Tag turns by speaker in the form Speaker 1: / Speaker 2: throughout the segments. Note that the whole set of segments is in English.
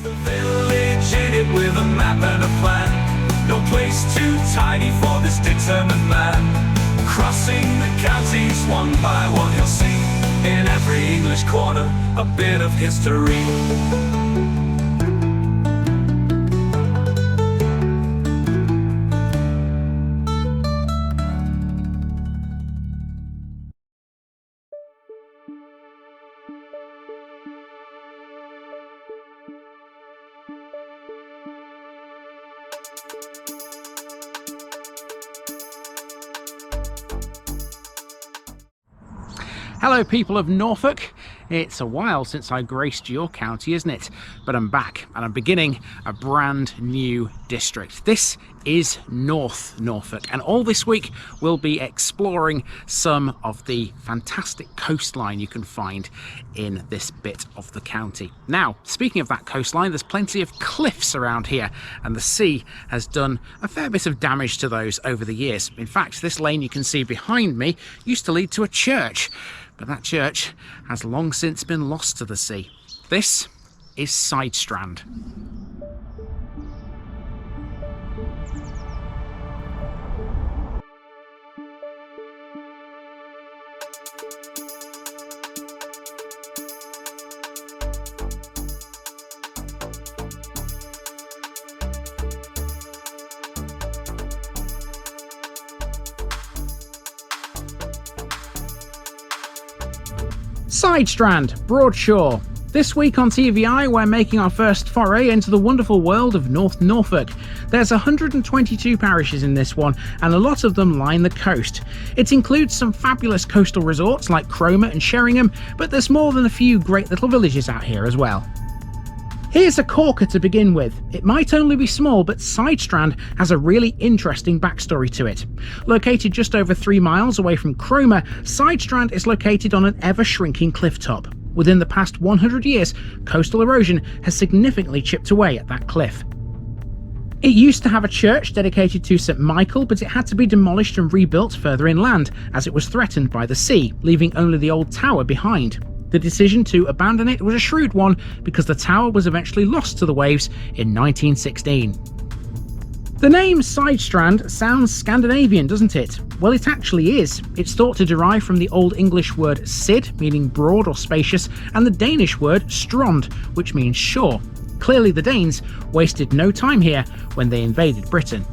Speaker 1: The village in it with a map and a plan. No place too tiny for this determined man. Crossing the counties one by one, you'll see in every English corner a bit of history.
Speaker 2: Hello people of Norfolk, it's a while since I graced your county, isn't it? But I'm back and I'm beginning a brand new district. This is North Norfolk, and all this week we'll be exploring some of the fantastic coastline you can find in this bit of the county. Now, speaking of that coastline, there's plenty of cliffs around here, and the sea has done a fair bit of damage to those over the years. In fact, this lane you can see behind me used to lead to a church, but that church has long since been lost to the sea. This is Sidestrand. Sidestrand, Broadshore. This week on TVI, we're making our first foray into the wonderful world of North Norfolk. There's 122 parishes in this one, and a lot of them line the coast. It includes some fabulous coastal resorts like Cromer and Sheringham, but there's more than a few great little villages out here as well. Here's a corker to begin with. It might only be small, but Sidestrand has a really interesting backstory to it. Located just over 3 miles away from Cromer, Sidestrand is located on an ever-shrinking cliff top. Within the past 100 years, coastal erosion has significantly chipped away at that cliff. It used to have a church dedicated to St Michael, but it had to be demolished and rebuilt further inland, as it was threatened by the sea, leaving only the old tower behind. The decision to abandon it was a shrewd one, because the tower was eventually lost to the waves in 1916. The name Sidestrand sounds Scandinavian, doesn't it? Well, it actually is. It's thought to derive from the Old English word sid, meaning broad or spacious, and the Danish word strand, which means shore. Clearly the Danes wasted no time here when they invaded Britain.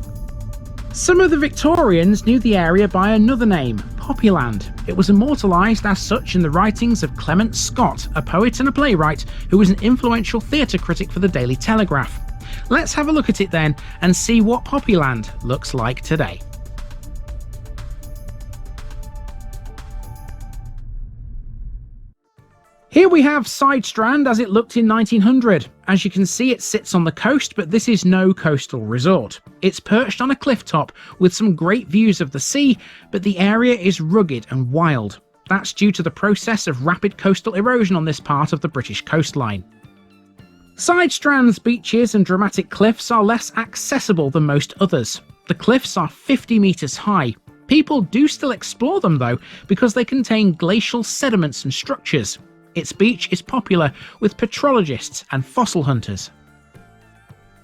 Speaker 2: Some of the Victorians knew the area by another name, Poppyland. It was immortalised as such in the writings of Clement Scott, a poet and a playwright who was an influential theatre critic for the Daily Telegraph. Let's have a look at it then and see what Poppyland looks like today. Here we have Sidestrand as it looked in 1900. As you can see, it sits on the coast, but this is no coastal resort. It's perched on a cliff top with some great views of the sea, but the area is rugged and wild. That's due to the process of rapid coastal erosion on this part of the British coastline. Sidestrand's beaches and dramatic cliffs are less accessible than most others. The cliffs are 50 metres high. People do still explore them though, because they contain glacial sediments and structures. Its beach is popular with petrologists and fossil hunters.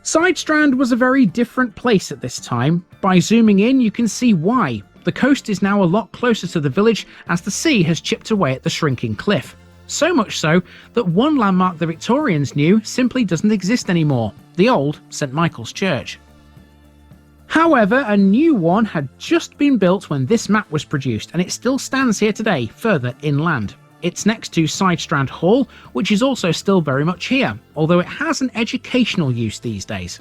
Speaker 2: Sidestrand was a very different place at this time. By zooming in, you can see why. The coast is now a lot closer to the village as the sea has chipped away at the shrinking cliff. So much so that one landmark the Victorians knew simply doesn't exist anymore, the old St Michael's Church. However, a new one had just been built when this map was produced, and it still stands here today, further inland. It's next to Sidestrand Hall, which is also still very much here, although it has an educational use these days.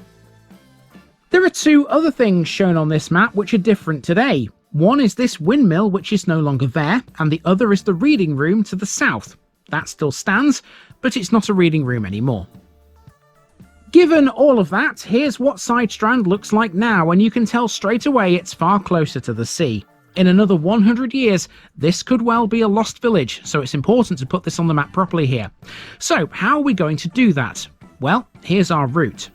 Speaker 2: There are two other things shown on this map which are different today. One is this windmill, which is no longer there, and the other is the reading room to the south. That still stands, but it's not a reading room anymore. Given all of that, here's what Sidestrand looks like now, and you can tell straight away it's far closer to the sea. In another 100 years, this could well be a lost village, so it's important to put this on the map properly here. So, how are we going to do that? Well, here's our route.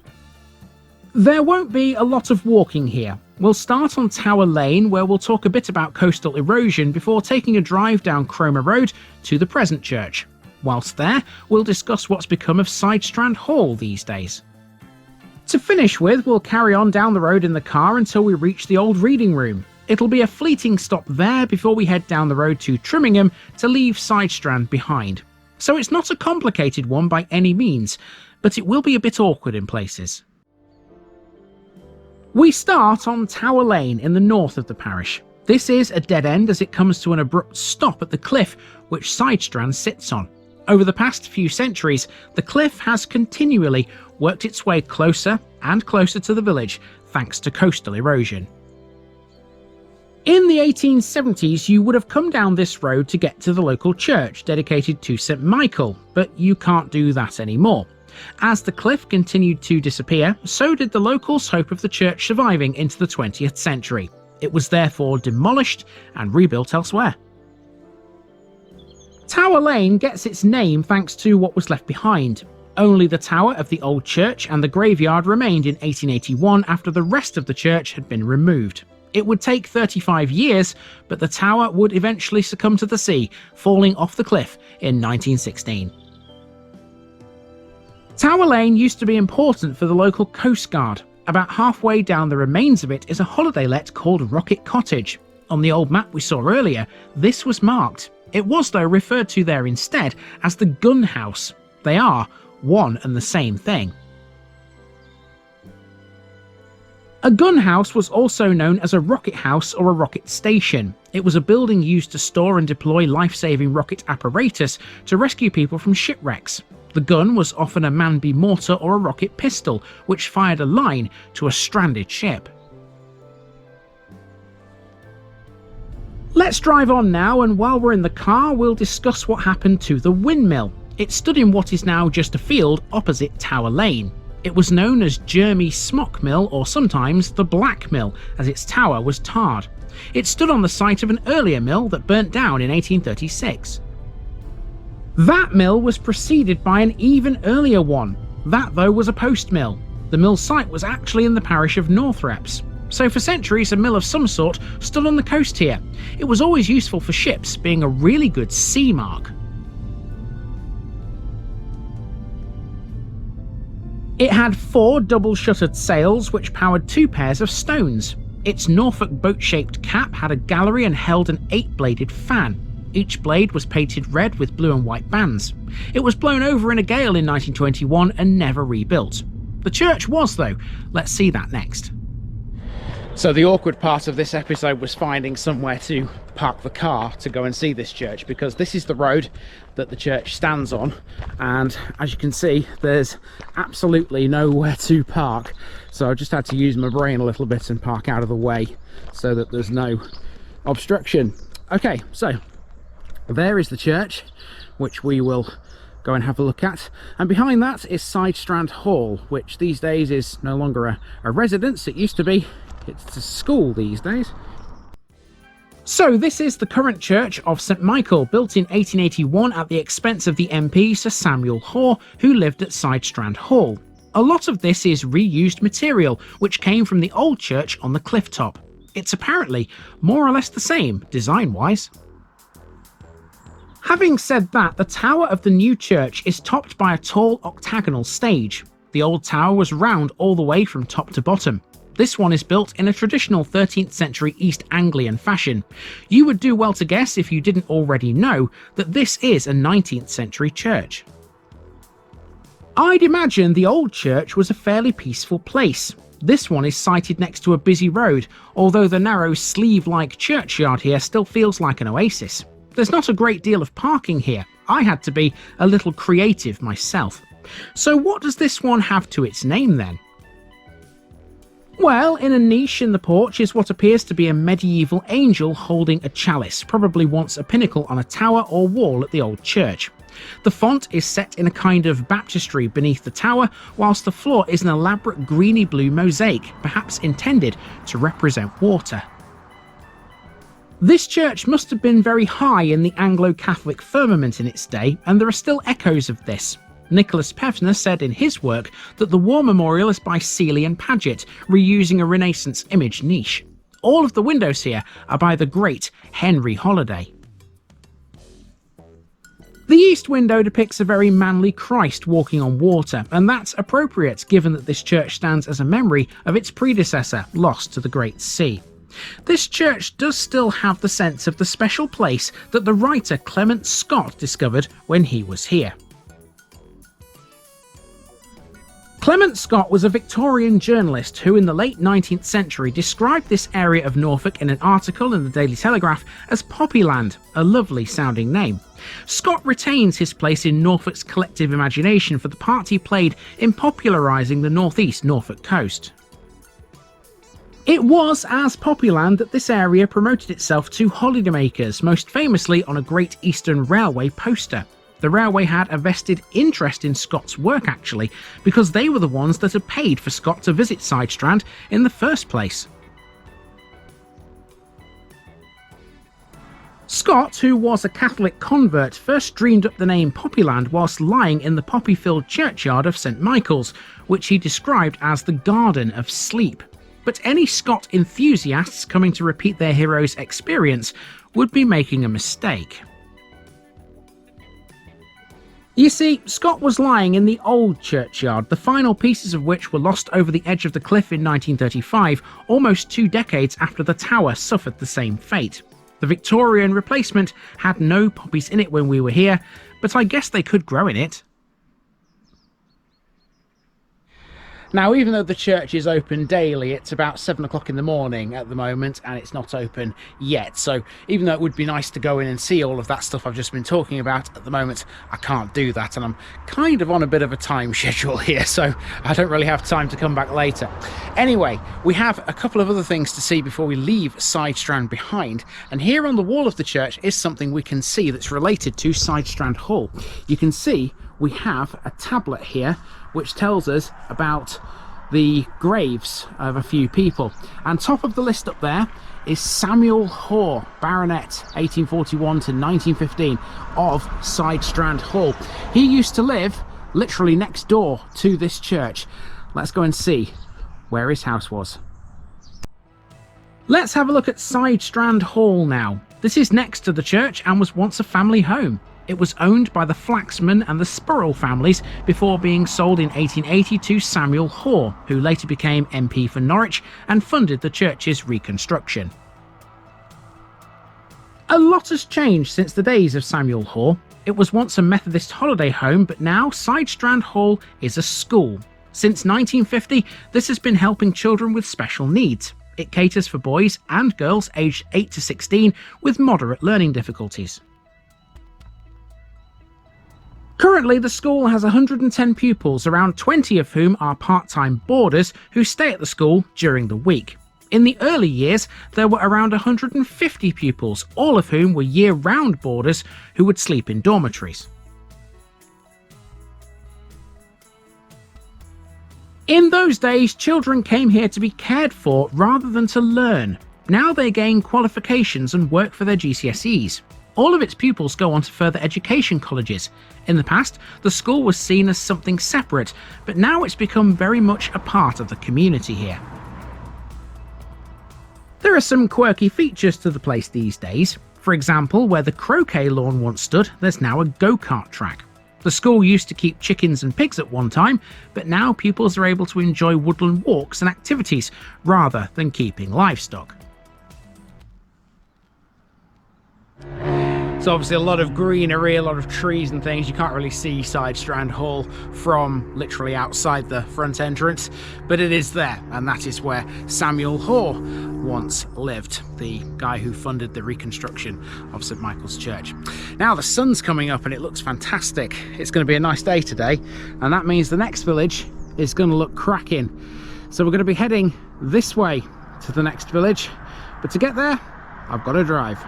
Speaker 2: There won't be a lot of walking here. We'll start on Tower Lane, where we'll talk a bit about coastal erosion before taking a drive down Cromer Road to the present church. Whilst there, we'll discuss what's become of Sidestrand Hall these days. To finish with, we'll carry on down the road in the car until we reach the old reading room. It'll be a fleeting stop there before we head down the road to Trimingham to leave Sidestrand behind. So it's not a complicated one by any means, but it will be a bit awkward in places. We start on Tower Lane in the north of the parish. This is a dead end as it comes to an abrupt stop at the cliff which Sidestrand sits on. Over the past few centuries, the cliff has continually worked its way closer and closer to the village thanks to coastal erosion. In the 1870s, you would have come down this road to get to the local church dedicated to St Michael, but you can't do that anymore. As the cliff continued to disappear, so did the locals' hope of the church surviving into the 20th century. It was therefore demolished and rebuilt elsewhere. Tower Lane gets its name thanks to what was left behind. Only the tower of the old church and the graveyard remained in 1881 after the rest of the church had been removed. It would take 35 years, but the tower would eventually succumb to the sea, falling off the cliff in 1916. Tower Lane used to be important for the local Coast Guard. About halfway down the remains of it is a holiday let called Rocket Cottage. On the old map we saw earlier, this was marked. It was, though, referred to there instead as the Gun House. They are one and the same thing. A gun house was also known as a rocket house or a rocket station. It was a building used to store and deploy life-saving rocket apparatus to rescue people from shipwrecks. The gun was often a man-B mortar or a rocket pistol, which fired a line to a stranded ship. Let's drive on now, and while we're in the car, we'll discuss what happened to the windmill. It stood in what is now just a field opposite Tower Lane. It was known as Jermy Smock Mill, or sometimes the Black Mill, as its tower was tarred. It stood on the site of an earlier mill that burnt down in 1836. That mill was preceded by an even earlier one. That, though, was a post mill. The mill site was actually in the parish of Norfolk. So for centuries, a mill of some sort stood on the coast here. It was always useful for ships, being a really good sea mark. It had 4 double-shuttered sails which powered 2 pairs of stones. Its Norfolk boat-shaped cap had a gallery and held an 8-bladed fan. Each blade was painted red with blue and white bands. It was blown over in a gale in 1921 and never rebuilt. The church was, though. Let's see that next. So the awkward part of this episode was finding somewhere to park the car to go and see this church, because this is the road that the church stands on, and as you can see there's absolutely nowhere to park, so I just had to use my brain a little bit and park out of the way so that there's no obstruction. Okay, so there is the church, which we will go and have a look at, and behind that is Sidestrand Hall, which these days is no longer a residence. It used to be. It's a school these days. So this is the current church of St Michael, built in 1881 at the expense of the MP Sir Samuel Hoare, who lived at Sidestrand Hall. A lot of this is reused material, which came from the old church on the cliff top. It's apparently more or less the same, design-wise. Having said that, the tower of the new church is topped by a tall octagonal stage. The old tower was round all the way from top to bottom. This one is built in a traditional 13th century East Anglian fashion. You would do well to guess, if you didn't already know, that this is a 19th century church. I'd imagine the old church was a fairly peaceful place. This one is sited next to a busy road, although the narrow sleeve-like churchyard here still feels like an oasis. There's not a great deal of parking here. I had to be a little creative myself. So what does this one have to its name then? Well, in a niche in the porch is what appears to be a medieval angel holding a chalice, probably once a pinnacle on a tower or wall at the old church. The font is set in a kind of baptistry beneath the tower, whilst the floor is an elaborate greeny-blue mosaic, perhaps intended to represent water. This church must have been very high in the Anglo-Catholic firmament in its day, and there are still echoes of this. Nicholas Pevsner said in his work that the War Memorial is by Seeley and Paget, reusing a Renaissance image niche. All of the windows here are by the great Henry Holliday. The east window depicts a very manly Christ walking on water, and that's appropriate given that this church stands as a memory of its predecessor, lost to the Great Sea. This church does still have the sense of the special place that the writer Clement Scott discovered when he was here. Clement Scott was a Victorian journalist who in the late 19th century described this area of Norfolk in an article in the Daily Telegraph as Poppyland, a lovely sounding name. Scott retains his place in Norfolk's collective imagination for the part he played in popularising the northeast Norfolk coast. It was as Poppyland that this area promoted itself to holidaymakers, most famously on a Great Eastern Railway poster. The railway had a vested interest in Scott's work actually, because they were the ones that had paid for Scott to visit Sidestrand in the first place. Scott, who was a Catholic convert, first dreamed up the name Poppyland whilst lying in the poppy-filled churchyard of St Michael's, which he described as the Garden of Sleep. But any Scott enthusiasts coming to repeat their hero's experience would be making a mistake. You see, Scott was lying in the old churchyard, the final pieces of which were lost over the edge of the cliff in 1935, almost 2 decades after the tower suffered the same fate. The Victorian replacement had no poppies in it when we were here, but I guess they could grow in it. Now, even though the church is open daily, it's about 7 o'clock in the morning at the moment and it's not open yet. So even though it would be nice to go in and see all of that stuff I've just been talking about, at the moment I can't do that, and I'm kind of on a bit of a time schedule here, so I don't really have time to come back later. Anyway, we have a couple of other things to see before we leave Sidestrand behind, and here on the wall of the church is something we can see that's related to Sidestrand Hall. You can see we have a tablet here which tells us about the graves of a few people, and top of the list up there is Samuel Hoare, Baronet, 1841 to 1915, of Sidestrand Hall. He used to live literally next door to this church. Let's go and see where his house was. Let's have a look at Sidestrand Hall now. This is next to the church and was once a family home. It was owned by the Flaxman and the Spurrell families before being sold in 1880 to Samuel Hoare, who later became MP for Norwich and funded the church's reconstruction. A lot has changed since the days of Samuel Hoare. It was once a Methodist holiday home, but now Sidestrand Hall is a school. Since 1950, this has been helping children with special needs. It caters for boys and girls aged 8 to 16 with moderate learning difficulties. Currently, the school has 110 pupils, around 20 of whom are part-time boarders who stay at the school during the week. In the early years, there were around 150 pupils, all of whom were year-round boarders who would sleep in dormitories. In those days, children came here to be cared for rather than to learn. Now they gain qualifications and work for their GCSEs. All of its pupils go on to further education colleges. In the past, the school was seen as something separate, but now it's become very much a part of the community here. There are some quirky features to the place these days. For example, where the croquet lawn once stood, there's now a go-kart track. The school used to keep chickens and pigs at one time, but now pupils are able to enjoy woodland walks and activities rather than keeping livestock. So obviously a lot of greenery, a lot of trees and things. You can't really see Sidestrand Hall from literally outside the front entrance, but it is there, and that is where Samuel Hoare once lived, the guy who funded the reconstruction of St Michael's Church. Now the sun's coming up and it looks fantastic. It's going to be a nice day today, and that means the next village is going to look cracking. So we're going to be heading this way to the next village, but to get there, I've got to drive.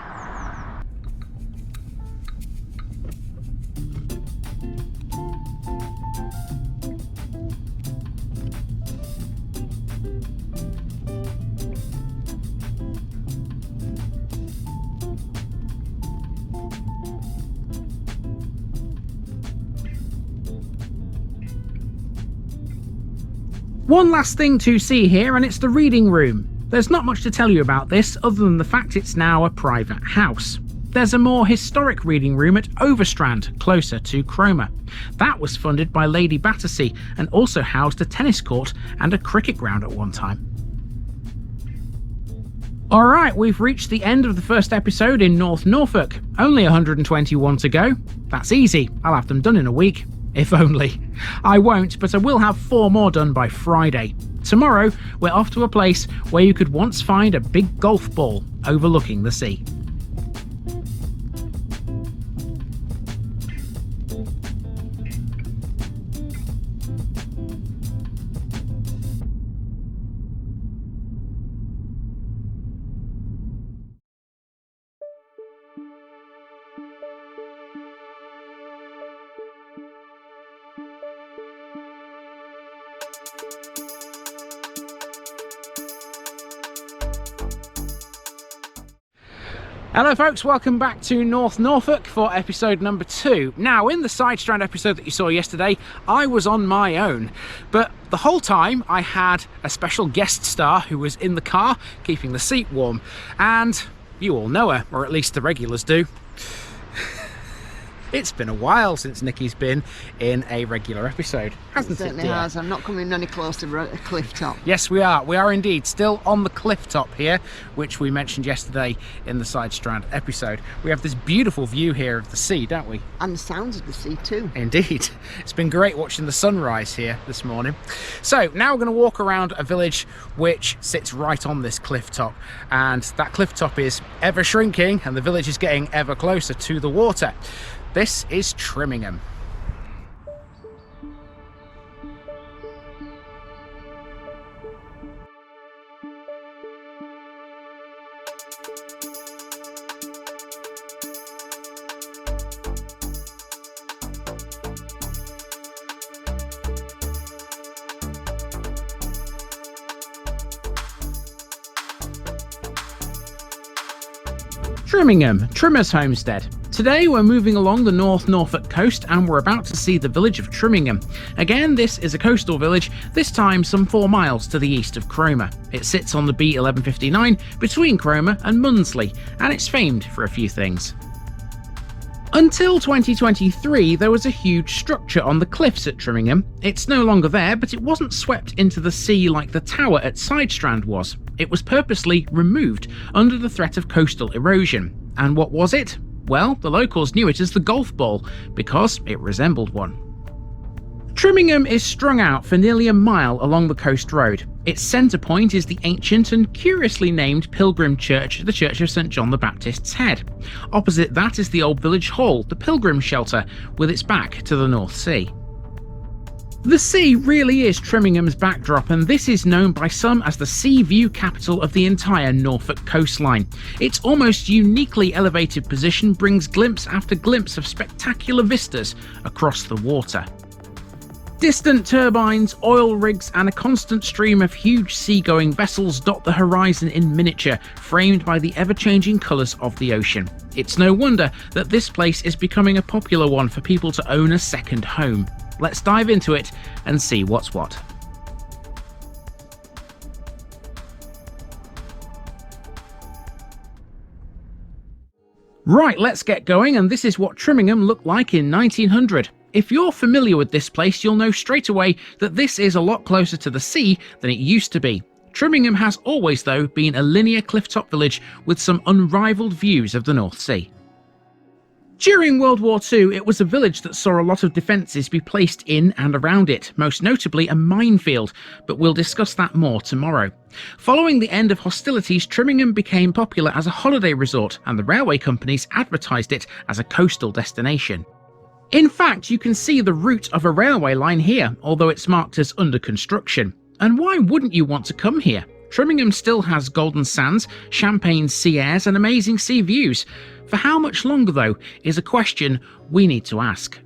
Speaker 2: One last thing to see here, and it's the reading room. There's not much to tell you about this other than the fact it's now a private house. There's a more historic reading room at Overstrand, closer to Cromer. That was funded by Lady Battersea and also housed a tennis court and a cricket ground at one time. Alright, we've reached the end of the first episode in North Norfolk. Only 121 to go. That's easy, I'll have them done in a week. If only. I won't, but I will have 4 more done by Friday. Tomorrow, we're off to a place where you could once find a big golf ball overlooking the sea. Hello folks, welcome back to North Norfolk for episode number 2. Now, in the Sidestrand episode that you saw yesterday, I was on my own, but the whole time I had a special guest star who was in the car keeping the seat warm, and you all know her, or at least the regulars do. It's been a while since Nikki's been in a regular episode, hasn't it? It
Speaker 3: certainly has. I'm not coming any closer to a cliff top.
Speaker 2: Yes, we are. We are indeed still on the cliff top here, which we mentioned yesterday in the Sidestrand episode. We have this beautiful view here of the sea, don't we?
Speaker 3: And the sounds of the sea too.
Speaker 2: Indeed. It's been great watching the sunrise here this morning. So now we're going to walk around a village which sits right on this cliff top, and that cliff top is ever shrinking and the village is getting ever closer to the water. This is Trimingham. Trimingham, Trimmer's homestead. Today we're moving along the North Norfolk coast and we're about to see the village of Trimingham. Again, this is a coastal village, this time some 4 miles to the east of Cromer. It sits on the B1159 between Cromer and Mundesley, and it's famed for a few things. Until 2023, there was a huge structure on the cliffs at Trimingham. It's no longer there, but it wasn't swept into the sea like the tower at Sidestrand was. It was purposely removed under the threat of coastal erosion. And what was it? Well, the locals knew it as the golf ball, because it resembled one. Trimingham is strung out for nearly a mile along the coast road. Its centre point is the ancient and curiously named Pilgrim Church, the Church of St John the Baptist's Head. Opposite that is the old village hall, the Pilgrim Shelter, with its back to the North Sea. The sea really is Trimingham's backdrop, and this is known by some as the sea view capital of the entire Norfolk coastline. Its almost uniquely elevated position brings glimpse after glimpse of spectacular vistas across the water. Distant turbines, oil rigs and a constant stream of huge seagoing vessels dot the horizon in miniature, framed by the ever-changing colours of the ocean. It's no wonder that this place is becoming a popular one for people to own a second home. Let's dive into it and see what's what. Right, let's get going, and this is what Trimingham looked like in 1900. If you're familiar with this place, you'll know straight away that this is a lot closer to the sea than it used to be. Trimingham has always, though, been a linear clifftop village with some unrivaled views of the North Sea. During World War II, it was a village that saw a lot of defences be placed in and around it, most notably a minefield, but we'll discuss that more tomorrow. Following the end of hostilities, Trimingham became popular as a holiday resort, and the railway companies advertised it as a coastal destination. In fact, you can see the route of a railway line here, although it's marked as under construction. And why wouldn't you want to come here? Trimingham still has golden sands, champagne sea airs and amazing sea views. For how much longer, though, is a question we need to ask.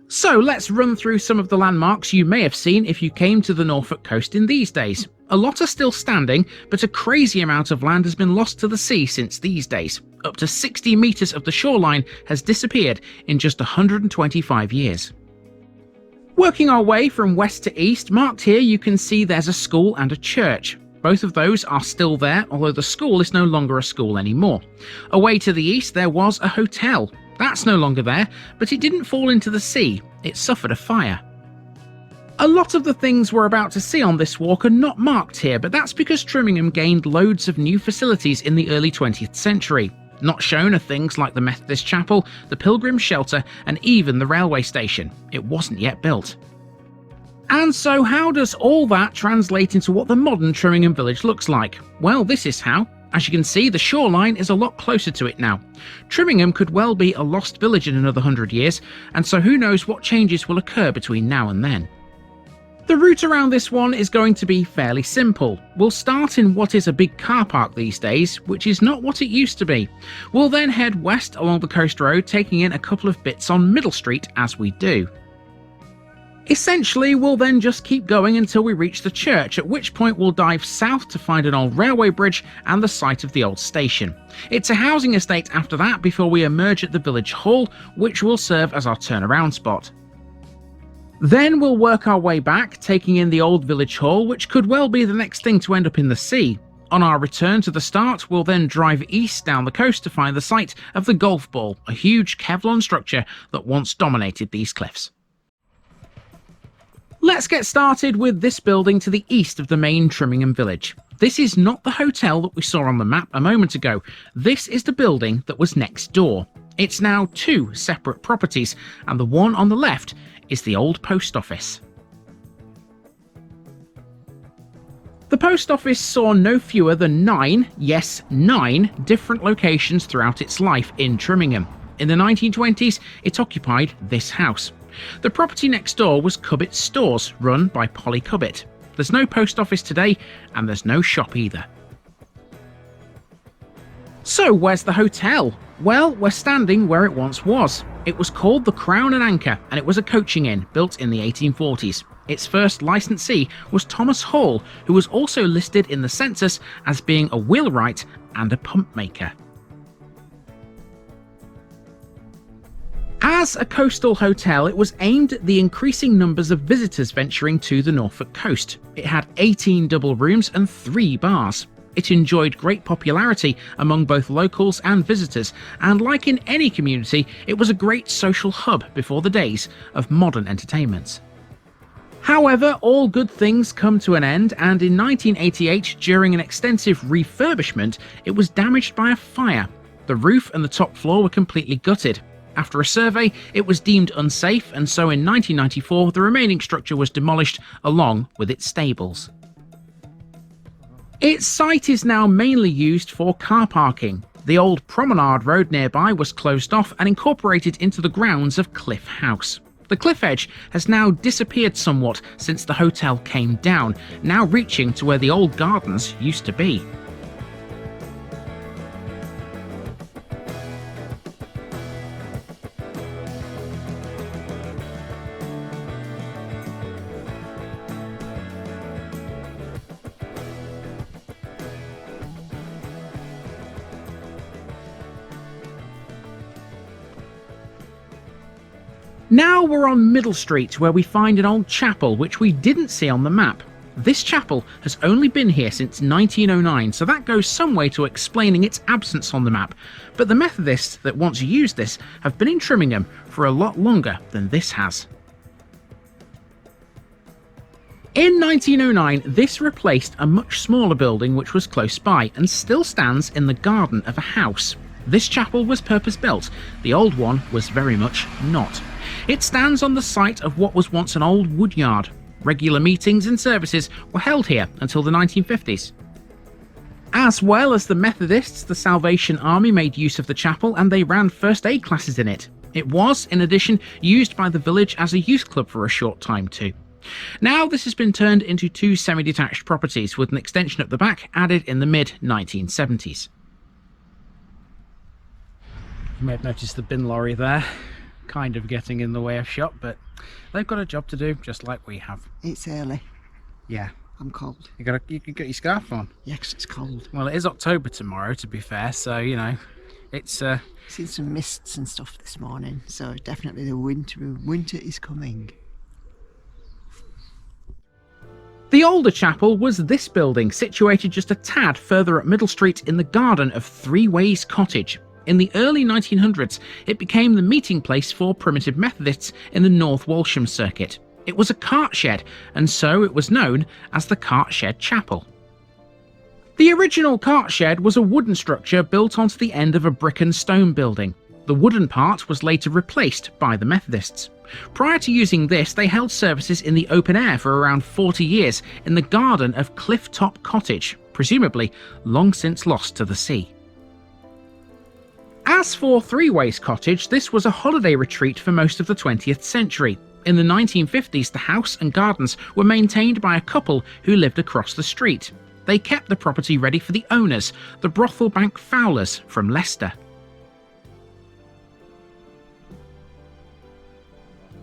Speaker 2: So let's run through some of the landmarks you may have seen if you came to the Norfolk coast in these days. A lot are still standing, but a crazy amount of land has been lost to the sea since these days. Up to 60 metres of the shoreline has disappeared in just 125 years. Working our way from west to east, marked here you can see there's a school and a church. Both of those are still there, although the school is no longer a school anymore. Away to the east there was a hotel. That's no longer there, but it didn't fall into the sea. It suffered a fire. A lot of the things we're about to see on this walk are not marked here, but that's because Trimingham gained loads of new facilities in the early 20th century. Not shown are things like the Methodist Chapel, the Pilgrim Shelter, and even the railway station. It wasn't yet built. And so how does all that translate into what the modern Trimingham village looks like? Well, this is how. As you can see, the shoreline is a lot closer to it now. Trimingham could well be a lost village in another 100 years, and so who knows what changes will occur between now and then. The route around this one is going to be fairly simple. We'll start in what is a big car park these days, which is not what it used to be. We'll then head west along the coast road, taking in a couple of bits on Middle Street as we do. Essentially, we'll then just keep going until we reach the church, at which point we'll dive south to find an old railway bridge and the site of the old station. It's a housing estate after that before we emerge at the village hall, which will serve as our turnaround spot. Then we'll work our way back, taking in the old village hall, which could well be the next thing to end up in the sea. On our return to the start, we'll then drive east down the coast to find the site of the golf ball, a huge Kevlar structure that once dominated these cliffs. Let's get started with this building to the east of the main Trimingham village. This is not the hotel that we saw on the map a moment ago. This is the building that was next door. It's now two separate properties, and the one on the left is the old post office. The post office saw no fewer than 9 different locations throughout its life in Trimingham. In the 1920s, it occupied this house. The property next door was Cubbitt's Stores, run by Polly Cubbitt. There's no post office today, and there's no shop either. So where's the hotel? Well, we're standing where it once was. It was called the Crown and Anchor, and it was a coaching inn built in the 1840s. Its first licensee was Thomas Hall, who was also listed in the census as being a wheelwright and a pump maker. As a coastal hotel, it was aimed at the increasing numbers of visitors venturing to the Norfolk coast. It had 18 double rooms and 3 bars. It enjoyed great popularity among both locals and visitors, and like in any community, it was a great social hub before the days of modern entertainments. However, all good things come to an end, and in 1988, during an extensive refurbishment, it was damaged by a fire. The roof and the top floor were completely gutted. After a survey, it was deemed unsafe, and so in 1994 the remaining structure was demolished along with its stables. Its site is now mainly used for car parking. The old promenade road nearby was closed off and incorporated into the grounds of Cliff House. The cliff edge has now disappeared somewhat since the hotel came down, now reaching to where the old gardens used to be. Now we're on Middle Street, where we find an old chapel which we didn't see on the map. This chapel has only been here since 1909, so that goes some way to explaining its absence on the map, but the Methodists that once used this have been in Trimingham for a lot longer than this has. In 1909, this replaced a much smaller building which was close by and still stands in the garden of a house. This chapel was purpose-built, the old one was very much not. It stands on the site of what was once an old woodyard. Regular meetings and services were held here until the 1950s. As well as the Methodists, the Salvation Army made use of the chapel and they ran first aid classes in it. It was, in addition, used by the village as a youth club for a short time too. Now this has been turned into 2 semi-detached properties with an extension at the back added in the mid-1970s. You may have noticed the bin lorry there, kind of getting in the way of shop, but they've got a job to do just like we have.
Speaker 3: It's early.
Speaker 2: Yeah.
Speaker 3: I'm cold.
Speaker 2: You got your scarf on?
Speaker 3: Yeah, 'cause it's cold.
Speaker 2: Well, it is October tomorrow, to be fair, so, you know, it's...
Speaker 3: Seen some mists and stuff this morning, so definitely the winter is coming.
Speaker 2: The older chapel was this building, situated just a tad further up Middle Street in the garden of Three Ways Cottage. In the early 1900s, it became the meeting place for primitive Methodists in the North Walsham circuit. It was a cart shed, and so it was known as the Cart Shed Chapel. The original cart shed was a wooden structure built onto the end of a brick and stone building. The wooden part was later replaced by the Methodists. Prior to using this, they held services in the open air for around 40 years in the garden of Clifftop Cottage, presumably long since lost to the sea. As for Three Ways Cottage, this was a holiday retreat for most of the 20th century. In the 1950s, the house and gardens were maintained by a couple who lived across the street. They kept the property ready for the owners, the brothel bank Fowlers from Leicester.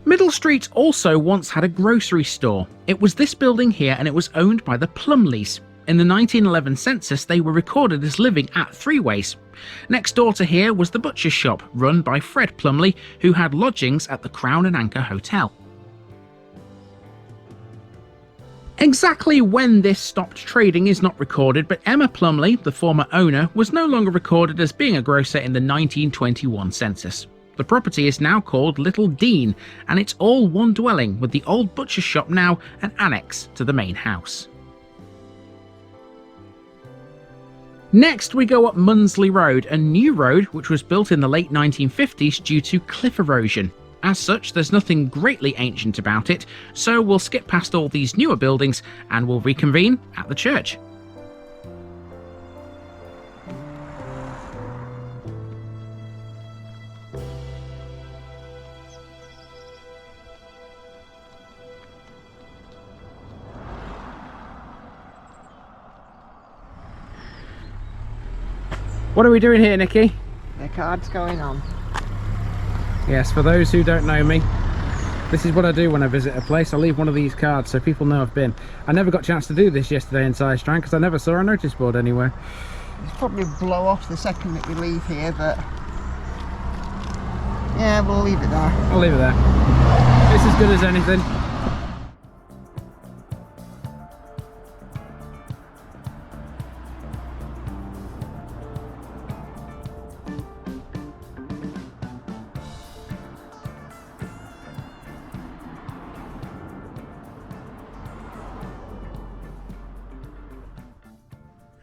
Speaker 2: Middle Street also once had a grocery store. It was this building here, and it was owned by the Plumleys. In the 1911 census, they were recorded as living at Three Ways. Next door to here was the butcher's shop, run by Fred Plumley, who had lodgings at the Crown and Anchor Hotel. Exactly when this stopped trading is not recorded, but Emma Plumley, the former owner, was no longer recorded as being a grocer in the 1921 census. The property is now called Little Dean, and it's all one dwelling, with the old butcher's shop now an annex to the main house. Next we go up Munsley Road, a new road which was built in the late 1950s due to cliff erosion. As such, there's nothing greatly ancient about it, so we'll skip past all these newer buildings and we'll reconvene at the church. What are we doing here, Nikki?
Speaker 3: The card's going on.
Speaker 2: Yes, for those who don't know me, this is what I do when I visit a place. I leave one of these cards so people know I've been. I never got a chance to do this yesterday in Sidestrand because I never saw a notice board anywhere.
Speaker 3: It's probably blow off the second that we leave here, but yeah, we'll leave it there.
Speaker 2: I'll leave it there. It's as good as anything.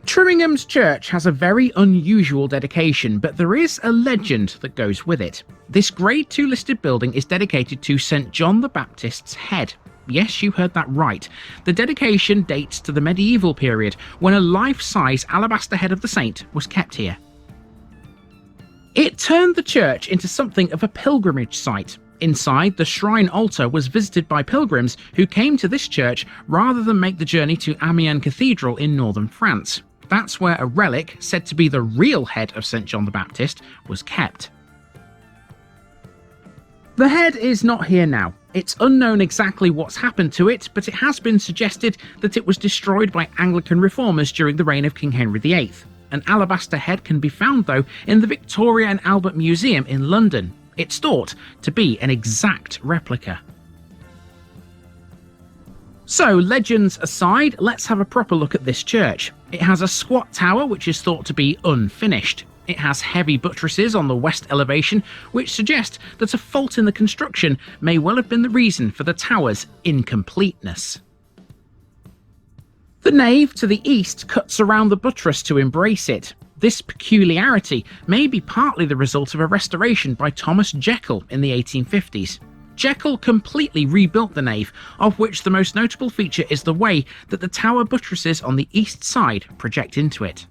Speaker 2: Trimingham's church has a very unusual dedication, but there is a legend that goes with it. This Grade 2 listed building is dedicated to St. John the Baptist's head. Yes, you heard that right. The dedication dates to the medieval period, when a life-size alabaster head of the saint was kept here. It turned the church into something of a pilgrimage site. Inside, the shrine altar was visited by pilgrims who came to this church rather than make the journey to Amiens Cathedral in northern France. That's where a relic, said to be the real head of St. John the Baptist, was kept. The head is not here now. It's unknown exactly what's happened to it, but it has been suggested that it was destroyed by Anglican reformers during the reign of King Henry VIII. An alabaster head can be found, though, in the Victoria and Albert Museum in London. It's thought to be an exact replica. So, legends aside, let's have a proper look at this church. It has a squat tower which is thought to be unfinished. It has heavy buttresses on the west elevation, which suggest that a fault in the construction may well have been the reason for the tower's incompleteness. The nave to the east cuts around the buttress to embrace it. This peculiarity may be partly the result of a restoration by Thomas Jekyll in the 1850s. Jekyll completely rebuilt the nave, of which the most notable feature is the way that the tower buttresses on the east side project into it.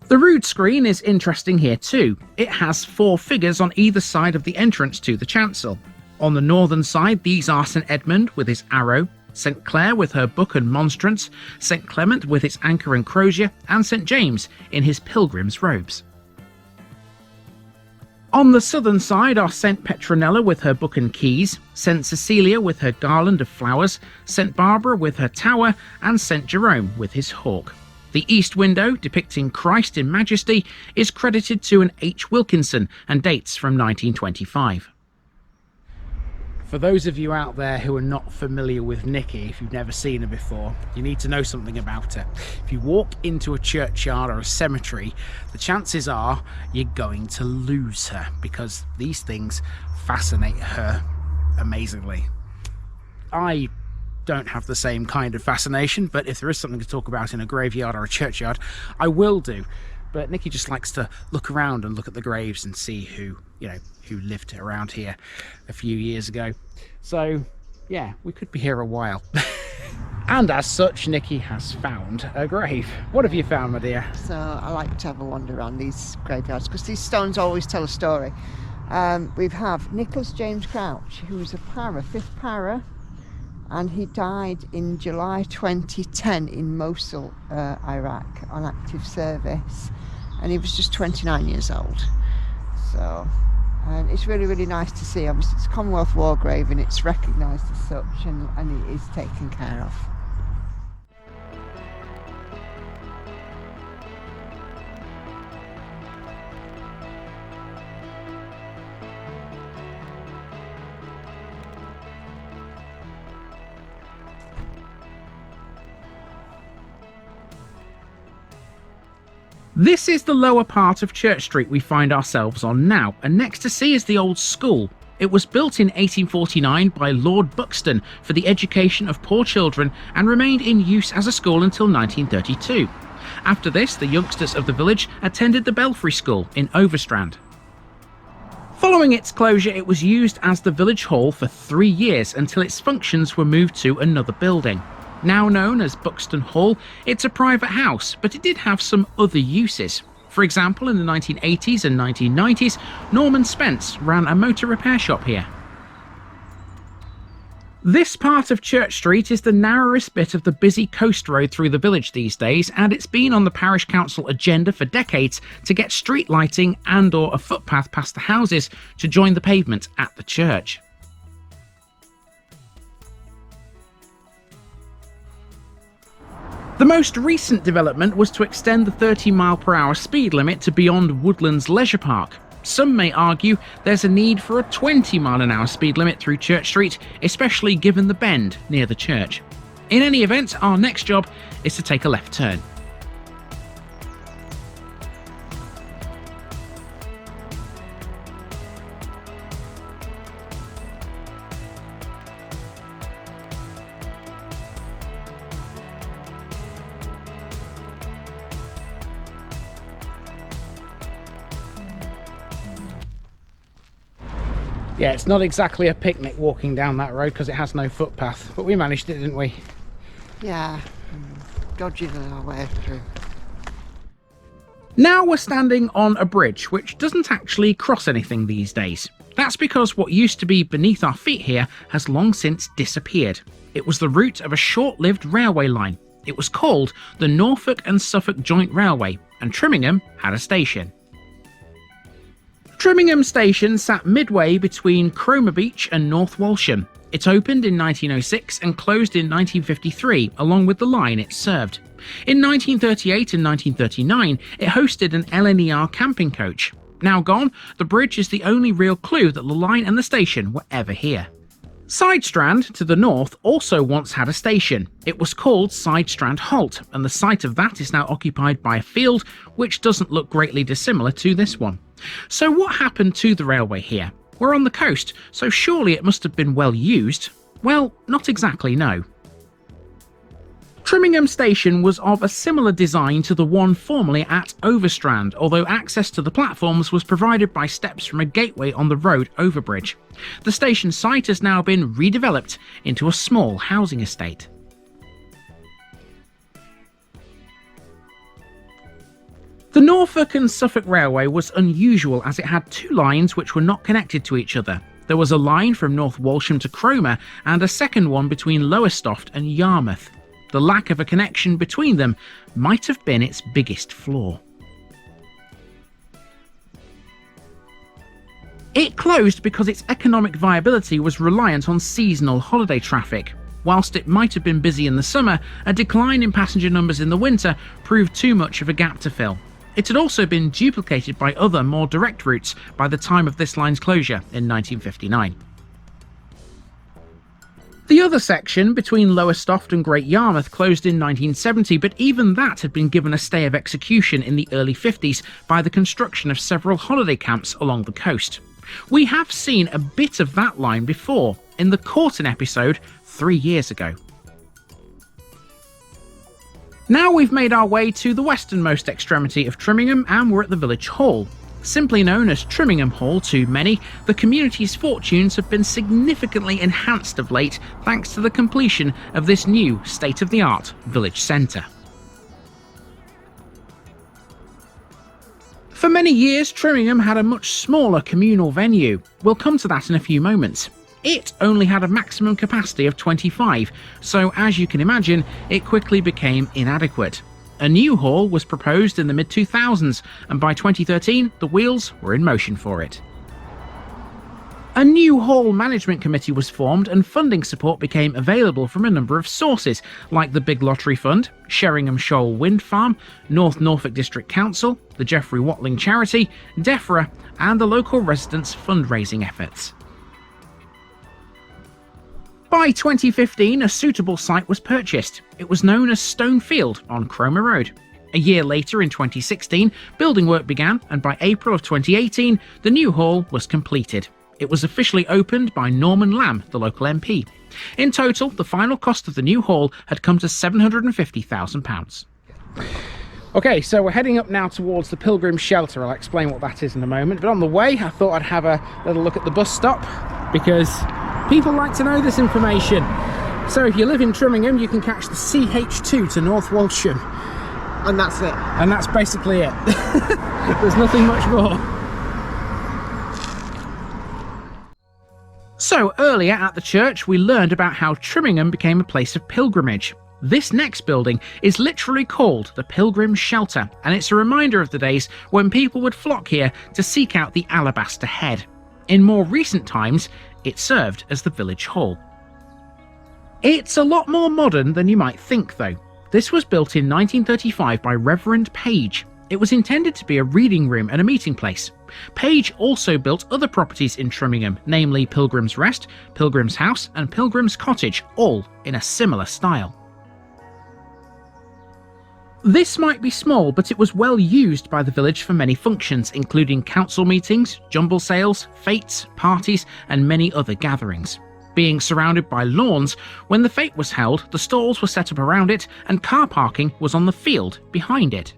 Speaker 2: The rood screen is interesting here too. It has 4 figures on either side of the entrance to the chancel. On the northern side, these are St. Edmund with his arrow, St. Clare with her book and monstrance, St. Clement with its anchor and crozier, and St. James in his pilgrim's robes. On the southern side are St. Petronella with her book and keys, St. Cecilia with her garland of flowers, St. Barbara with her tower, and St. Jerome with his hawk. The east window, depicting Christ in majesty, is credited to an H. Wilkinson and dates from 1925. For those of you out there who are not familiar with Nikki, if you've never seen her before, you need to know something about her. If you walk into a churchyard or a cemetery, the chances are you're going to lose her, because these things fascinate her amazingly. I don't have the same kind of fascination, but if there is something to talk about in a graveyard or a churchyard, I will do. But Nikki just likes to look around and look at the graves and see who lived around here a few years ago. So yeah, we could be here a while. And as such, Nikki has found a grave. What have you found, my dear?
Speaker 3: So I like to have a wander around these graveyards because these stones always tell a story. We have Nicholas James Crouch, who was a para, 5th para, and he died in July 2010 in Mosul, Iraq, on active service, and he was just 29 years old. So, and it's really, really nice to see. Obviously, it's a Commonwealth War grave and it's recognised as such, and it is taken care of.
Speaker 2: This is the lower part of Church Street we find ourselves on now, and next to see is the old school. It was built in 1849 by Lord Buxton for the education of poor children and remained in use as a school until 1932. After this, the youngsters of the village attended the Belfry School in Overstrand. Following its closure, it was used as the village hall for 3 years until its functions were moved to another building. Now known as Buxton Hall, it's a private house, but it did have some other uses. For example, in the 1980s and 1990s, Norman Spence ran a motor repair shop here. This part of Church Street is the narrowest bit of the busy coast road through the village these days, and it's been on the parish council agenda for decades to get street lighting and or a footpath past the houses to join the pavement at the church. The most recent development was to extend the 30-mile-per-hour speed limit to beyond Woodlands Leisure Park. Some may argue there's a need for a 20-mile-an-hour speed limit through Church Street, especially given the bend near the church. In any event, our next job is to take a left turn. Yeah, it's not exactly a picnic walking down that road because it has no footpath, but we managed it, didn't we?
Speaker 3: Yeah, dodging our way through.
Speaker 2: Now we're standing on a bridge which doesn't actually cross anything these days. That's because what used to be beneath our feet here has long since disappeared. It was the route of a short-lived railway line. It was called the Norfolk and Suffolk Joint Railway, and Trimingham had a station. Trimingham Station sat midway between Cromer Beach and North Walsham. It opened in 1906 and closed in 1953, along with the line it served. In 1938 and 1939, it hosted an LNER camping coach. Now gone, the bridge is the only real clue that the line and the station were ever here. Sidestrand, to the north, also once had a station. It was called Sidestrand Halt, and the site of that is now occupied by a field which doesn't look greatly dissimilar to this one. So what happened to the railway here? We're on the coast, so surely it must have been well used. Well, not exactly, no. Trimingham Station was of a similar design to the one formerly at Overstrand, although access to the platforms was provided by steps from a gateway on the road overbridge. The station site has now been redeveloped into a small housing estate. The Norfolk and Suffolk Railway was unusual as it had two lines which were not connected to each other. There was a line from North Walsham to Cromer and a second one between Lowestoft and Yarmouth. The lack of a connection between them might have been its biggest flaw. It closed because its economic viability was reliant on seasonal holiday traffic. Whilst it might have been busy in the summer, a decline in passenger numbers in the winter proved too much of a gap to fill. It had also been duplicated by other, more direct routes by the time of this line's closure in 1959. The other section between Lowestoft and Great Yarmouth closed in 1970, but even that had been given a stay of execution in the early 50s by the construction of several holiday camps along the coast. We have seen a bit of that line before, in the Corton episode 3 years ago. Now we've made our way to the westernmost extremity of Trimingham and we're at the village hall. Simply known as Trimingham Hall to many, the community's fortunes have been significantly enhanced of late thanks to the completion of this new state-of-the-art village centre. For many years, Trimingham had a much smaller communal venue. We'll come to that in a few moments. It only had a maximum capacity of 25, so as you can imagine, it quickly became inadequate. A new hall was proposed in the mid-2000s, and by 2013, the wheels were in motion for it. A new hall management committee was formed and funding support became available from a number of sources, like the Big Lottery Fund, Sheringham Shoal Wind Farm, North Norfolk District Council, the Geoffrey Watling Charity, DEFRA, and the local residents' fundraising efforts. By 2015, a suitable site was purchased. It was known as Stonefield on Cromer Road. A year later, in 2016, building work began, and by April of 2018, the new hall was completed. It was officially opened by Norman Lamb, the local MP. In total, the final cost of the new hall had come to £750,000. Okay, so we're heading up now towards the Pilgrim Shelter. I'll explain what that is in a moment, but on the way I thought I'd have a little look at the bus stop because people like to know this information. So if you live in Trimingham, you can catch the CH2 to North Walsham.
Speaker 3: And that's it.
Speaker 2: And that's basically it. There's nothing much more. So earlier at the church, we learned about how Trimingham became a place of pilgrimage. This next building is literally called the Pilgrim Shelter, and it's a reminder of the days when people would flock here to seek out the alabaster head. In more recent times, it served as the village hall. It's a lot more modern than you might think, though. This was built in 1935 by Reverend Page. It was intended to be a reading room and a meeting place. Page also built other properties in Trimingham, namely Pilgrim's Rest, Pilgrim's House and Pilgrim's Cottage, all in a similar style. This might be small, but it was well used by the village for many functions, including council meetings, jumble sales, fetes, parties, and many other gatherings. Being surrounded by lawns, when the fete was held, the stalls were set up around it, and car parking was on the field behind it.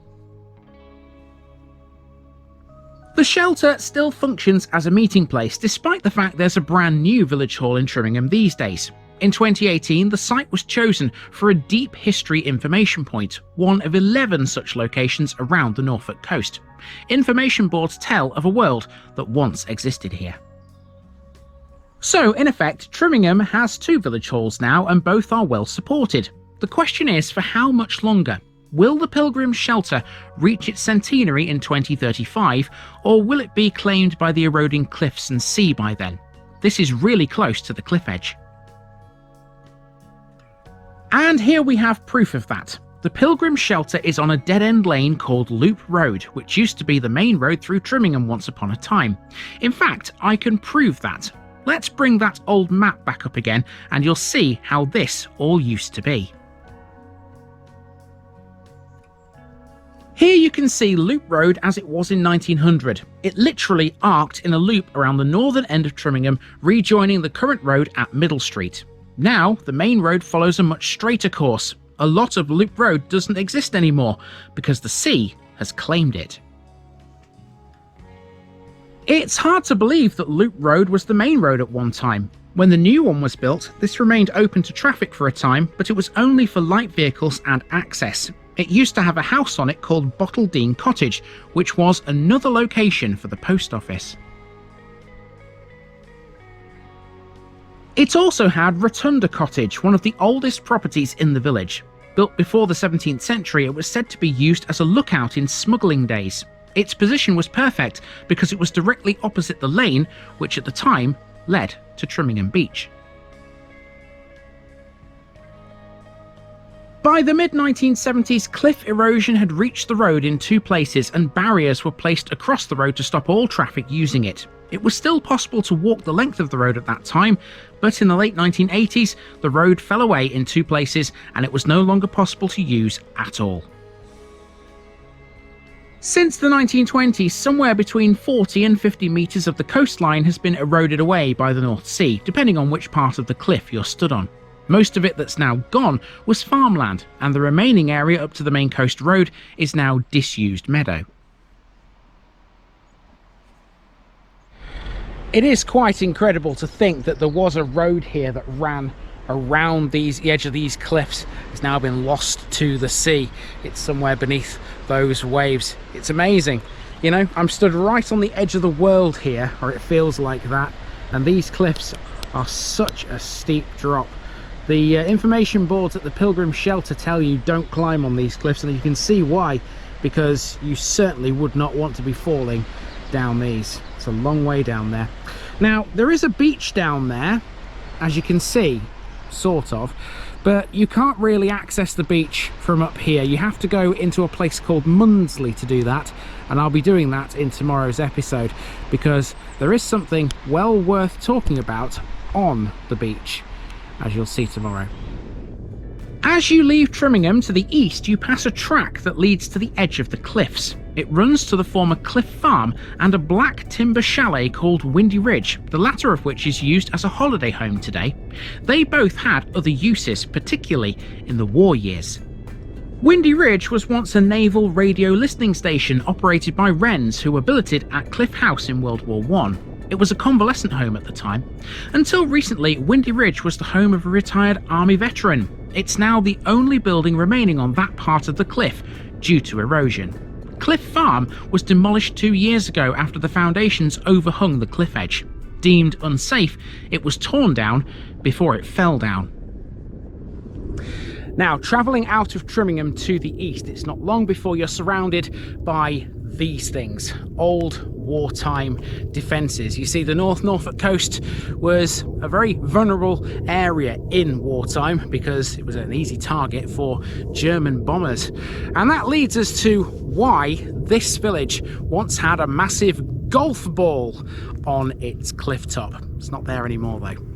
Speaker 2: The shelter still functions as a meeting place, despite the fact there's a brand new village hall in Trimingham these days. In 2018, the site was chosen for a deep history information point, one of 11 such locations around the Norfolk coast. Information boards tell of a world that once existed here. So, in effect, Trimingham has two village halls now, and both are well supported. The question is, for how much longer? Will the Pilgrim Shelter reach its centenary in 2035, or will it be claimed by the eroding cliffs and sea by then? This is really close to the cliff edge. And here we have proof of that. The Pilgrim Shelter is on a dead-end lane called Loop Road, which used to be the main road through Trimingham once upon a time. In fact, I can prove that. Let's bring that old map back up again, and you'll see how this all used to be. Here you can see Loop Road as it was in 1900. It literally arced in a loop around the northern end of Trimingham, rejoining the current road at Middle Street. Now, the main road follows a much straighter course. A lot of Loop Road doesn't exist anymore because the sea has claimed it. It's hard to believe that Loop Road was the main road at one time. When the new one was built, this remained open to traffic for a time, but it was only for light vehicles and access. It used to have a house on it called Bottledean Cottage, which was another location for the post office. It also had Rotunda Cottage, one of the oldest properties in the village. Built before the 17th century, it was said to be used as a lookout in smuggling days. Its position was perfect because it was directly opposite the lane, which at the time led to Trimingham Beach. By By the mid-1970s, cliff erosion had reached the road in two places and barriers were placed across the road to stop all traffic using it. It was still possible to walk the length of the road at that time, but in the late 1980s, the road fell away in two places and it was no longer possible to use at all. Since the 1920s, somewhere between 40 and 50 metres of the coastline has been eroded away by the North Sea, depending on which part of the cliff you're stood on. Most of it that's now gone was farmland, and the remaining area up to the main coast road is now disused meadow. It is quite incredible to think that there was a road here that ran around the edge of these cliffs. It's now been lost to the sea. It's somewhere beneath those waves. It's amazing. You know, I'm stood right on the edge of the world here, or it feels like that, and these cliffs are such a steep drop. The information boards at the Pilgrim Shelter tell you don't climb on these cliffs, and you can see why, because you certainly would not want to be falling down these. It's a long way down there. Now, there is a beach down there, as you can see, sort of, but you can't really access the beach from up here. You have to go into a place called Mundsley to do that, and I'll be doing that in tomorrow's episode, because there is something well worth talking about on the beach, as you'll see tomorrow. As you leave Trimingham to the east, you pass a track that leads to the edge of the cliffs. It runs to the former Cliff Farm and a black timber chalet called Windy Ridge, the latter of which is used as a holiday home today. They both had other uses, particularly in the war years. Windy Ridge was once a naval radio listening station operated by Wrens who were billeted at Cliff House in World War I. It was a convalescent home at the time. Until recently, Windy Ridge was the home of a retired Army veteran. It's now the only building remaining on that part of the cliff due to erosion. Cliff Farm was demolished 2 years ago after the foundations overhung the cliff edge. Deemed unsafe, it was torn down before it fell down. Now, travelling out of Trimingham to the east, it's not long before you're surrounded by these things, old wartime defences. You see, the North Norfolk coast was a very vulnerable area in wartime because it was an easy target for German bombers. And that leads us to why this village once had a massive golf ball on its cliff top. It's not there anymore though.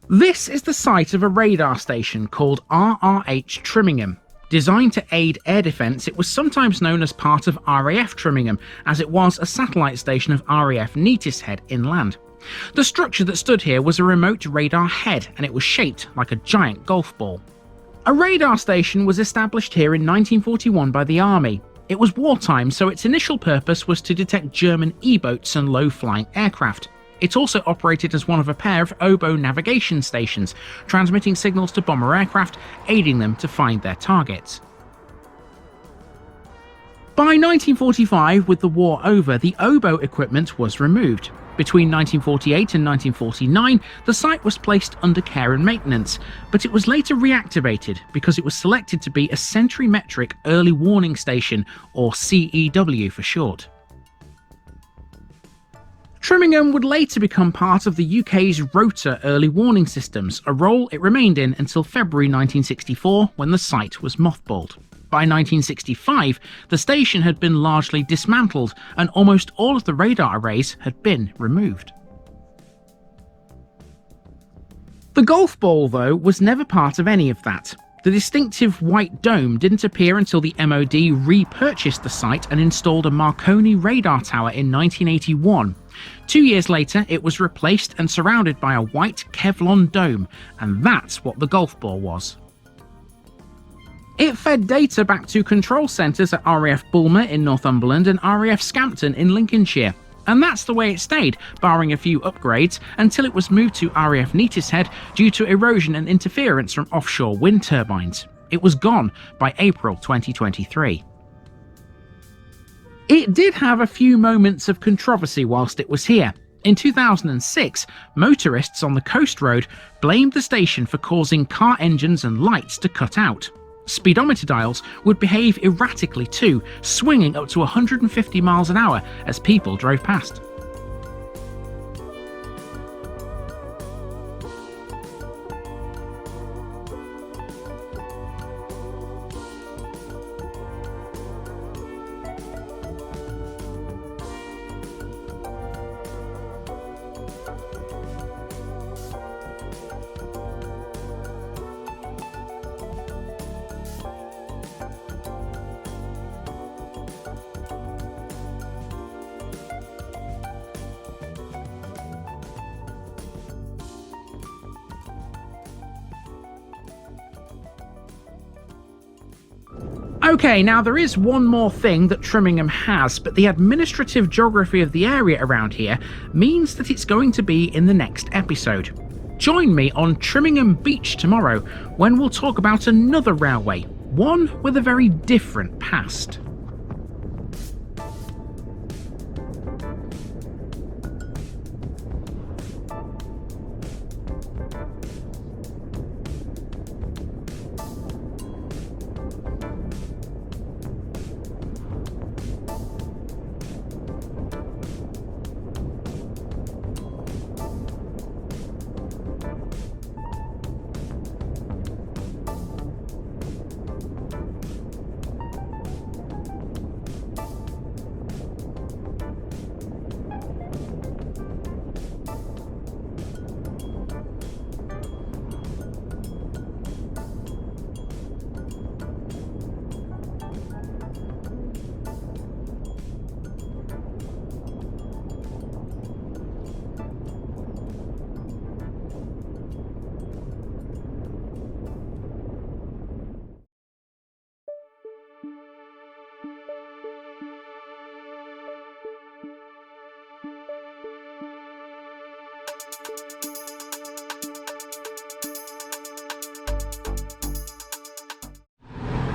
Speaker 2: This is the site of a radar station called RRH Trimingham. Designed to aid air defence, it was sometimes known as part of RAF Trimingham, as it was a satellite station of RAF Neatishead inland. The structure that stood here was a remote radar head, and it was shaped like a giant golf ball. A radar station was established here in 1941 by the Army. It was wartime, so its initial purpose was to detect German E-boats and low-flying aircraft. It also operated as one of a pair of oboe navigation stations, transmitting signals to bomber aircraft, aiding them to find their targets. By 1945, with the war over, the oboe equipment was removed. Between 1948 and 1949, the site was placed under care and maintenance, but it was later reactivated because it was selected to be a Sentry-Metric Early Warning Station, or CEW for short. Trimingham would later become part of the UK's Rota Early Warning Systems, a role it remained in until February 1964 when the site was mothballed. By 1965, the station had been largely dismantled and almost all of the radar arrays had been removed. The golf ball, though, was never part of any of that. The distinctive white dome didn't appear until the MOD repurchased the site and installed a Marconi radar tower in 1981. 2 years later, it was replaced and surrounded by a white Kevlar dome, and that's what the golf ball was. It fed data back to control centres at RAF Bulmer in Northumberland and RAF Scampton in Lincolnshire. And that's the way it stayed, barring a few upgrades, until it was moved to RAF Neatishead due to erosion and interference from offshore wind turbines. It was gone by April 2023. It did have a few moments of controversy whilst it was here. In 2006, motorists on the coast road blamed the station for causing car engines and lights to cut out. Speedometer dials would behave erratically too, swinging up to 150 miles an hour as people drove past. Okay, now there is one more thing that Trimingham has, but the administrative geography of the area around here means that it's going to be in the next episode. Join me on Trimingham Beach tomorrow when we'll talk about another railway, one with a very different past.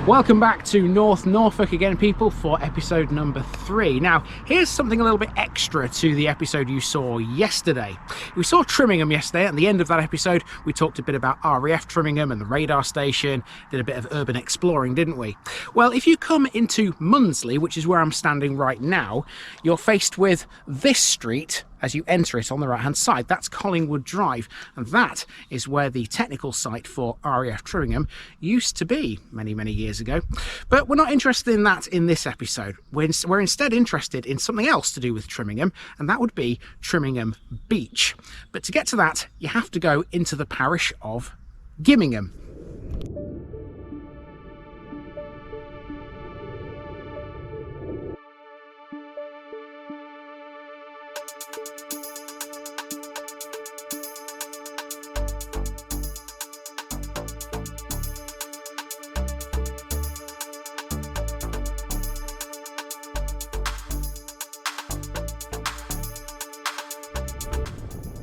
Speaker 2: Welcome back to North Norfolk again, people, for episode number 3. Now, here's something a little bit extra to the episode you saw yesterday. We saw Trimingham yesterday. At the end of that episode, we talked a bit about RAF Trimingham and the radar station, did a bit of urban exploring, didn't we? Well, if you come into Munsley, which is where I'm standing right now, you're faced with this street as you enter it on the right hand side. That's Collingwood Drive, and that is where the technical site for RAF Trimingham used to be many years ago. But we're not interested in that in this episode. We're instead interested in something else to do with Trimingham, and that would be Trimingham Beach. But to get to that, you have to go into the parish of Gimingham.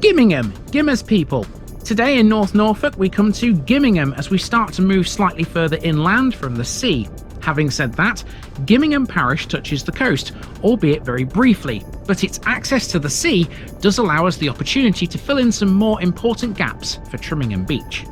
Speaker 2: Gimingham, Gimmer's people. Today in North Norfolk we come to Gimingham as we start to move slightly further inland from the sea. Having said that, Gimingham parish touches the coast, albeit very briefly, but its access to the sea does allow us the opportunity to fill in some more important gaps for Trimingham Beach.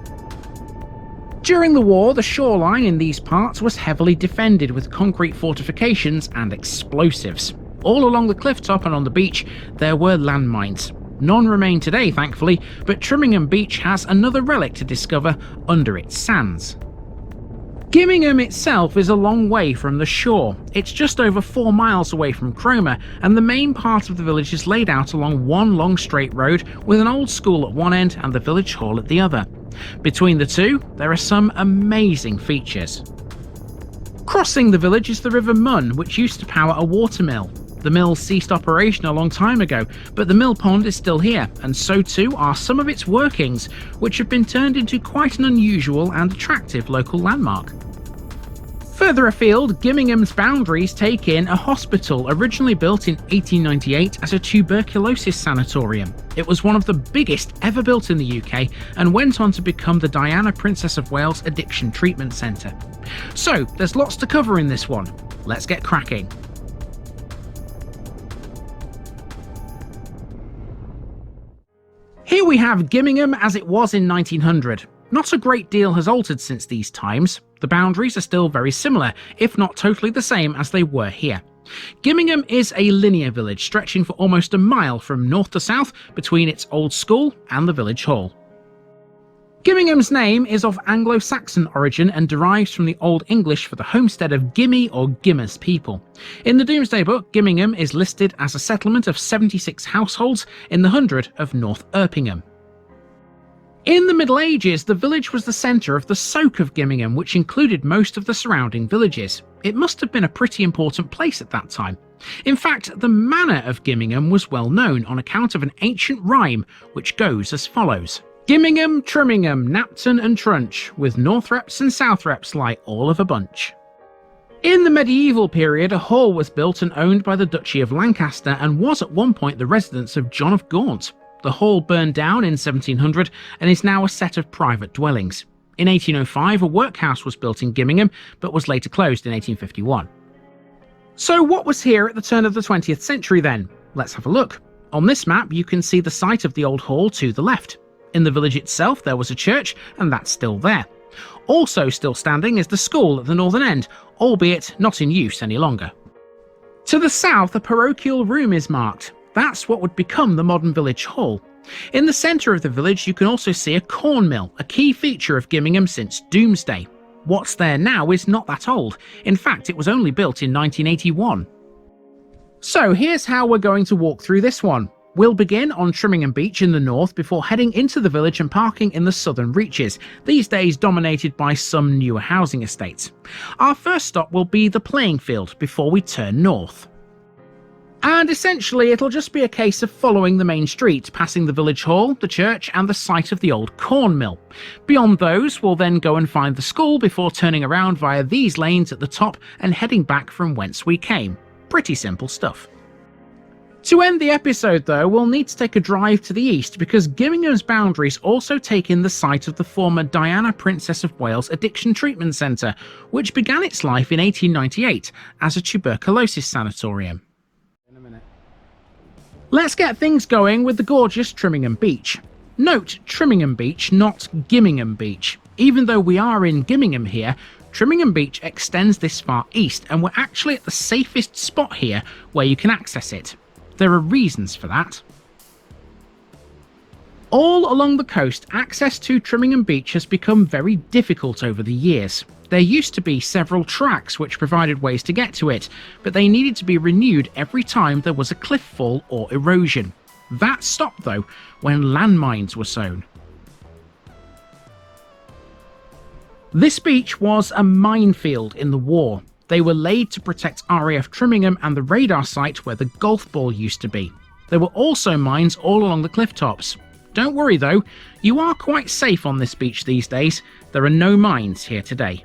Speaker 2: During the war, the shoreline in these parts was heavily defended with concrete fortifications and explosives. All along the cliff top and on the beach there were landmines. None remain today, thankfully, but Trimingham Beach has another relic to discover under its sands. Gimingham itself is a long way from the shore. It's just over 4 miles away from Cromer, and the main part of the village is laid out along one long straight road with an old school at one end and the village hall at the other. Between the two, there are some amazing features. Crossing the village is the River Mun, which used to power a watermill. The mill ceased operation a long time ago, but the mill pond is still here, and so too are some of its workings, which have been turned into quite an unusual and attractive local landmark. Further afield, Gimingham's boundaries take in a hospital originally built in 1898 as a tuberculosis sanatorium. It was one of the biggest ever built in the UK and went on to become the Diana Princess of Wales Addiction Treatment Centre. So, there's lots to cover in this one. Let's get cracking. Here we have Gimingham as it was in 1900. Not a great deal has altered since these times. The boundaries are still very similar, if not totally the same as they were here. Gimingham is a linear village stretching for almost a mile from north to south between its old school and the village hall. Gimingham's name is of Anglo-Saxon origin and derives from the Old English for the homestead of Gimme or Gimmer's people. In the Domesday Book, Gimingham is listed as a settlement of 76 households in the hundred of North Erpingham. In the Middle Ages, the village was the centre of the soak of Gimingham, which included most of the surrounding villages. It must have been a pretty important place at that time. In fact, the manor of Gimingham was well known on account of an ancient rhyme which goes as follows. Gimingham, Trimingham, Knapton and Trunch, with Northrepps and Southrepps lie all of a bunch. In the medieval period, a hall was built and owned by the Duchy of Lancaster and was at one point the residence of John of Gaunt. The hall burned down in 1700 and is now a set of private dwellings. In 1805, a workhouse was built in Gimingham, but was later closed in 1851. So what was here at the turn of the 20th century then? Let's have a look. On this map, you can see the site of the old hall to the left. In the village itself, there was a church, and that's still there. Also still standing is the school at the northern end, albeit not in use any longer. To the south, a parochial room is marked. That's what would become the modern village hall. In the centre of the village, you can also see a corn mill, a key feature of Gimingham since Doomsday. What's there now is not that old. In fact, it was only built in 1981. So here's how we're going to walk through this one. We'll begin on Trimingham Beach in the north before heading into the village and parking in the southern reaches, these days dominated by some newer housing estates. Our first stop will be the playing field before we turn north. And essentially it'll just be a case of following the main street, passing the village hall, the church and the site of the old corn mill. Beyond those, we'll then go and find the school before turning around via these lanes at the top and heading back from whence we came. Pretty simple stuff. To end the episode though, we'll need to take a drive to the east because Gimingham's boundaries also take in the site of the former Diana Princess of Wales Addiction Treatment Centre, which began its life in 1898 as a tuberculosis sanatorium. Let's get things going with the gorgeous Trimingham Beach. Note Trimingham Beach, not Gimingham Beach. Even though we are in Gimingham here, Trimingham Beach extends this far east and we're actually at the safest spot here where you can access it. There are reasons for that. All along the coast, access to Trimingham Beach has become very difficult over the years. There used to be several tracks which provided ways to get to it, but they needed to be renewed every time there was a cliff fall or erosion. That stopped though when landmines were sown. This beach was a minefield in the war. They were laid to protect RAF Trimingham and the radar site where the golf ball used to be. There were also mines all along the cliff tops. Don't worry though, you are quite safe on this beach these days. There are no mines here today.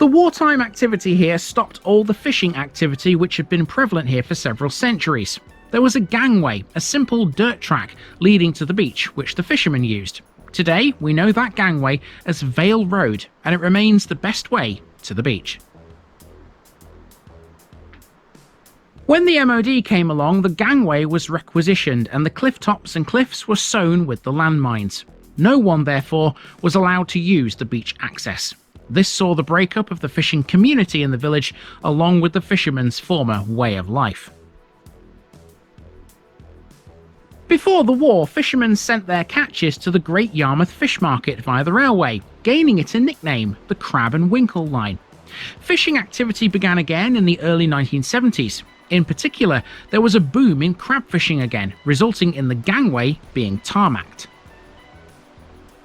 Speaker 2: The wartime activity here stopped all the fishing activity which had been prevalent here for several centuries. There was a gangway, a simple dirt track leading to the beach, which the fishermen used. Today, we know that gangway as Vale Road, and it remains the best way to the beach. When the MOD came along, the gangway was requisitioned and the cliff tops and cliffs were sown with the landmines. No one, therefore, was allowed to use the beach access. This saw the breakup of the fishing community in the village, along with the fishermen's former way of life. Before the war, fishermen sent their catches to the Great Yarmouth Fish Market via the railway, gaining it a nickname, the Crab and Winkle Line. Fishing activity began again in the early 1970s. In particular, there was a boom in crab fishing again, resulting in the gangway being tarmacked.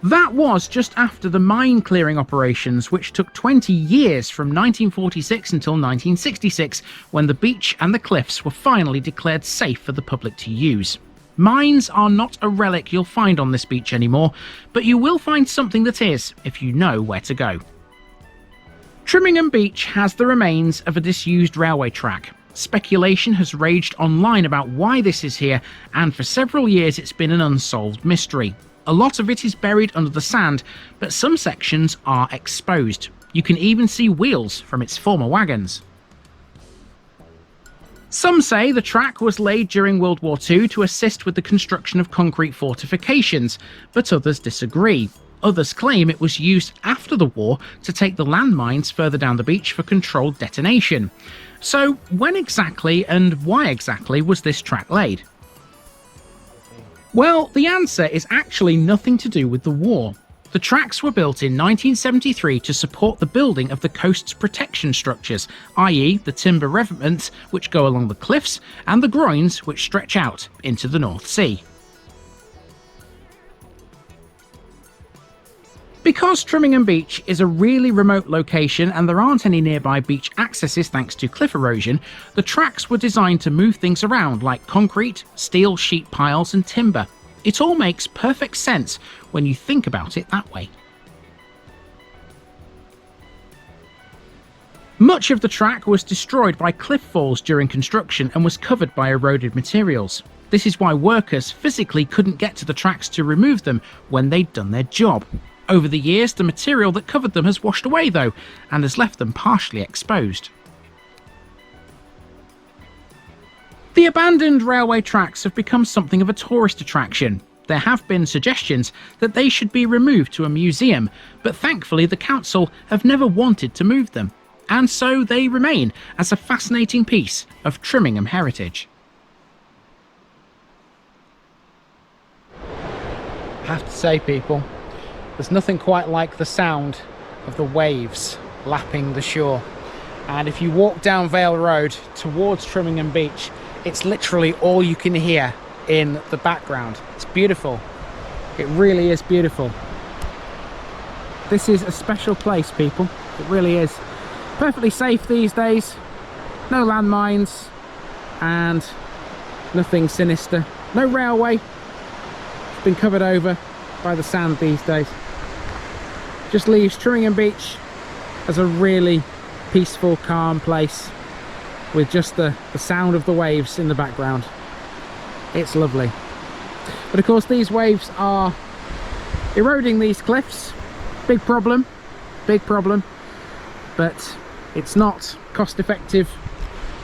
Speaker 2: That was just after the mine clearing operations, which took 20 years from 1946 until 1966, when the beach and the cliffs were finally declared safe for the public to use. Mines are not a relic you'll find on this beach anymore, but you will find something that is, if you know where to go. Trimingham Beach has the remains of a disused railway track. Speculation has raged online about why this is here, and for several years it's been an unsolved mystery. A lot of it is buried under the sand, but some sections are exposed. You can even see wheels from its former wagons. Some say the track was laid during World War II to assist with the construction of concrete fortifications, but others disagree. Others claim it was used after the war to take the landmines further down the beach for controlled detonation. So when exactly and why exactly was this track laid? Well, the answer is actually nothing to do with the war. The tracks were built in 1973 to support the building of the coast's protection structures, i.e. the timber revetments which go along the cliffs and the groins which stretch out into the North Sea. Because Trimingham Beach is a really remote location and there aren't any nearby beach accesses thanks to cliff erosion, the tracks were designed to move things around like concrete, steel sheet piles and timber. It all makes perfect sense when you think about it that way. Much of the track was destroyed by cliff falls during construction and was covered by eroded materials. This is why workers physically couldn't get to the tracks to remove them when they'd done their job. Over the years, the material that covered them has washed away though, and has left them partially exposed. The abandoned railway tracks have become something of a tourist attraction. There have been suggestions that they should be removed to a museum, but thankfully the council have never wanted to move them, and so they remain as a fascinating piece of Trimingham heritage. I have to say, people, there's nothing quite like the sound of the waves lapping the shore. And if you walk down Vale Road towards Trimingham Beach, it's literally all you can hear in the background. It's beautiful. It really is beautiful. This is a special place, people. It really is. Perfectly safe these days. No landmines and nothing sinister. No railway. It's been covered over by the sand these days. Just leaves Trimingham Beach as a really peaceful, calm place with just the sound of the waves in the background. It's lovely. But of course these waves are eroding these cliffs. Big problem, but it's not cost effective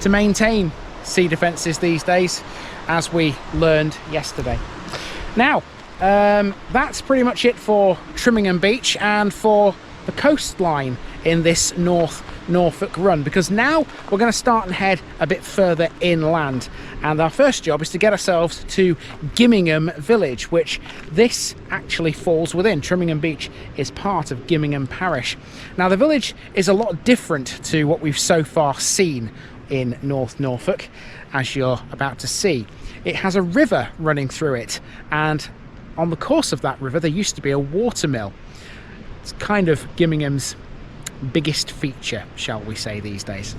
Speaker 2: to maintain sea defences these days, as we learned yesterday. Now, that's pretty much it for Trimingham Beach and for the coastline in this North Norfolk run, because now we're going to start and head a bit further inland, and our first job is to get ourselves to Gimingham village, which this actually falls within. Trimingham Beach is part of Gimingham parish. Now the village is a lot different to what we've so far seen in North Norfolk, as you're about to see. It has a river running through it, and on the course of that river there used to be a watermill. It's kind of Gimingham's biggest feature, shall we say, these days.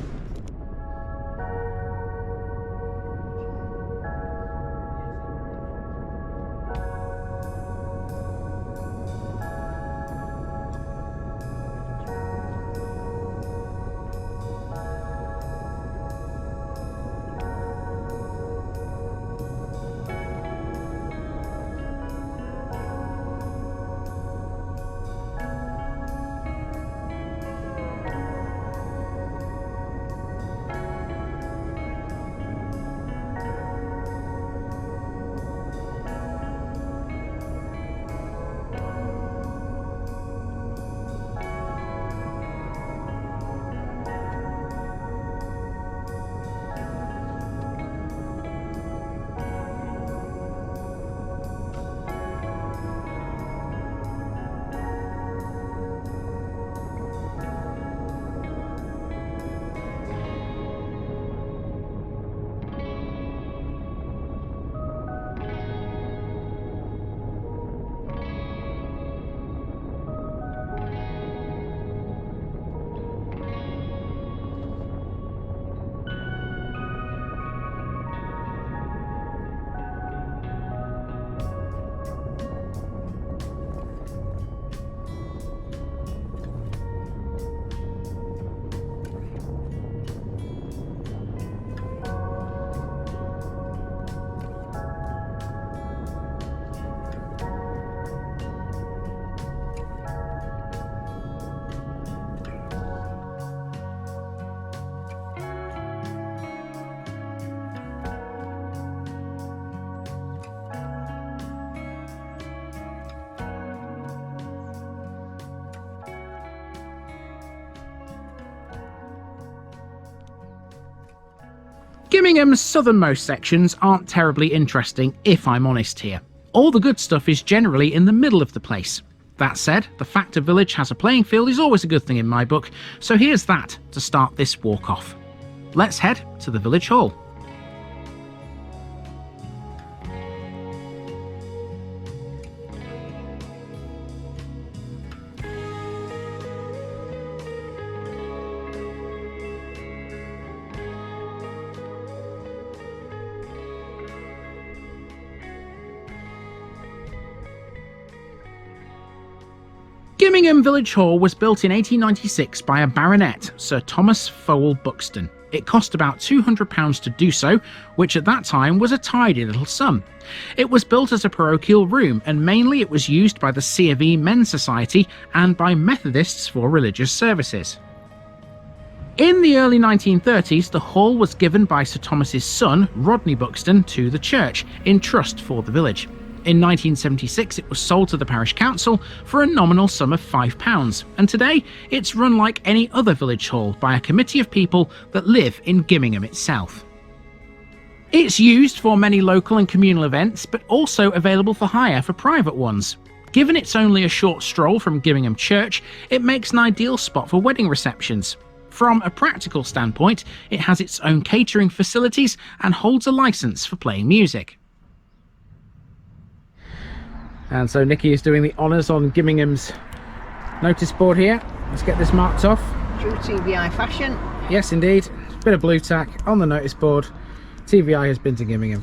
Speaker 2: Gimingham's southernmost sections aren't terribly interesting, if I'm honest here. All the good stuff is generally in the middle of the place. That said, the fact a village has a playing field is always a good thing in my book, so here's that to start this walk off. Let's head to the village hall. Gimingham Village Hall was built in 1896 by a baronet, Sir Thomas Fowell Buxton. It cost about £200 to do so, which at that time was a tidy little sum. It was built as a parochial room, and mainly it was used by the C of E Men's Society and by Methodists for religious services. In the early 1930s, the hall was given by Sir Thomas's son, Rodney Buxton, to the church, in trust for the village. In 1976 it was sold to the parish council for a nominal sum of £5, and today it's run like any other village hall by a committee of people that live in Gimingham itself. It's used for many local and communal events, but also available for hire for private ones. Given it's only a short stroll from Gimingham Church, it makes an ideal spot for wedding receptions. From a practical standpoint, it has its own catering facilities and holds a licence for playing music. And so Nikki is doing the honours on Gimingham's notice board here. Let's get this marked off.
Speaker 3: True TVI fashion.
Speaker 2: Yes, indeed. Bit of blue tack on the notice board. TVI has been to Gimingham.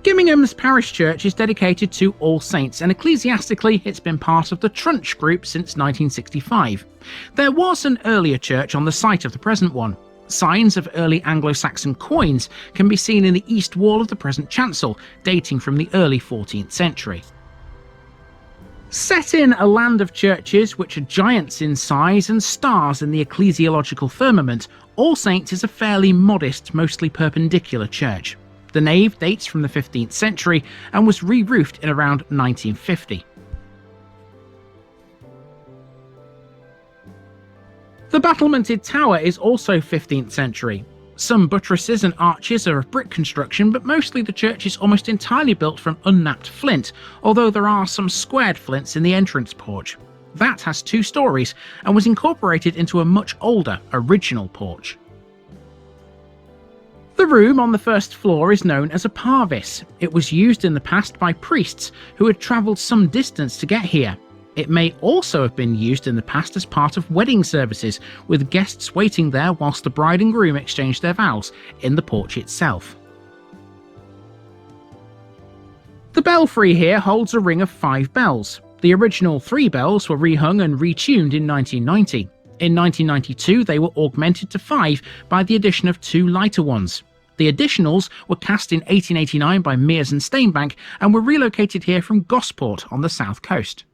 Speaker 2: Gimingham's parish church is dedicated to All Saints, and ecclesiastically it's been part of the Trunch group since 1965. There was an earlier church on the site of the present one. Signs of early Anglo-Saxon coins can be seen in the east wall of the present chancel, dating from the early 14th century. Set in a land of churches which are giants in size and stars in the ecclesiological firmament, All Saints is a fairly modest, mostly perpendicular church. The nave dates from the 15th century and was re-roofed in around 1950. The battlemented tower is also 15th century. Some buttresses and arches are of brick construction, but mostly the church is almost entirely built from unnapped flint, although there are some squared flints in the entrance porch. That has 2 stories and was incorporated into a much older, original porch. The room on the first floor is known as a parvis. It was used in the past by priests who had travelled some distance to get here. It may also have been used in the past as part of wedding services, with guests waiting there whilst the bride and groom exchanged their vows in the porch itself. The belfry here holds a ring of 5 bells. The original 3 bells were rehung and retuned in 1990. In 1992 they were augmented to 5 by the addition of 2 lighter ones. The additionals were cast in 1889 by Mears and Steinbank and were relocated here from Gosport on the south coast.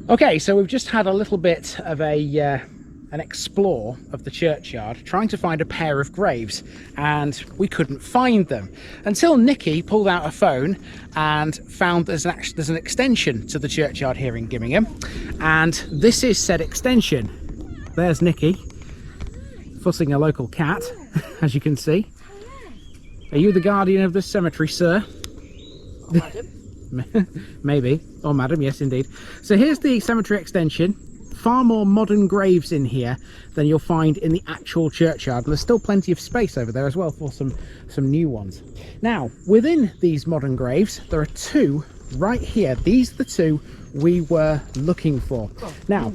Speaker 2: Okay, so we've just had a little bit of an explore of the churchyard, trying to find a pair of graves, and we couldn't find them until Nikki pulled out a phone and found there's an extension to the churchyard here in Gimingham, and this is said extension. There's Nikki fussing a local cat, as you can see. Are you the guardian of this cemetery, sir? Maybe, or madam, yes indeed. So here's the cemetery extension. Far more modern graves in here than you'll find in the actual churchyard, and there's still plenty of space over there as well for some new ones. Now, within these modern graves, there are 2 right here. These are the 2 we were looking for. Now,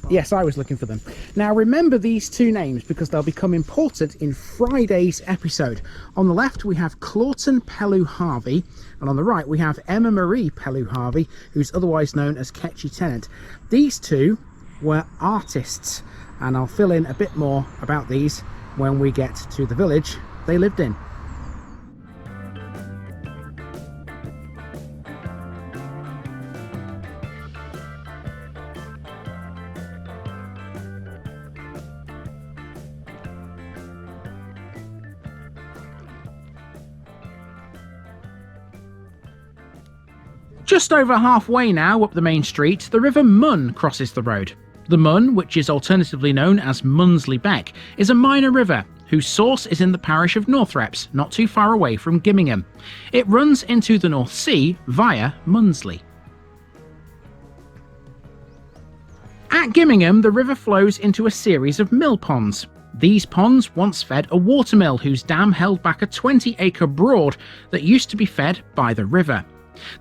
Speaker 2: yes, I was looking for them. Now, remember these 2 names because they'll become important in Friday's episode. On the left, we have Claughton Pellew Harvey, and on the right, we have Emma Marie Pellew Harvey, who's otherwise known as Ketchy Tennant. These 2 were artists, and I'll fill in a bit more about these when we get to the village they lived in. Just over halfway now up the main street, the River Mun crosses the road. The Mun, which is alternatively known as Munsley Beck, is a minor river whose source is in the parish of Southrepps, not too far away from Gimingham. It runs into the North Sea via Munsley. At Gimingham, the river flows into a series of mill ponds. These ponds once fed a watermill whose dam held back a 20-acre broad that used to be fed by the river.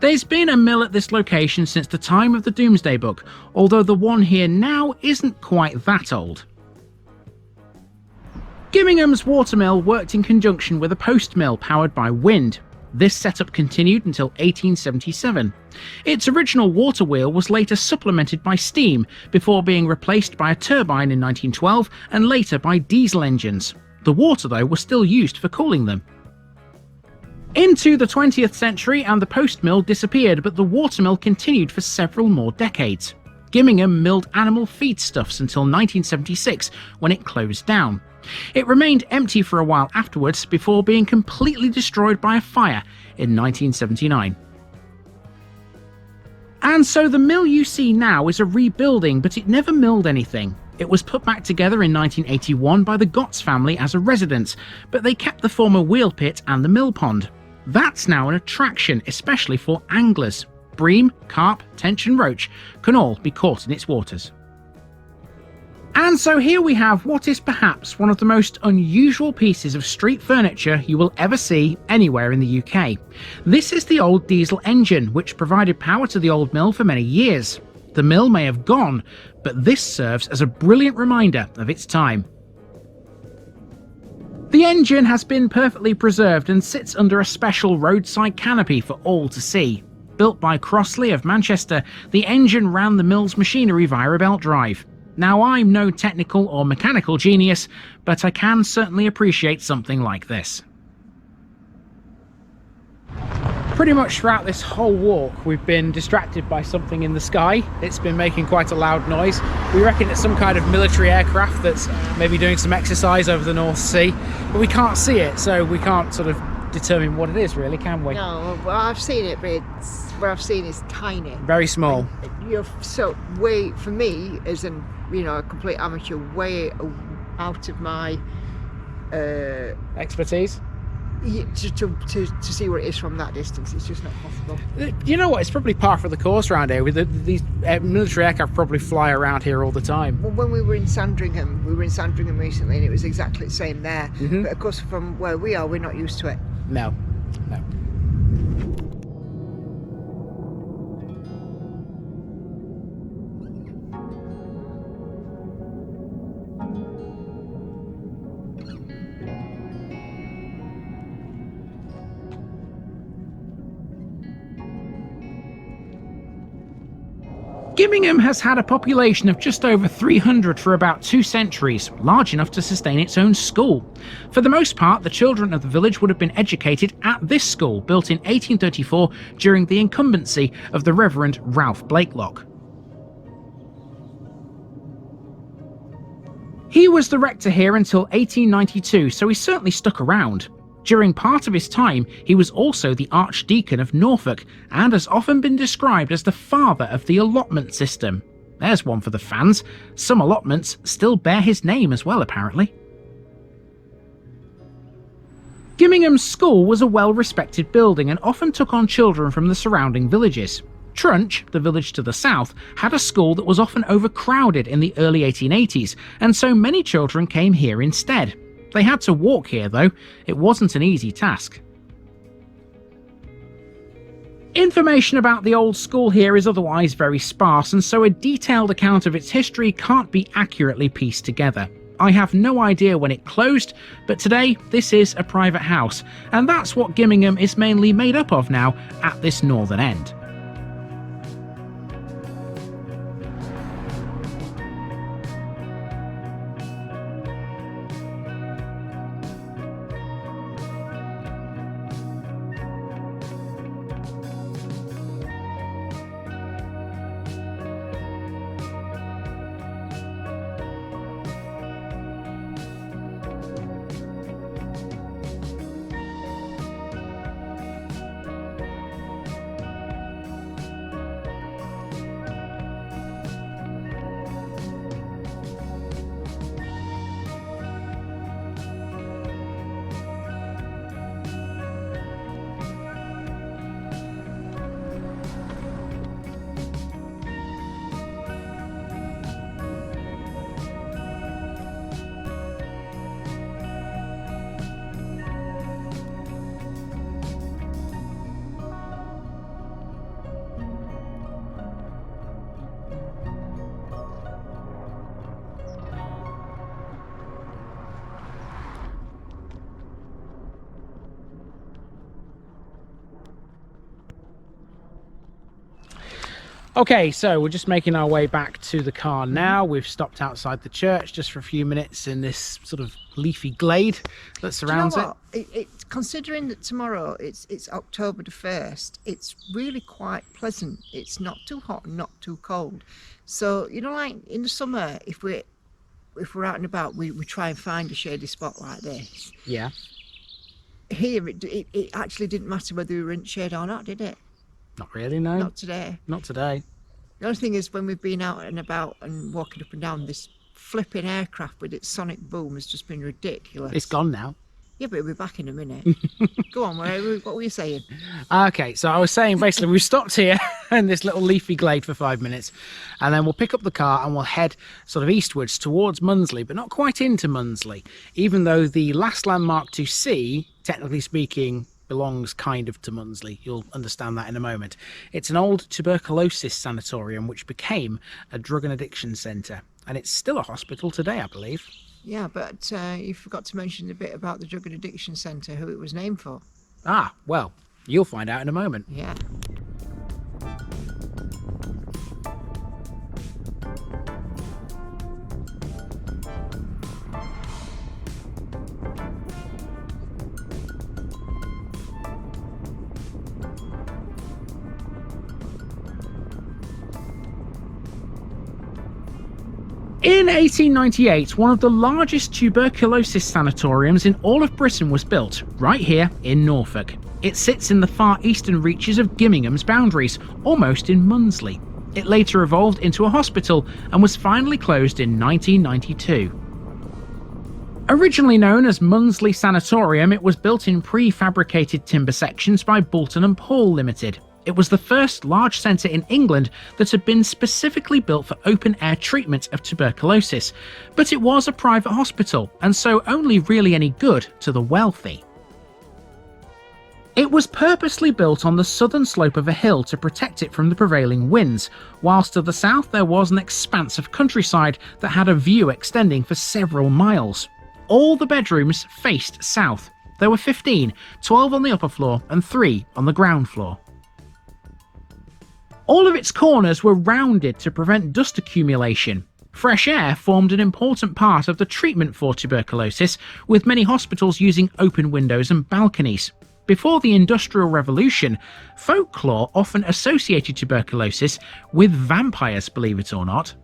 Speaker 2: There's been a mill at this location since the time of the Domesday Book, although the one here now isn't quite that old. Gimingham's watermill worked in conjunction with a post mill powered by wind. This setup continued until 1877. Its original water wheel was later supplemented by steam, before being replaced by a turbine in 1912 and later by diesel engines. The water, though, was still used for cooling them. Into the 20th century and the post mill disappeared, but the watermill continued for several more decades. Gimingham milled animal feedstuffs until 1976, when it closed down. It remained empty for a while afterwards before being completely destroyed by a fire in 1979. And so the mill you see now is a rebuilding, but it never milled anything. It was put back together in 1981 by the Gotts family as a residence, but they kept the former wheel pit and the mill pond. That's now an attraction, especially for anglers. Bream, carp, tench and roach can all be caught in its waters. And so here we have what is perhaps one of the most unusual pieces of street furniture you will ever see anywhere in the UK. This is the old diesel engine, which provided power to the old mill for many years. The mill may have gone, but this serves as a brilliant reminder of its time. The engine has been perfectly preserved and sits under a special roadside canopy for all to see. Built by Crossley of Manchester, the engine ran the mill's machinery via a belt drive. Now, I'm no technical or mechanical genius, but I can certainly appreciate something like this. Pretty much throughout this whole walk, we've been distracted by something in the sky. It's been making quite a loud noise. We reckon it's some kind of military aircraft that's maybe doing some exercise over the North Sea, but we can't see it, so we can't sort of determine what it is, really, can we?
Speaker 3: No, well, I've seen it, but what I've seen is tiny.
Speaker 2: Very small.
Speaker 3: You're so way, for me, as a complete amateur, way out of my
Speaker 2: Expertise?
Speaker 3: To see what it is from that distance. It's just not possible.
Speaker 2: You know what? It's probably par for the course around here. These military aircraft probably fly around here all the time.
Speaker 3: Well, when we were in Sandringham, recently, and it was exactly the same there.
Speaker 2: Mm-hmm.
Speaker 3: But of course, from where we are, we're not used to it.
Speaker 2: No. Gimingham has had a population of just over 300 for about 2 centuries, large enough to sustain its own school. For the most part, the children of the village would have been educated at this school, built in 1834 during the incumbency of the Reverend Ralph Blakelock. He was the rector here until 1892, so he certainly stuck around. During part of his time, he was also the Archdeacon of Norfolk, and has often been described as the father of the allotment system. There's one for the fans. Some allotments still bear his name as well, apparently. Gimingham's school was a well-respected building and often took on children from the surrounding villages. Trunch, the village to the south, had a school that was often overcrowded in the early 1880s, and so many children came here instead. They had to walk here, though. It wasn't an easy task. Information about the old school here is otherwise very sparse, and so a detailed account of its history can't be accurately pieced together. I have no idea when it closed, but today this is a private house, and that's what Gimingham is mainly made up of now at this northern end. Okay, so we're just making our way back to the car now. We've stopped outside the church just for a few minutes in this sort of leafy glade that surrounds
Speaker 3: Do you know what? Considering that tomorrow it's October the 1st, it's really quite pleasant. It's not too hot and not too cold. So, you know, like in the summer, if we're out and about, we try and find a shady spot like this.
Speaker 2: Yeah.
Speaker 3: Here, it actually didn't matter whether we were in shade or not, did it?
Speaker 2: Not really, no.
Speaker 3: Not today.
Speaker 2: Not today.
Speaker 3: The only thing is, when we've been out and about and walking up and down, this flipping aircraft with its sonic boom has just been ridiculous.
Speaker 2: It's gone now.
Speaker 3: Yeah, but it'll be back in a minute. Go on, what were you saying?
Speaker 2: Okay, so I was saying basically we've stopped here in this little leafy glade for 5 minutes, and then we'll pick up the car and we'll head sort of eastwards towards Munsley, but not quite into Munsley, even though the last landmark to see, technically speaking, belongs kind of to Munsley. You'll understand that in a moment. It's an old tuberculosis sanatorium which became a drug and addiction centre, and it's still a hospital today, I believe.
Speaker 3: Yeah, but you forgot to mention a bit about the drug and addiction centre, who it was named for.
Speaker 2: Ah, well, you'll find out in a moment.
Speaker 3: Yeah.
Speaker 2: In 1898, one of the largest tuberculosis sanatoriums in all of Britain was built, right here in Norfolk. It sits in the far eastern reaches of Gimingham's boundaries, almost in Munsley. It later evolved into a hospital and was finally closed in 1992. Originally known as Munsley Sanatorium, it was built in prefabricated timber sections by Boulton and Paul Limited. It was the first large centre in England that had been specifically built for open-air treatment of tuberculosis, but it was a private hospital, and so only really any good to the wealthy. It was purposely built on the southern slope of a hill to protect it from the prevailing winds, whilst to the south there was an expanse of countryside that had a view extending for several miles. All the bedrooms faced south. There were 15, 12 on the upper floor and 3 on the ground floor. All of its corners were rounded to prevent dust accumulation. Fresh air formed an important part of the treatment for tuberculosis, with many hospitals using open windows and balconies. Before the Industrial Revolution, folklore often associated tuberculosis with vampires, believe it or not.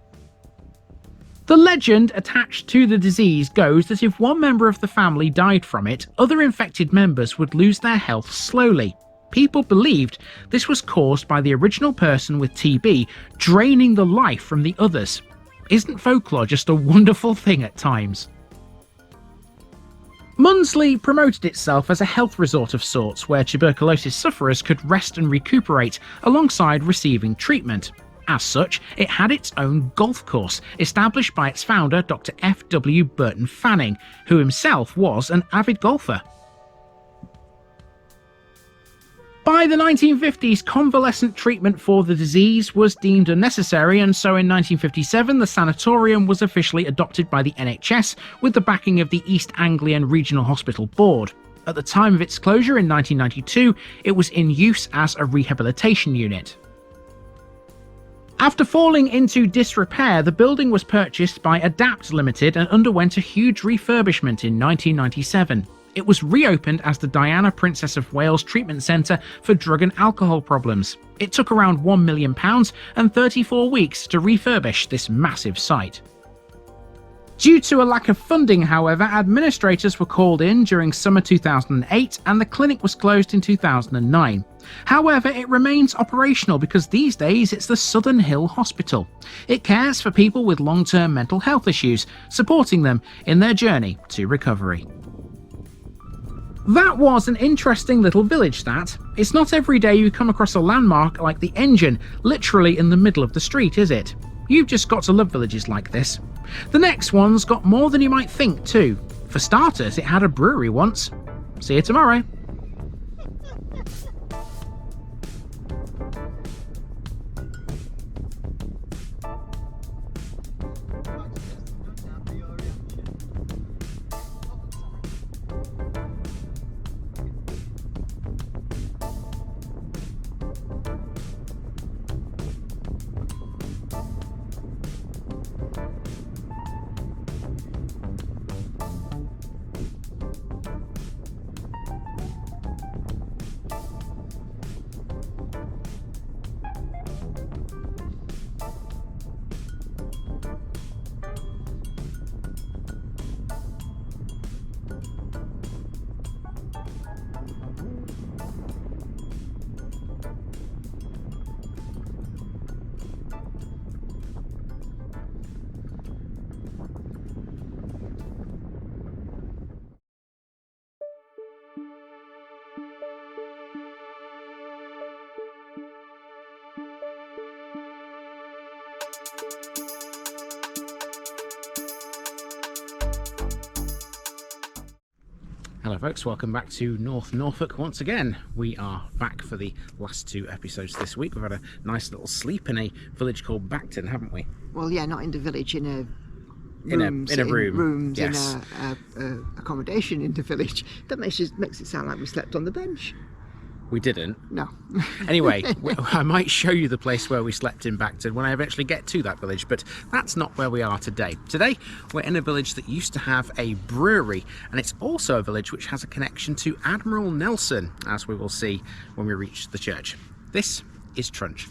Speaker 2: The legend attached to the disease goes that if one member of the family died from it, other infected members would lose their health slowly. People believed this was caused by the original person with TB draining the life from the others. Isn't folklore just a wonderful thing at times? Munsley promoted itself as a health resort of sorts where tuberculosis sufferers could rest and recuperate alongside receiving treatment. As such, it had its own golf course, established by its founder, Dr. F.W. Burton Fanning, who himself was an avid golfer. By the 1950s, convalescent treatment for the disease was deemed unnecessary, and so in 1957 the sanatorium was officially adopted by the NHS with the backing of the East Anglian Regional Hospital Board. At the time of its closure in 1992, it was in use as a rehabilitation unit. After falling into disrepair, the building was purchased by Adapt Limited and underwent a huge refurbishment in 1997. It was reopened as the Diana Princess of Wales Treatment Centre for drug and alcohol problems. It took around £1 million and 34 weeks to refurbish this massive site. Due to a lack of funding, however, administrators were called in during summer 2008 and the clinic was closed in 2009. However, it remains operational because these days it's the Southern Hill Hospital. It cares for people with long-term mental health issues, supporting them in their journey to recovery. That was an interesting little village, that. It's not every day you come across a landmark like the engine literally in the middle of the street, is it? You've just got to love villages like this. The next one's got more than you might think too. For starters, it had a brewery once. See you tomorrow. Hello folks, welcome back to North Norfolk once again. We are back for the last 2 episodes this week. We've had a nice little sleep in a village called Bacton, haven't we?
Speaker 3: Well, yeah, not in the village, in a
Speaker 2: room.
Speaker 3: rooms,
Speaker 2: Yes.
Speaker 3: in a accommodation in the village. That makes it sound like we slept on the bench.
Speaker 2: We didn't.
Speaker 3: No.
Speaker 2: Anyway, I might show you the place where we slept in Bacton when I eventually get to that village, but that's not where we are today. Today, we're in a village that used to have a brewery, and it's also a village which has a connection to Admiral Nelson, as we will see when we reach the church. This is Trunch.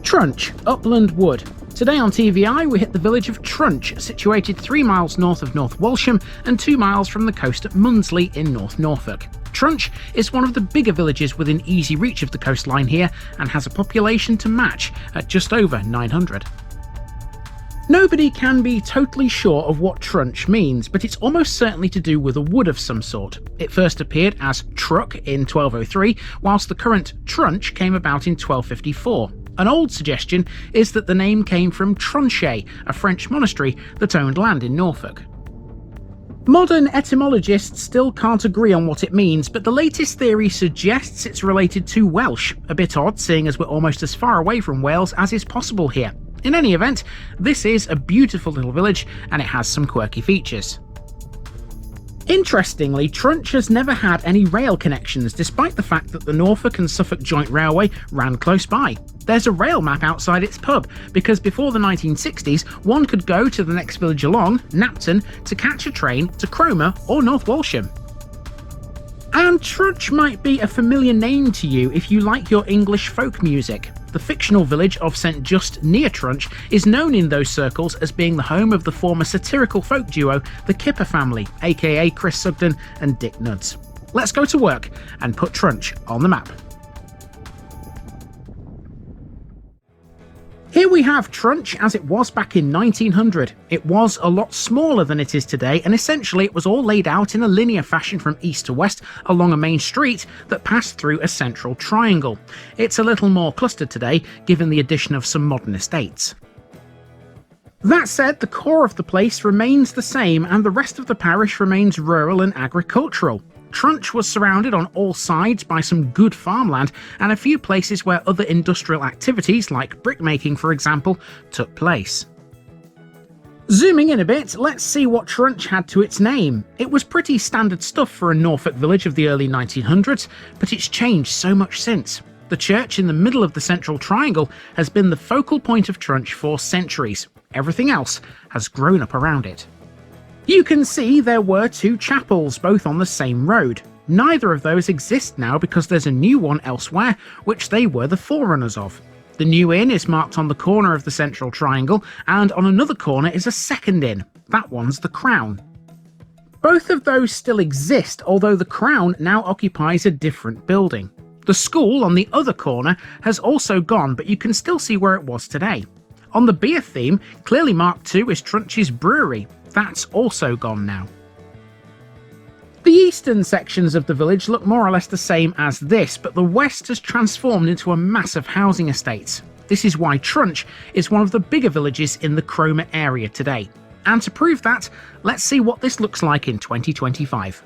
Speaker 2: Trunch, Upland Wood. Today on TVI we hit the village of Trunch, situated 3 miles north of North Walsham and 2 miles from the coast at Munsley in North Norfolk. Trunch is one of the bigger villages within easy reach of the coastline here and has a population to match at just over 900. Nobody can be totally sure of what Trunch means, but it's almost certainly to do with a wood of some sort. It first appeared as truck in 1203, whilst the current Trunch came about in 1254. An old suggestion is that the name came from Trunchet, a French monastery that owned land in Norfolk. Modern etymologists still can't agree on what it means, but the latest theory suggests it's related to Welsh, a bit odd seeing as we're almost as far away from Wales as is possible here. In any event, this is a beautiful little village and it has some quirky features. Interestingly, Trunch has never had any rail connections, despite the fact that the Norfolk and Suffolk Joint Railway ran close by. There's a rail map outside its pub, because before the 1960s, one could go to the next village along, Knapton, to catch a train to Cromer or North Walsham. And Trunch might be a familiar name to you if you like your English folk music. The fictional village of St Just near Trunch is known in those circles as being the home of the former satirical folk duo, the Kipper family, aka Chris Sugden and Dick Nuds. Let's go to work and put Trunch on the map. Here we have Trunch as it was back in 1900. It was a lot smaller than it is today, and essentially it was all laid out in a linear fashion from east to west along a main street that passed through a central triangle. It's a little more clustered today, given the addition of some modern estates. That said, the core of the place remains the same, and the rest of the parish remains rural and agricultural. Trunch was surrounded on all sides by some good farmland and a few places where other industrial activities, like brickmaking for example, took place. Zooming in a bit, let's see what Trunch had to its name. It was pretty standard stuff for a Norfolk village of the early 1900s, but it's changed so much since. The church in the middle of the central triangle has been the focal point of Trunch for centuries. Everything else has grown up around it. You can see there were 2 chapels, both on the same road. Neither of those exist now because there's a new one elsewhere, which they were the forerunners of. The new inn is marked on the corner of the central triangle, and on another corner is a second inn. That one's the Crown. Both of those still exist, although the Crown now occupies a different building. The school on the other corner has also gone, but you can still see where it was today. On the beer theme, clearly marked too is Trunch's brewery. That's also gone now. The eastern sections of the village look more or less the same as this, but the west has transformed into a mass of housing estates. This is why Trunch is one of the bigger villages in the Cromer area today. And to prove that, let's see what this looks like in 2025.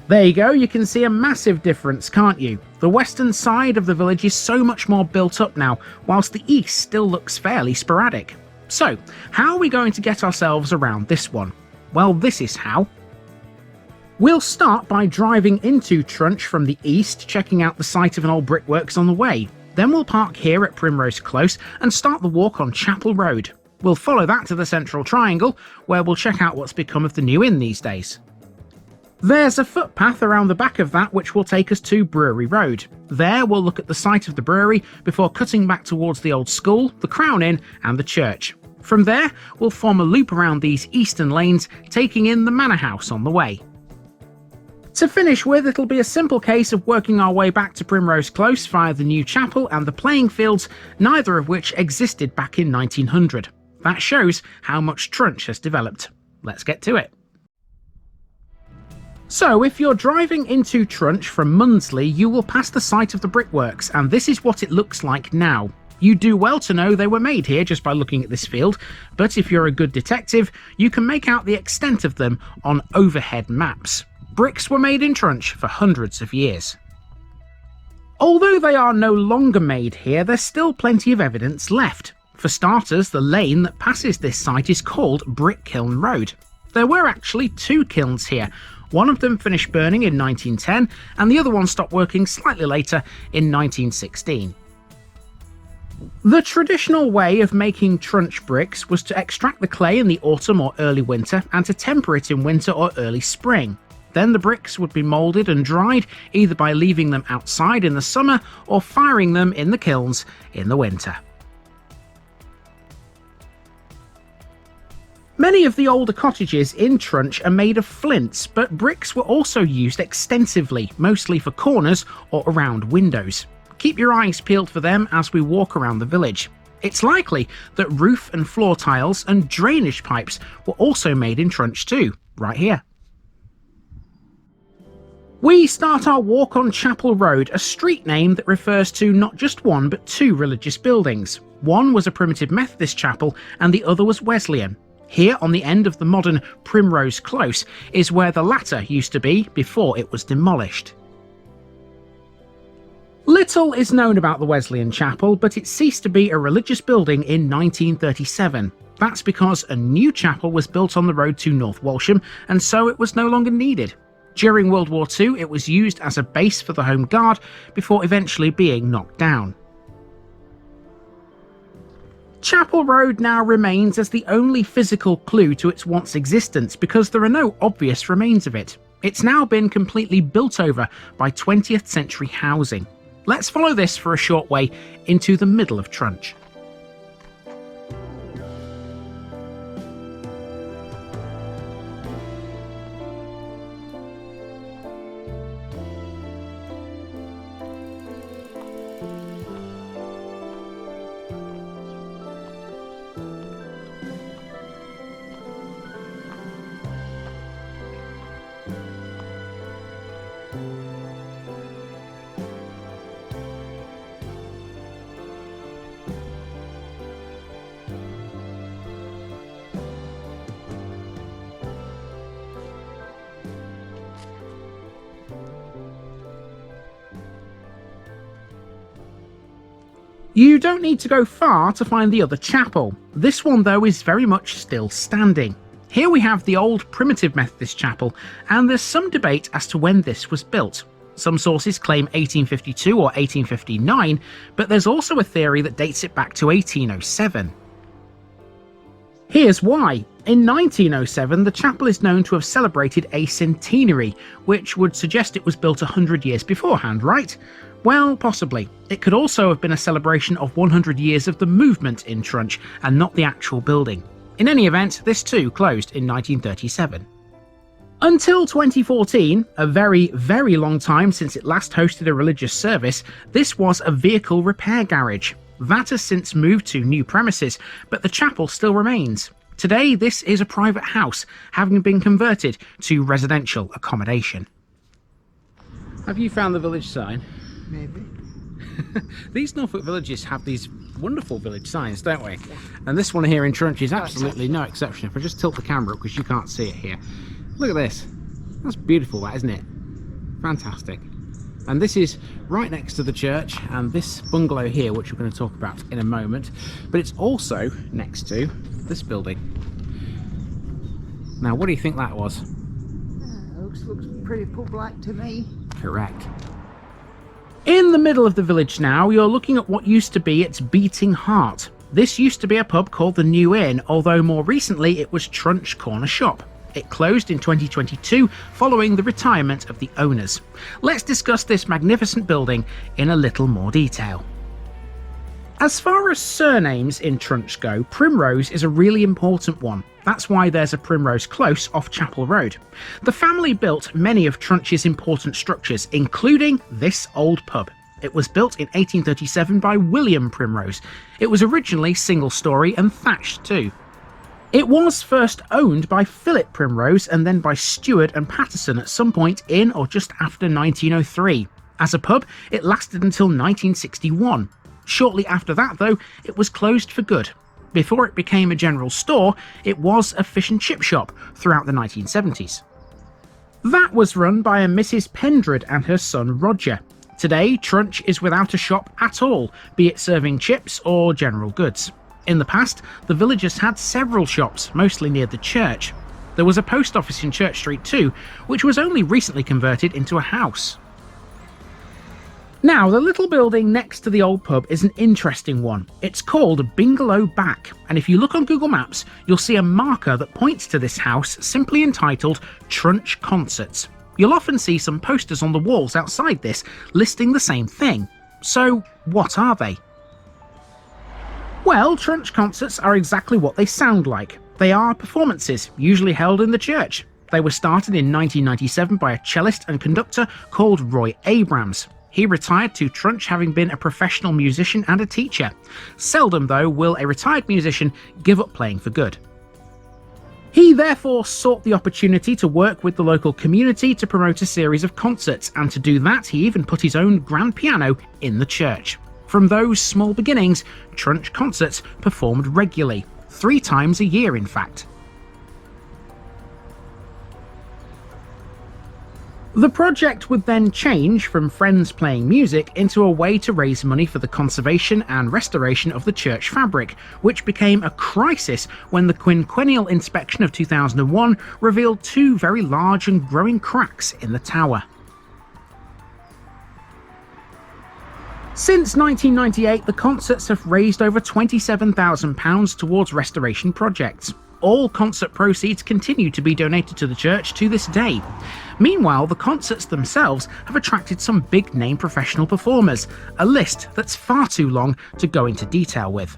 Speaker 2: There you go, you can see a massive difference, can't you? The western side of the village is so much more built up now, whilst the east still looks fairly sporadic. So, how are we going to get ourselves around this one? Well, this is how. We'll start by driving into Trunch from the east, checking out the site of an old brickworks on the way. Then we'll park here at Primrose Close and start the walk on Chapel Road. We'll follow that to the central triangle, where we'll check out what's become of the new inn these days. There's a footpath around the back of that which will take us to Brewery Road. There we'll look at the site of the brewery before cutting back towards the old school, the Crown Inn and the church. From there we'll form a loop around these eastern lanes, taking in the Manor House on the way. To finish with, it'll be a simple case of working our way back to Primrose Close via the new chapel and the playing fields, neither of which existed back in 1900. That shows how much Trunch has developed. Let's get to it. So, if you're driving into Trunch from Mundsley, you will pass the site of the brickworks, and this is what it looks like now. You do well to know they were made here just by looking at this field, but if you're a good detective, you can make out the extent of them on overhead maps. Bricks were made in Trunch for hundreds of years. Although they are no longer made here, there's still plenty of evidence left. For starters, the lane that passes this site is called Brick Kiln Road. There were actually two kilns here. One of them finished burning in 1910, and the other one stopped working slightly later in 1916. The traditional way of making Trunch bricks was to extract the clay in the autumn or early winter and to temper it in winter or early spring. Then the bricks would be moulded and dried, either by leaving them outside in the summer or firing them in the kilns in the winter. Many of the older cottages in Trunch are made of flints, but bricks were also used extensively, mostly for corners or around windows. Keep your eyes peeled for them as we walk around the village. It's likely that roof and floor tiles and drainage pipes were also made in Trunch too, right here. We start our walk on Chapel Road, a street name that refers to not just one but two religious buildings. One was a primitive Methodist chapel and the other was Wesleyan. Here on the end of the modern Primrose Close is where the latter used to be before it was demolished. Little is known about the Wesleyan chapel, but it ceased to be a religious building in 1937. That's because a new chapel was built on the road to North Walsham, and so it was no longer needed. During World War II, it was used as a base for the Home Guard before eventually being knocked down. Chapel Road now remains as the only physical clue to its once existence because there are no obvious remains of it. It's now been completely built over by 20th century housing. Let's follow this for a short way into the middle of Trunch. You don't need to go far to find the other chapel. This one though is very much still standing. Here we have the old primitive Methodist chapel, and there's some debate as to when this was built. Some sources claim 1852 or 1859, but there's also a theory that dates it back to 1807. Here's why. In 1907, the chapel is known to have celebrated a centenary, which would suggest it was built 100 years beforehand, right? Well, possibly. It could also have been a celebration of 100 years of the movement in Trunch, and not the actual building. In any event, this too closed in 1937. Until 2014, a very, very long time since it last hosted a religious service, this was a vehicle repair garage. That has since moved to new premises, but the chapel still remains. Today, this is a private house, having been converted to residential accommodation. Have you found the village sign?
Speaker 3: Maybe.
Speaker 2: These Norfolk villages have these wonderful village signs, don't we? And this one here in Trunch is absolutely no exception. If I just tilt the camera up because you can't see it here. Look at this. That's beautiful, that, isn't it? Fantastic. And this is right next to the church, and this bungalow here, which we're going to talk about in a moment, but it's also next to this building. Now, what do you think that was?
Speaker 3: Looks pretty pub-like to me.
Speaker 2: Correct. In the middle of the village now, you're looking at what used to be its beating heart. This used to be a pub called the New Inn, although more recently it was Trunch Corner Shop. It closed in 2022 following the retirement of the owners. Let's discuss this magnificent building in a little more detail. As far as surnames in Trunch go, Primrose is a really important one. That's why there's a Primrose Close off Chapel Road. The family built many of Trunch's important structures, including this old pub. It was built in 1837 by William Primrose. It was originally single-storey and thatched too. It was first owned by Philip Primrose and then by Stewart and Patterson at some point in or just after 1903. As a pub, it lasted until 1961. Shortly after that, though, it was closed for good. Before it became a general store, it was a fish and chip shop throughout the 1970s. That was run by a Mrs. Pendred and her son Roger. Today, Trunch is without a shop at all, be it serving chips or general goods. In the past, the villagers had several shops, mostly near the church. There was a post office in Church Street too, which was only recently converted into a house. Now, the little building next to the old pub is an interesting one. It's called Bingalow Back, and if you look on Google Maps, you'll see a marker that points to this house simply entitled Trunch Concerts. You'll often see some posters on the walls outside this listing the same thing. So, what are they? Well, Trunch concerts are exactly what they sound like. They are performances, usually held in the church. They were started in 1997 by a cellist and conductor called Roy Abrams. He retired to Trunch having been a professional musician and a teacher. Seldom, though, will a retired musician give up playing for good. He therefore sought the opportunity to work with the local community to promote a series of concerts, and to do that he even put his own grand piano in the church. From those small beginnings, Trunch concerts performed regularly, 3 times a year in fact. The project would then change from friends playing music into a way to raise money for the conservation and restoration of the church fabric, which became a crisis when the quinquennial inspection of 2001 revealed 2 very large and growing cracks in the tower. Since 1998, the concerts have raised over £27,000 towards restoration projects. All concert proceeds continue to be donated to the church to this day. Meanwhile, the concerts themselves have attracted some big-name professional performers, a list that's far too long to go into detail with.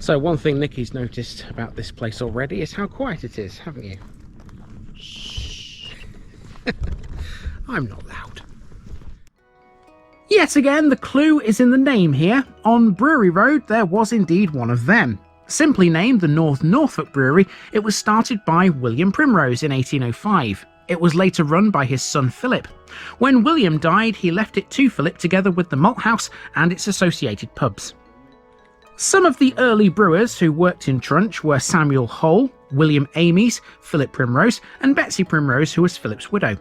Speaker 2: So one thing Nikki's noticed about this place already is how quiet it is, haven't you? Shh. I'm not loud. Yet again, the clue is in the name here. On Brewery Road, there was indeed one of them. Simply named the Norfolk Brewery, it was started by William Primrose in 1805. It was later run by his son Philip. When William died, he left it to Philip together with the malt house and its associated pubs. Some of the early brewers who worked in Trunch were Samuel Hole, William Amies, Philip Primrose, and Betsy Primrose, who was Philip's widow.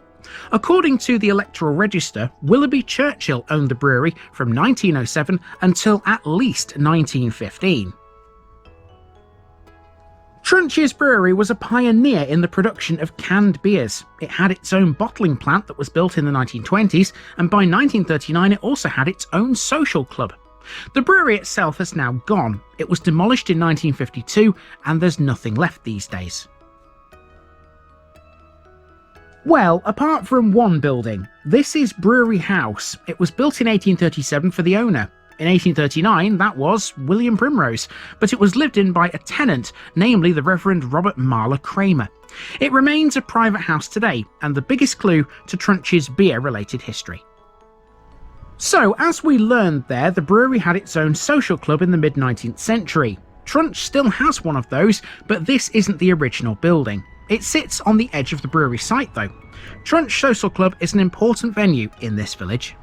Speaker 2: According to the Electoral Register, Willoughby Churchill owned the brewery from 1907 until at least 1915. Trunch's brewery was a pioneer in the production of canned beers. It had its own bottling plant that was built in the 1920s, and by 1939 it also had its own social club. The brewery itself has now gone. It was demolished in 1952 and there's nothing left these days. Well, apart from one building, this is Brewery House. It was built in 1837 for the owner. In 1839, that was William Primrose, but it was lived in by a tenant, namely the Reverend Robert Marler Kramer. It remains a private house today, and the biggest clue to Trunch's beer-related history. So, as we learned there, the brewery had its own social club in the mid-19th century. Trunch still has one of those, but this isn't the original building. It sits on the edge of the brewery site though. Trunch Social Club is an important venue in this village.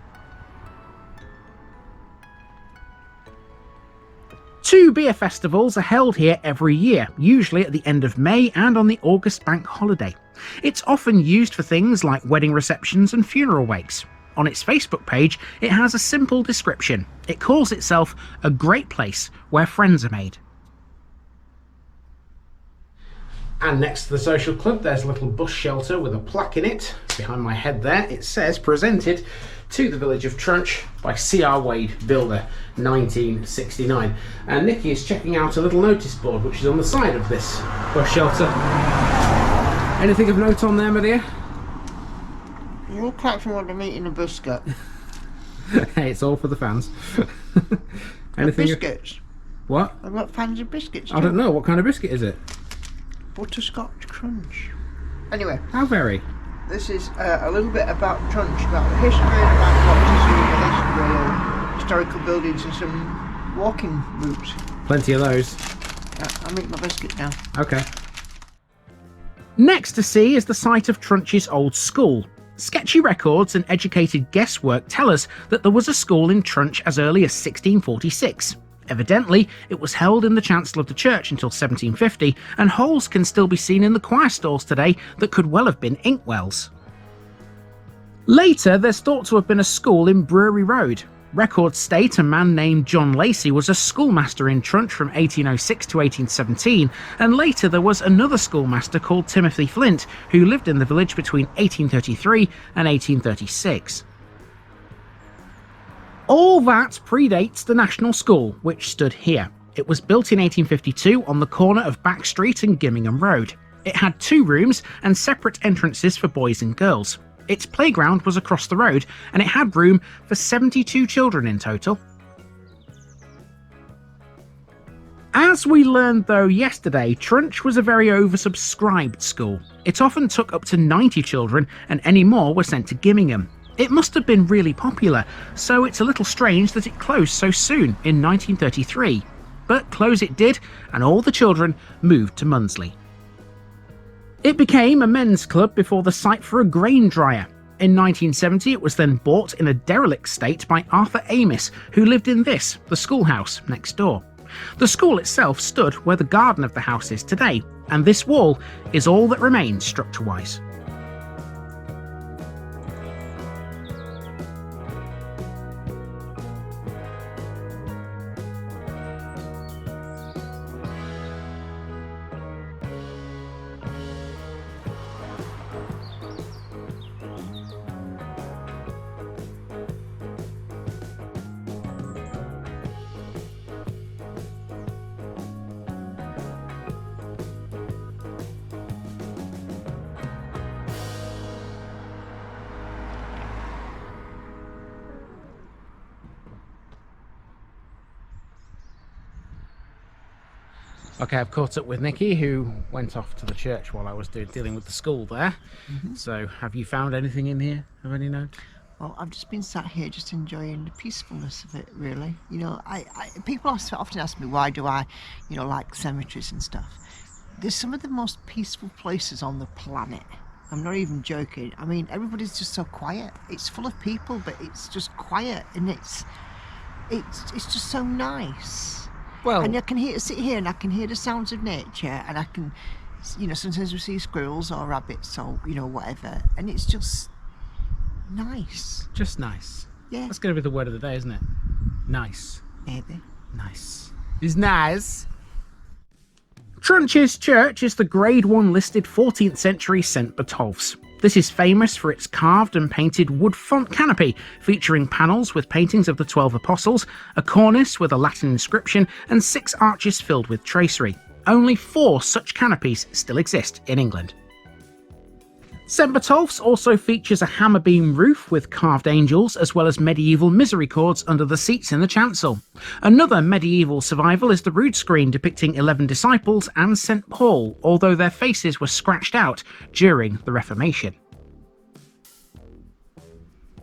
Speaker 2: 2 beer festivals are held here every year, usually at the end of May and on the August bank holiday. It's often used for things like wedding receptions and funeral wakes. On its Facebook page, it has a simple description. It calls itself a great place where friends are made. And next to the social club, there's a little bus shelter with a plaque in it. Behind my head there, it says, presented to the village of Trunch by C.R. Wade, builder, 1969. And Nikki is checking out a little notice board, which is on the side of this bus shelter. Anything of note on there, my dear?
Speaker 3: You look like someone to eating a biscuit.
Speaker 2: Hey, it's all for the fans.
Speaker 3: Anything? Biscuits.
Speaker 2: What?
Speaker 3: I've got fans of biscuits too.
Speaker 2: I don't know. What kind of biscuit is it?
Speaker 3: Butterscotch crunch. Anyway.
Speaker 2: How very?
Speaker 3: This is a little bit about Trunch, about the history and about what to see in the history, historical buildings and some walking routes.
Speaker 2: Plenty of those.
Speaker 3: I'll make my biscuit now.
Speaker 2: Okay. Next to see is the site of Trunch's old school. Sketchy records and educated guesswork tell us that there was a school in Trunch as early as 1646. Evidently, it was held in the chancel of the church until 1750, and holes can still be seen in the choir stalls today that could well have been inkwells. Later, there's thought to have been a school in Brewery Road. Records state a man named John Lacey was a schoolmaster in Trunch from 1806 to 1817, and later there was another schoolmaster called Timothy Flint, who lived in the village between 1833 and 1836. All that predates the National School, which stood here. It was built in 1852 on the corner of Back Street and Gimingham Road. It had 2 rooms and separate entrances for boys and girls. Its playground was across the road, and it had room for 72 children in total. As we learned though yesterday, Trunch was a very oversubscribed school. It often took up to 90 children, and any more were sent to Gimingham. It must have been really popular, so it's a little strange that it closed so soon in 1933. But close it did, and all the children moved to Munsley. It became a men's club before the site for a grain dryer. In 1970 it was then bought in a derelict state by Arthur Amis, who lived in this, the schoolhouse, next door. The school itself stood where the garden of the house is today, and this wall is all that remains structure-wise. Okay, I've caught up with Nikki, who went off to the church while I was dealing with the school there. So, have you found anything in here of any note?
Speaker 3: Well, I've just been sat here just enjoying the peacefulness of it, really. You know, people often ask me, why do I, like cemeteries and stuff. There's some of the most peaceful places on the planet. I'm not even joking. I mean, everybody's just so quiet. It's full of people, but it's just quiet, and it's just so nice.
Speaker 2: Well,
Speaker 3: and I can sit here and I can hear the sounds of nature, and I can, sometimes we see squirrels or rabbits or, whatever, and it's just nice.
Speaker 2: Just nice.
Speaker 3: Yeah.
Speaker 2: That's going to be the word of the day, isn't it? Nice.
Speaker 3: Maybe.
Speaker 2: Nice. It's nice. Trunch's church is the Grade 1 listed 14th century St. Botolph's. This is famous for its carved and painted wood font canopy, featuring panels with paintings of the 12 apostles, a cornice with a Latin inscription, and 6 arches filled with tracery. Only 4 such canopies still exist in England. St. Botolph's also features a hammer beam roof with carved angels, as well as medieval misericords under the seats in the chancel. Another medieval survival is the rood screen depicting 11 disciples and St. Paul, although their faces were scratched out during the Reformation.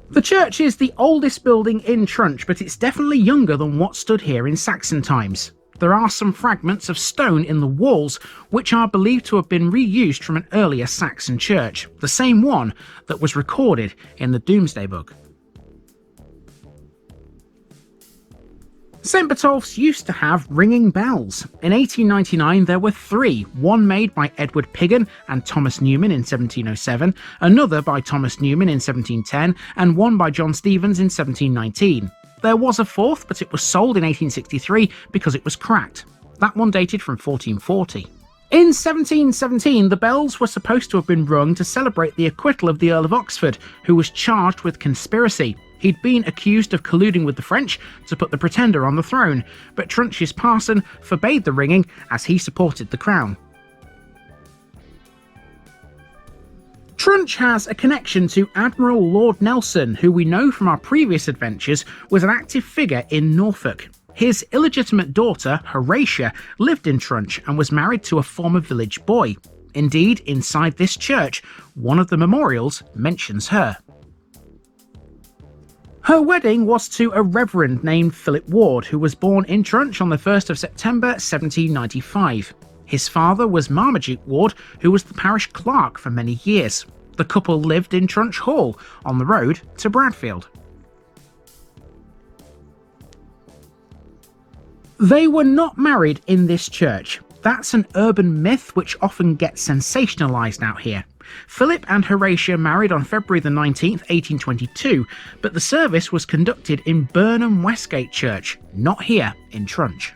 Speaker 2: The church is the oldest building in Trunch, but it's definitely younger than what stood here in Saxon times. There are some fragments of stone in the walls which are believed to have been reused from an earlier Saxon church, the same one that was recorded in the Domesday Book. St Botolph's used to have ringing bells. In 1899 there were 3, one made by Edward Piggin and Thomas Newman in 1707, another by Thomas Newman in 1710, and one by John Stevens in 1719. There was a 4th, but it was sold in 1863 because it was cracked. That one dated from 1440. In 1717, the bells were supposed to have been rung to celebrate the acquittal of the Earl of Oxford, who was charged with conspiracy. He'd been accused of colluding with the French to put the Pretender on the throne, but Trunch's parson forbade the ringing as he supported the crown. Trunch has a connection to Admiral Lord Nelson, who we know from our previous adventures was an active figure in Norfolk. His illegitimate daughter, Horatia, lived in Trunch and was married to a former village boy. Indeed, inside this church, one of the memorials mentions her. Her wedding was to a reverend named Philip Ward, who was born in Trunch on the 1st of September 1795. His father was Marmaduke Ward, who was the parish clerk for many years. The couple lived in Trunch Hall, on the road to Bradfield. They were not married in this church. That's an urban myth which often gets sensationalised out here. Philip and Horatia married on February the 19th, 1822, but the service was conducted in Burnham Westgate Church, not here in Trunch.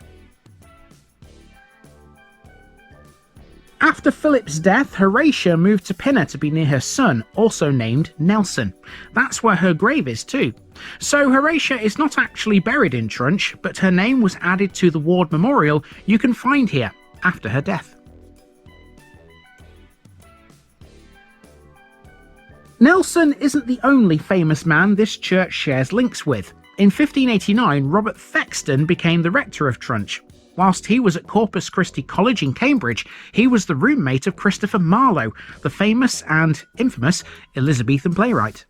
Speaker 2: After Philip's death, Horatia moved to Pinner to be near her son, also named Nelson. That's where her grave is too. So Horatia is not actually buried in Trunch, but her name was added to the Ward Memorial you can find here after her death. Nelson isn't the only famous man this church shares links with. In 1589, Robert Thexton became the rector of Trunch. Whilst he was at Corpus Christi College in Cambridge, he was the roommate of Christopher Marlowe, the famous and infamous Elizabethan playwright.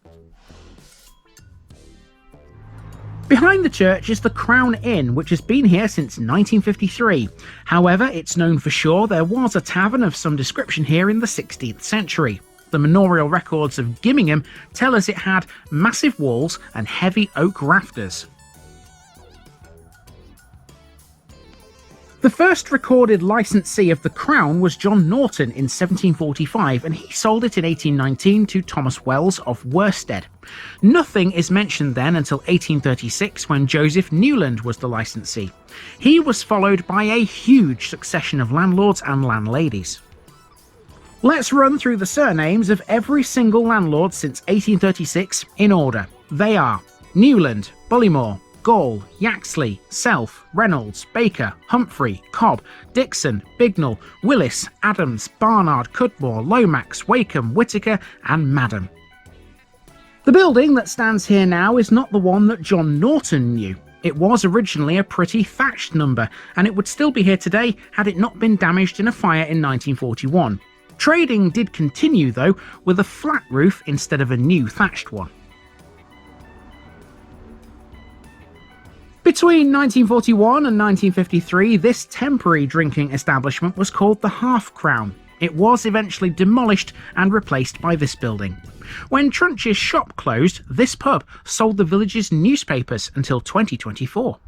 Speaker 2: Behind the church is the Crown Inn, which has been here since 1953. However, it's known for sure there was a tavern of some description here in the 16th century. The manorial records of Gimingham tell us it had massive walls and heavy oak rafters. The first recorded licensee of the crown was John Norton in 1745, and he sold it in 1819 to Thomas Wells of Worsted. Nothing is mentioned then until 1836, when Joseph Newland was the licensee. He was followed by a huge succession of landlords and landladies. Let's run through the surnames of every single landlord since 1836 in order. They are Newland, Bullymore, Gall, Yaxley, Self, Reynolds, Baker, Humphrey, Cobb, Dixon, Bignell, Willis, Adams, Barnard, Cudmore, Lomax, Wakeham, Whittaker and Madam. The building that stands here now is not the one that John Norton knew. It was originally a pretty thatched number, and it would still be here today had it not been damaged in a fire in 1941. Trading did continue though, with a flat roof instead of a new thatched one. Between 1941 and 1953, this temporary drinking establishment was called the Half Crown. It was eventually demolished and replaced by this building. When Trunch's shop closed, this pub sold the village's newspapers until 2024.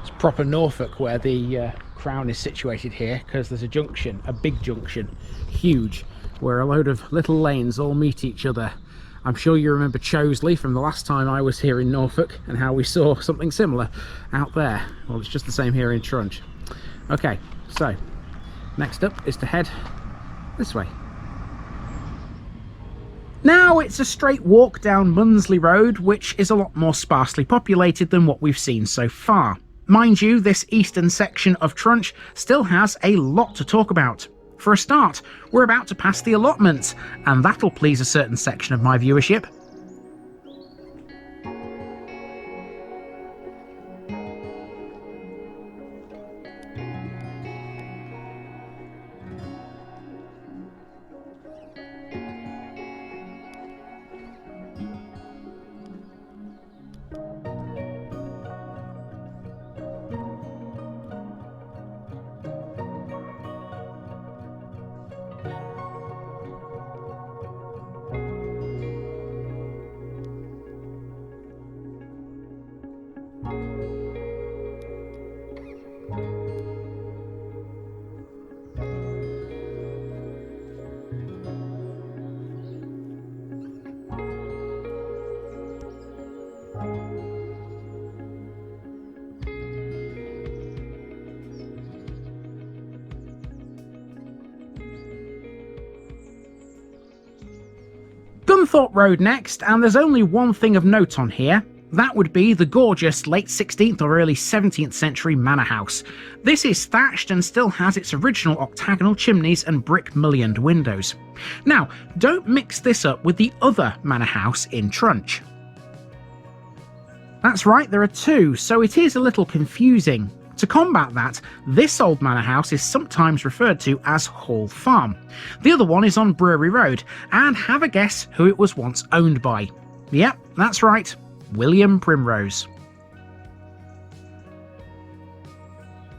Speaker 2: It's proper Norfolk where the Crown is situated here, because there's a junction, a big junction, huge, where a load of little lanes all meet each other. I'm sure you remember Choseley from the last time I was here in Norfolk and how we saw something similar out there. Well, it's just the same here in Trunch. Okay, so next up is to head this way. Now it's a straight walk down Munsley Road, which is a lot more sparsely populated than what we've seen so far. Mind you, this eastern section of Trunch still has a lot to talk about. For a start, we're about to pass the allotments, and that'll please a certain section of my viewership. Scunthorpe Road next, and there's only one thing of note on here. That would be the gorgeous late 16th or early 17th century manor house. This is thatched and still has its original octagonal chimneys and brick mullioned windows. Now, don't mix this up with the other manor house in Trunch. That's right, there are two, so it is a little confusing. To combat that, this old manor house is sometimes referred to as Hall Farm. The other one is on Brewery Road, and have a guess who it was once owned by. Yep, that's right, William Primrose.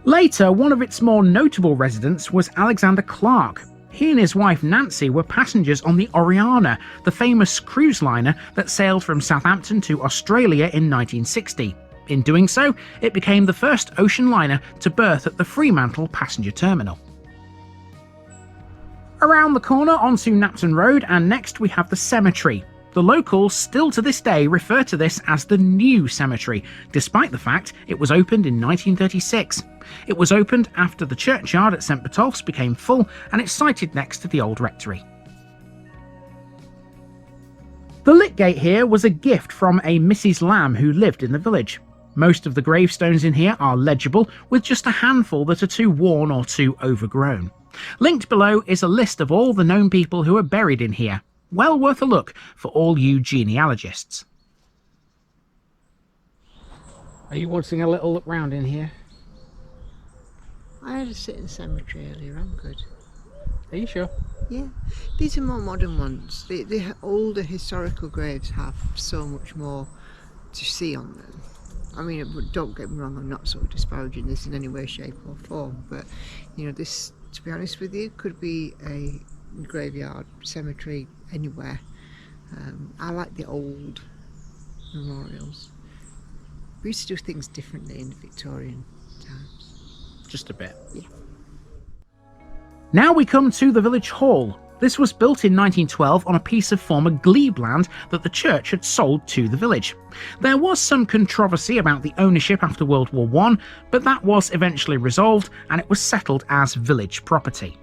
Speaker 2: Later, one of its more notable residents was Alexander Clark. He and his wife Nancy were passengers on the Oriana, the famous cruise liner that sailed from Southampton to Australia in 1960. In doing so, it became the first ocean liner to berth at the Fremantle passenger terminal. Around the corner onto Knapton Road, and next we have the cemetery. The locals still to this day refer to this as the New Cemetery, despite the fact it was opened in 1936. It was opened after the churchyard at St Botolph's became full, and it's sited next to the old rectory. The Lit Gate here was a gift from a Mrs. Lamb who lived in the village. Most of the gravestones in here are legible, with just a handful that are too worn or too overgrown. Linked below is a list of all the known people who are buried in here. Well worth a look for all you genealogists. Are you wanting a little look round in here?
Speaker 3: I had a sit in the cemetery earlier, I'm good.
Speaker 2: Are you sure?
Speaker 3: Yeah, these are more modern ones. The older historical graves have so much more to see on them. I mean, don't get me wrong, I'm not sort of disparaging this in any way, shape or form, but you know, this, to be honest with you, could be a graveyard, cemetery, anywhere. I like the old memorials. We used to do things differently in the Victorian times.
Speaker 2: Just a bit.
Speaker 3: Yeah.
Speaker 2: Now we come to the village hall. This was built in 1912 on a piece of former glebe land that the church had sold to the village. There was some controversy about the ownership after World War I, but that was eventually resolved and it was settled as village property.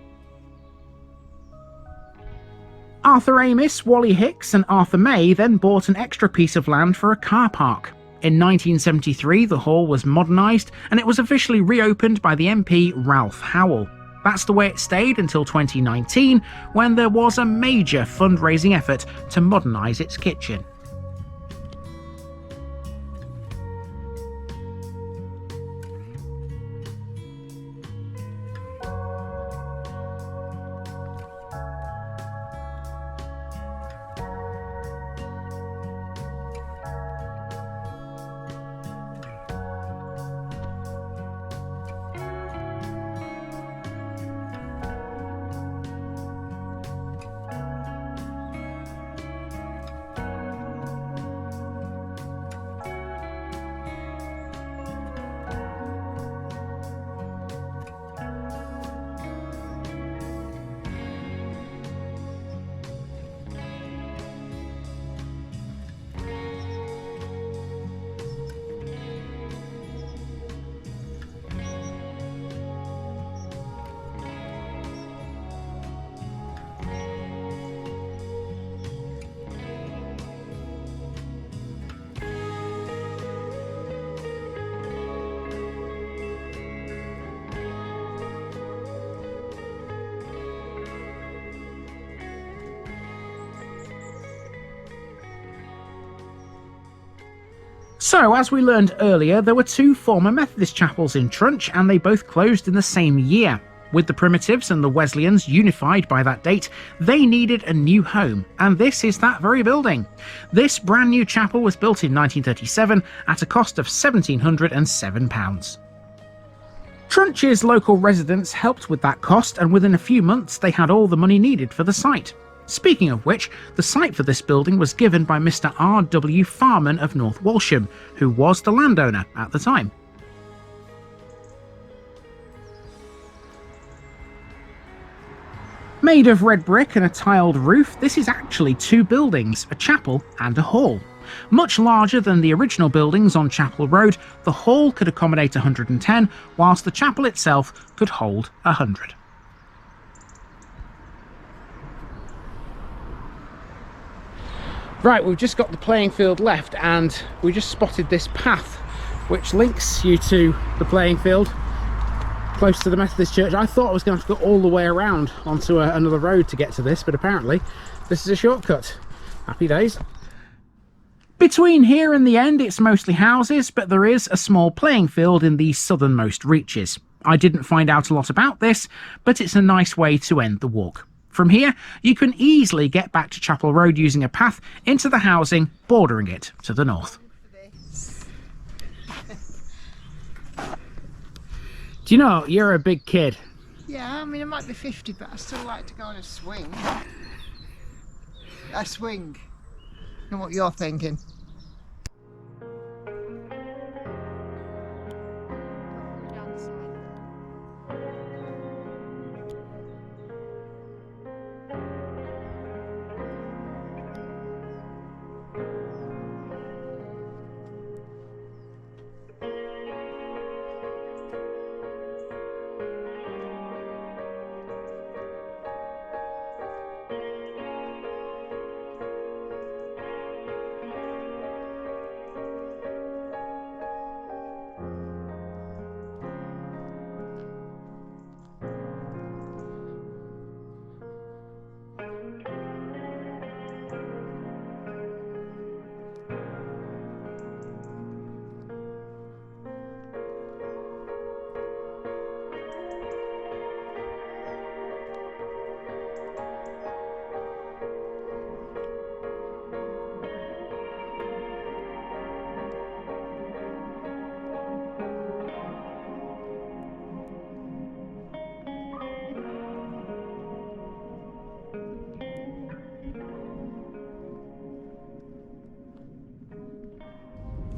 Speaker 2: Arthur Amis, Wally Hicks and Arthur May then bought an extra piece of land for a car park. In 1973 the hall was modernised and it was officially reopened by the MP Ralph Howell. That's the way it stayed until 2019, when there was a major fundraising effort to modernise its kitchen. So, as we learned earlier, there were two former Methodist chapels in Trunch and they both closed in the same year. With the Primitives and the Wesleyans unified by that date, they needed a new home, and this is that very building. This brand new chapel was built in 1937 at a cost of £1,707. Trunch's local residents helped with that cost, and within a few months they had all the money needed for the site. Speaking of which, the site for this building was given by Mr. R.W. Farman of North Walsham, who was the landowner at the time. Made of red brick and a tiled roof, this is actually two buildings, a chapel and a hall. Much larger than the original buildings on Chapel Road, the hall could accommodate 110, whilst the chapel itself could hold 100. Right, we've just got the playing field left and we just spotted this path which links you to the playing field close to the Methodist church. I thought I was going to have to go all the way around onto another road to get to this, but apparently this is a shortcut. Happy days. Between here and the end it's mostly houses, but there is a small playing field in the southernmost reaches. I didn't find out a lot about this, but it's a nice way to end the walk. From here, you can easily get back to Chapel Road using a path into the housing bordering it to the north. Do you know, you're a big kid.
Speaker 3: Yeah, I mean, I might be 50, but I still like to go on a swing. A swing. I know what you're thinking.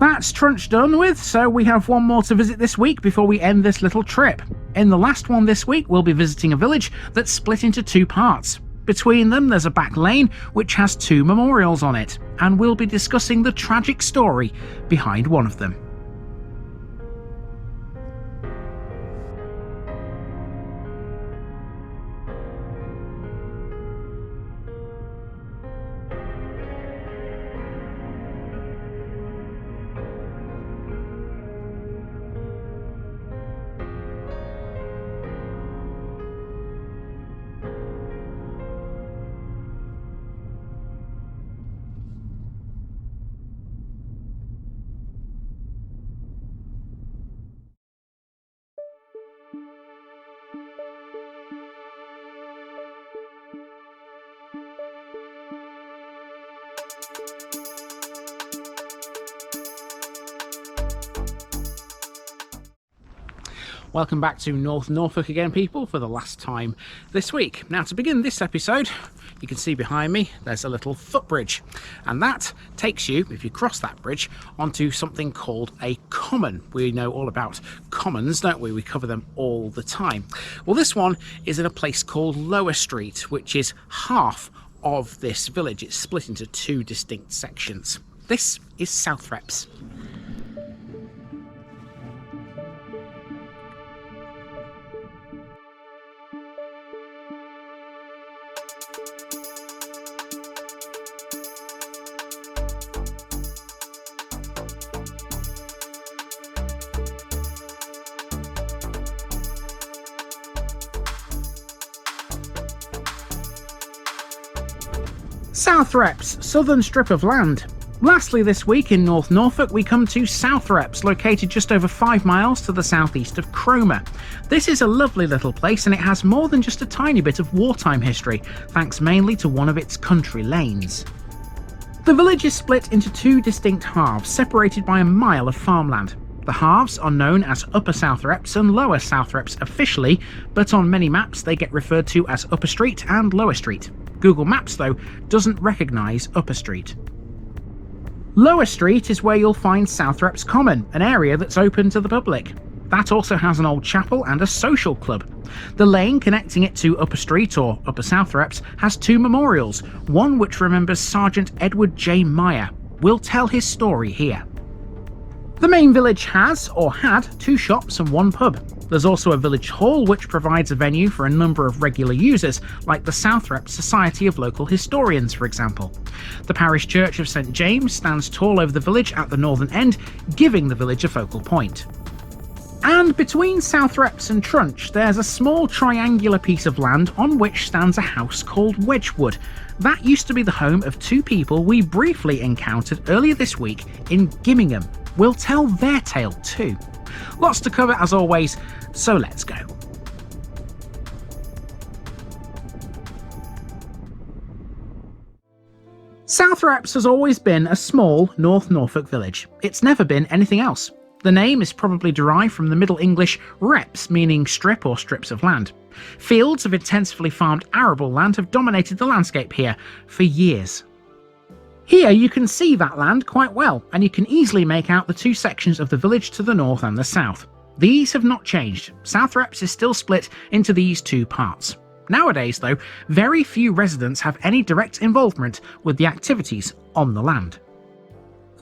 Speaker 2: That's Trunch done with, so we have one more to visit this week before we end this little trip. In the last one this week, we'll be visiting a village that's split into two parts. Between them, there's a back lane which has two memorials on it, and we'll be discussing the tragic story behind one of them. Welcome back to North Norfolk again, people, for the last time this week. Now, to begin this episode, you can see behind me there's a little footbridge, and that takes you, if you cross that bridge, onto something called a common. We know all about commons, don't we? We cover them all the time. Well, this one is in a place called Lower Street, which is half of this village. It's split into two distinct sections. This is Southrepps. Southrepps, southern strip of land. Lastly this week in North Norfolk we come to Southrepps, located just over 5 miles to the southeast of Cromer. This is a lovely little place and it has more than just a tiny bit of wartime history, thanks mainly to one of its country lanes. The village is split into two distinct halves, separated by a mile of farmland. The halves are known as Upper Southrepps and Lower Southrepps officially, but on many maps they get referred to as Upper Street and Lower Street. Google Maps, though, doesn't recognise Upper Street. Lower Street is where you'll find Southrepps Common, an area that's open to the public. That also has an old chapel and a social club. The lane connecting it to Upper Street, or Upper Southrepps, has two memorials, one which remembers Sergeant Edward J. Meyer. We'll tell his story here. The main village has, or had, 2 shops and 1 pub. There's also a village hall which provides a venue for a number of regular users, like the Southrepps Society of Local Historians, for example. The parish church of St James stands tall over the village at the northern end, giving the village a focal point. And between Southrepps and Trunch, there's a small triangular piece of land on which stands a house called Wedgwood. That used to be the home of 2 people we briefly encountered earlier this week in Gimingham. We'll tell their tale too. Lots to cover as always, so let's go. Southrepps has always been a small North Norfolk village. It's never been anything else. The name is probably derived from the Middle English reps, meaning strip or strips of land. Fields of intensively farmed arable land have dominated the landscape here for years. Here you can see that land quite well, and you can easily make out the 2 sections of the village to the north and the south. These have not changed. Southrepps is still split into these 2 parts. Nowadays, though, very few residents have any direct involvement with the activities on the land.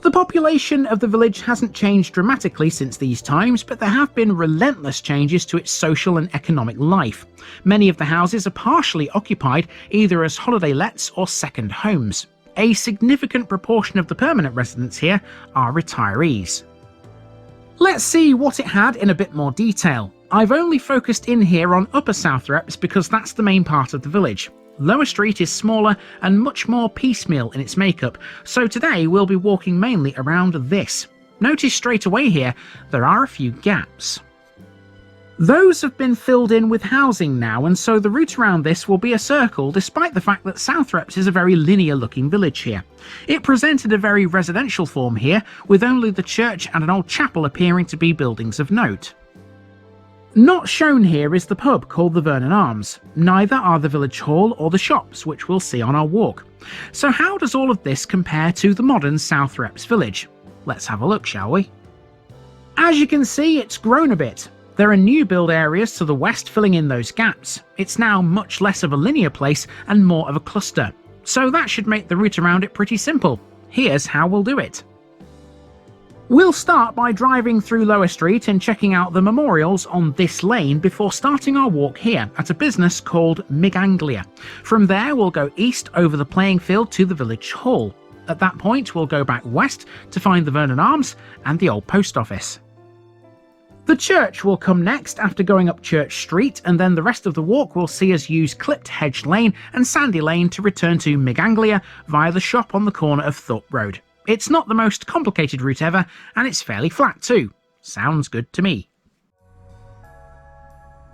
Speaker 2: The population of the village hasn't changed dramatically since these times, but there have been relentless changes to its social and economic life. Many of the houses are partially occupied either as holiday lets or second homes. A significant proportion of the permanent residents here are retirees. Let's see what it had in a bit more detail. I've only focused in here on Upper Southrepps because that's the main part of the village. Lower Street is smaller and much more piecemeal in its makeup, so today we'll be walking mainly around this. Notice straight away here, there are a few gaps. Those have been filled in with housing now, and so the route around this will be a circle, despite the fact that Southrepps is a very linear looking village here. It presented a very residential form here, with only the church and an old chapel appearing to be buildings of note. Not shown here is the pub called the Vernon Arms. Neither are the village hall or the shops, which we'll see on our walk. So how does all of this compare to the modern Southrepps village? Let's have a look, shall we? As you can see, it's grown a bit. There are new build areas to the west filling in those gaps. It's now much less of a linear place and more of a cluster. So that should make the route around it pretty simple. Here's how we'll do it. We'll start by driving through Lower Street and checking out the memorials on this lane before starting our walk here at a business called Miganglia. From there we'll go east over the playing field to the village hall. At that point we'll go back west to find the Vernon Arms and the old post office. The church will come next after going up Church Street, and then the rest of the walk will see us use Clipped Hedge Lane and Sandy Lane to return to Miganglia via the shop on the corner of Thorpe Road. It's not the most complicated route ever, and it's fairly flat too. Sounds good to me.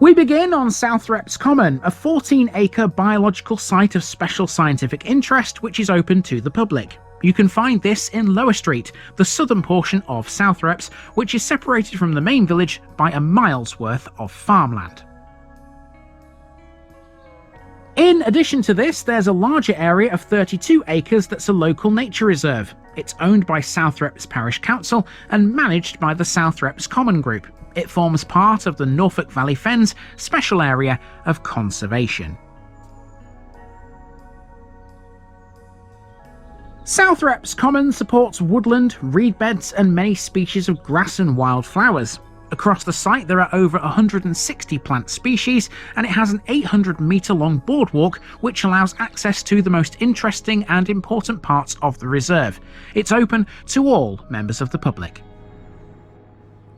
Speaker 2: We begin on Southrepps Common, a 14-acre biological site of special scientific interest which is open to the public. You can find this in Lower Street, the southern portion of Southrepps, which is separated from the main village by a mile's worth of farmland. In addition to this, there's a larger area of 32 acres that's a local nature reserve. It's owned by Southrepps Parish Council and managed by the Southrepps Common Group. It forms part of the Norfolk Valley Fens Special Area of Conservation. Southrepps Common supports woodland, reed beds and many species of grass and wildflowers. Across the site there are over 160 plant species, and it has an 800-metre long boardwalk which allows access to the most interesting and important parts of the reserve. It's open to all members of the public.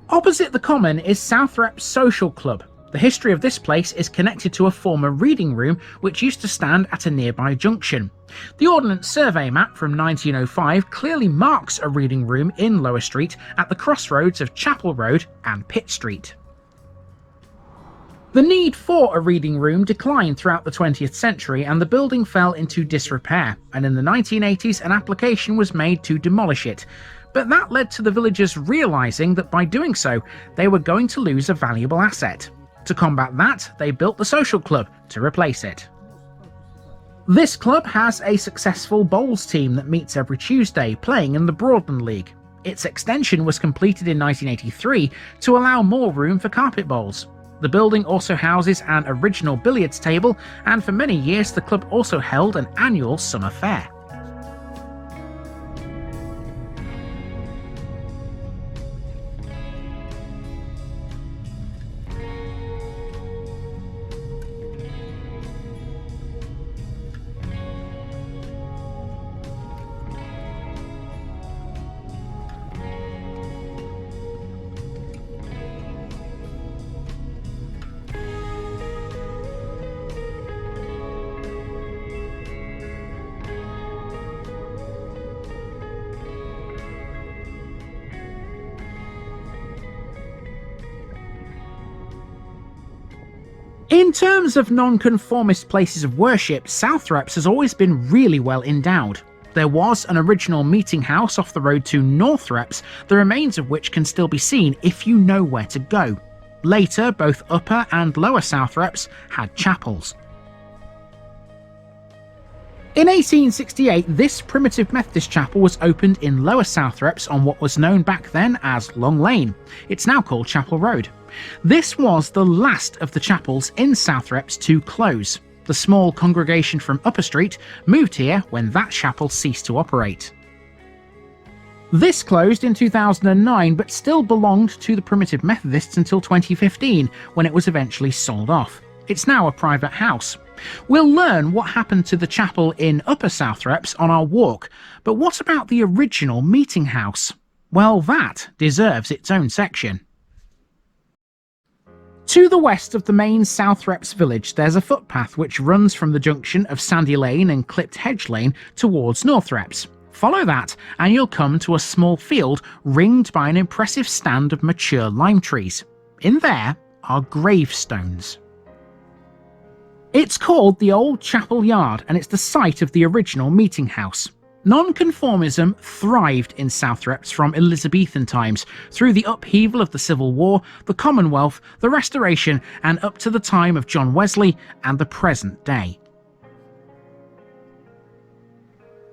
Speaker 2: Opposite the Common is Southrepps Social Club. The history of this place is connected to a former reading room which used to stand at a nearby junction. The Ordnance Survey map from 1905 clearly marks a reading room in Lower Street at the crossroads of Chapel Road and Pitt Street. The need for a reading room declined throughout the 20th century and the building fell into disrepair, and in the 1980s an application was made to demolish it. But that led to the villagers realising that by doing so they were going to lose a valuable asset. To combat that, they built the social club to replace it. This club has a successful bowls team that meets every Tuesday, playing in the Broadland League. Its extension was completed in 1983 to allow more room for carpet bowls. The building also houses an original billiards table, and for many years the club also held an annual summer fair. In terms of non-conformist places of worship, Southrepps has always been really well endowed. There was an original meeting house off the road to Northrepps, the remains of which can still be seen if you know where to go. Later, both Upper and Lower Southrepps had chapels. In 1868, this primitive Methodist chapel was opened in Lower Southrepps on what was known back then as Long Lane. It's now called Chapel Road. This was the last of the chapels in Southrepps to close. The small congregation from Upper Street moved here when that chapel ceased to operate. This closed in 2009 but still belonged to the Primitive Methodists until 2015 when it was eventually sold off. It's now a private house. We'll learn what happened to the chapel in Upper Southrepps on our walk, but what about the original meeting house? Well, that deserves its own section. To the west of the main Southrepps village, there's a footpath which runs from the junction of Sandy Lane and Clipped Hedge Lane towards Northrepps. Follow that and you'll come to a small field ringed by an impressive stand of mature lime trees. In there are gravestones. It's called the Old Chapel Yard and it's the site of the original meeting house. Nonconformism thrived in Southrepps from Elizabethan times, through the upheaval of the Civil War, the Commonwealth, the Restoration, and up to the time of John Wesley and the present day.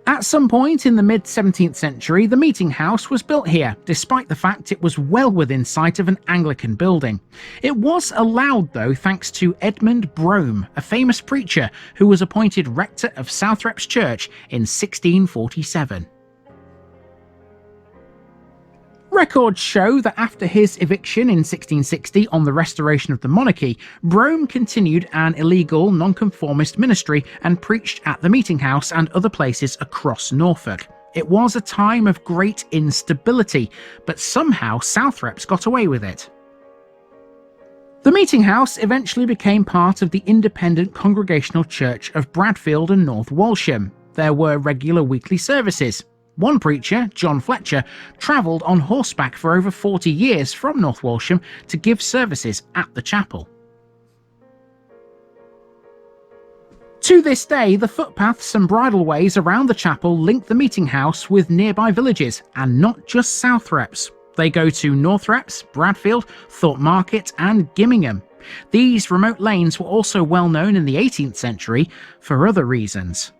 Speaker 2: At some point in the mid-17th century, the meeting house was built here, despite the fact it was well within sight of an Anglican building. It was allowed though thanks to Edmund Brome, a famous preacher who was appointed rector of Southrepps Church in 1647. Records show that after his eviction in 1660 on the restoration of the monarchy, Brome continued an illegal nonconformist ministry and preached at the meeting house and other places across Norfolk. It was a time of great instability, but somehow Southrepps got away with it. The meeting house eventually became part of the independent Congregational Church of Bradfield and North Walsham. There were regular weekly services. One preacher, John Fletcher, travelled on horseback for over 40 years from North Walsham to give services at the chapel. To this day, the footpaths and bridleways around the chapel link the meeting house with nearby villages, and not just Southrepps. They go to Northrepps, Bradfield, Thorpe Market and Gimingham. These remote lanes were also well known in the 18th century for other reasons.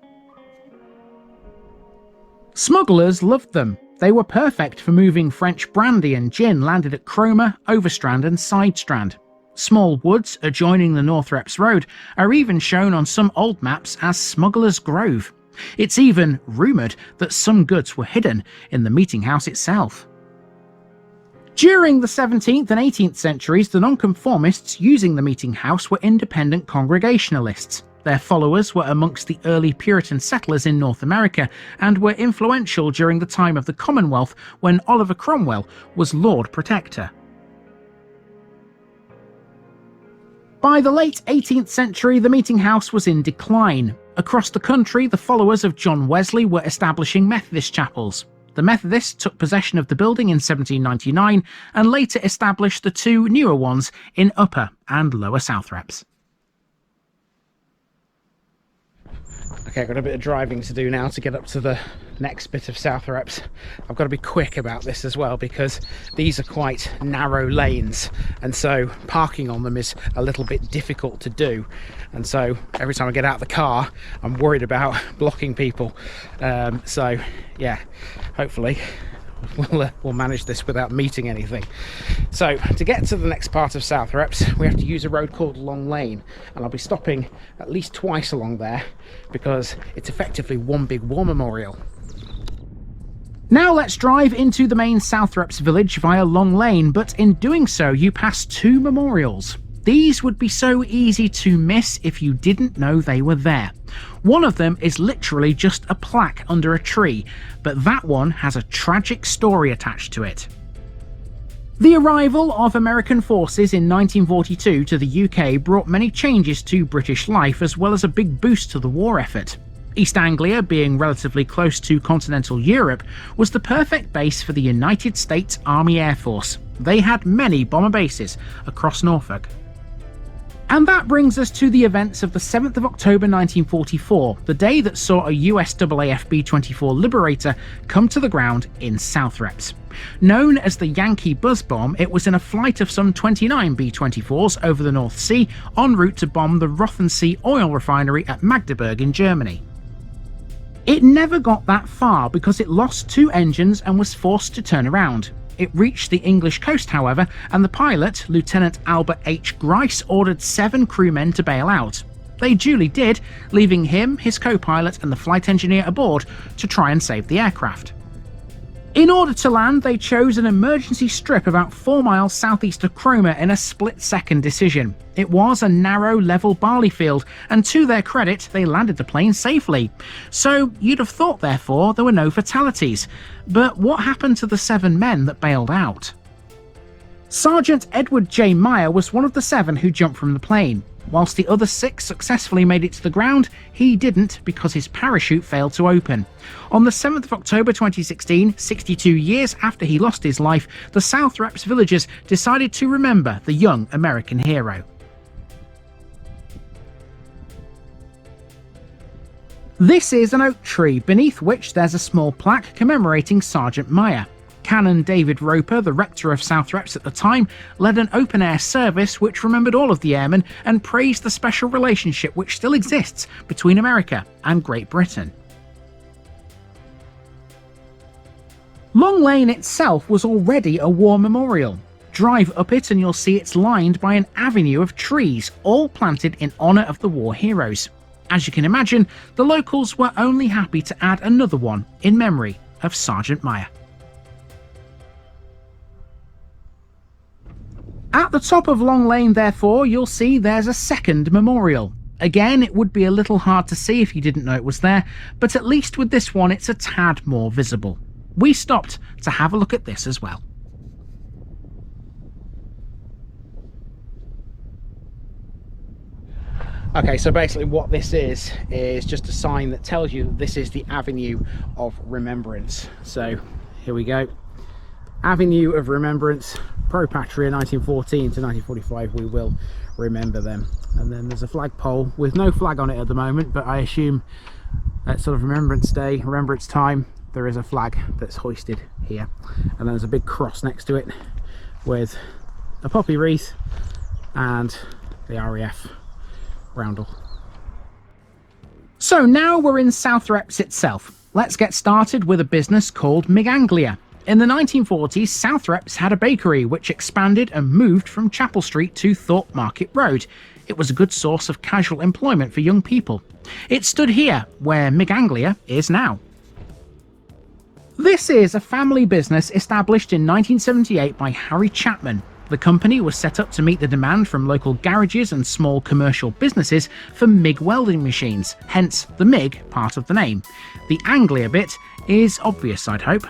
Speaker 2: Smugglers loved them. They were perfect for moving French brandy and gin landed at Cromer, Overstrand and Sidestrand. Small woods adjoining the Northrepps Road are even shown on some old maps as Smuggler's Grove. It's even rumoured that some goods were hidden in the meeting house itself. During the 17th and 18th centuries, the nonconformists using the meeting house were independent Congregationalists. Their followers were amongst the early Puritan settlers in North America and were influential during the time of the Commonwealth when Oliver Cromwell was Lord Protector. By the late 18th century, the meeting house was in decline. Across the country, the followers of John Wesley were establishing Methodist chapels. The Methodists took possession of the building in 1799 and later established the two newer ones in Upper and Lower Southrepps. Okay, I've got a bit of driving to do now to get up to the next bit of Southrepps. I've got to be quick about this as well because these are quite narrow lanes and so parking on them is a little bit difficult to do, and so every time I get out of the car I'm worried about blocking people. So yeah, hopefully we'll manage this without meeting anything. So to get to the next part of Southrepps we have to use a road called Long Lane, and I'll be stopping at least twice along there because it's effectively one big war memorial. Now let's drive into the main Southrepps village via Long Lane, but in doing so you pass two memorials. These would be so easy to miss if you didn't know they were there. One of them is literally just a plaque under a tree, but that one has a tragic story attached to it. The arrival of American forces in 1942 to the UK brought many changes to British life as well as a big boost to the war effort. East Anglia, being relatively close to continental Europe, was the perfect base for the United States Army Air Force. They had many bomber bases across Norfolk. And that brings us to the events of the 7th of October 1944, the day that saw a USAAF B-24 Liberator come to the ground in Southrepps. Known as the Yankee Buzz Bomb, it was in a flight of some 29 B-24s over the North Sea, en route to bomb the Rothensee oil refinery at Magdeburg in Germany. It never got that far because it lost 2 engines and was forced to turn around. It reached the English coast, however, and the pilot, Lieutenant Albert H. Grice, ordered 7 crewmen to bail out. They duly did, leaving him, his co-pilot and the flight engineer aboard to try and save the aircraft. In order to land, they chose an emergency strip about 4 miles southeast of Cromer in a split-second decision. It was a narrow, level barley field, and to their credit, they landed the plane safely. So you'd have thought, therefore, there were no fatalities. But what happened to the 7 men that bailed out? Sergeant Edward J. Meyer was one of the 7 who jumped from the plane. Whilst the other 6 successfully made it to the ground, he didn't because his parachute failed to open. On the 7th of October 2016, 62 years after he lost his life, the Southrepps villagers decided to remember the young American hero. This is an oak tree, beneath which there's a small plaque commemorating Sergeant Meyer. Canon David Roper, the rector of Southrepps at the time, led an open-air service which remembered all of the airmen and praised the special relationship which still exists between America and Great Britain. Long Lane itself was already a war memorial. Drive up it and you'll see it's lined by an avenue of trees, all planted in honour of the war heroes. As you can imagine, the locals were only happy to add another one in memory of Sergeant Meyer. At the top of Long Lane, therefore, you'll see there's a second memorial. Again, it would be a little hard to see if you didn't know it was there, but at least with this one it's a tad more visible. We stopped to have a look at this as well. Okay, so basically what this is just a sign that tells you that this is the Avenue of Remembrance. So here we go. Avenue of Remembrance, Pro Patria 1914 to 1945, we will remember them. And then there's a flagpole with no flag on it at the moment, but I assume at sort of Remembrance Day, Remembrance time, there is a flag that's hoisted here. And then there's a big cross next to it with a poppy wreath and the RAF roundel. So now we're in Southrepps itself. Let's get started with a business called Miganglia. In the 1940s, Southrepps had a bakery which expanded and moved from Chapel Street to Thorpe Market Road. It was a good source of casual employment for young people. It stood here, where Miganglia is now. This is a family business established in 1978 by Harry Chapman. The company was set up to meet the demand from local garages and small commercial businesses for MIG welding machines, hence the MIG part of the name. The Anglia bit is obvious, I'd hope.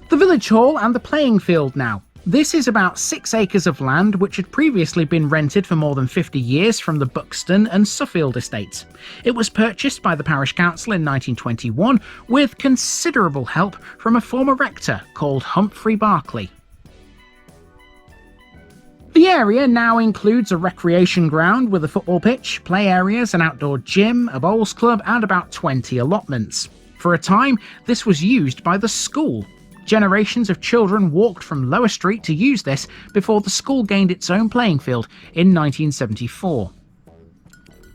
Speaker 2: The village hall and the playing field now. This is about 6 acres of land which had previously been rented for more than 50 years from the Buxton and Suffield estates. It was purchased by the parish council in 1921 with considerable help from a former rector called Humphrey Barclay. The area now includes a recreation ground with a football pitch, play areas, an outdoor gym, a bowls club and about 20 allotments. For a time, this was used by the school. Generations of children walked from Lower Street to use this before the school gained its own playing field in 1974.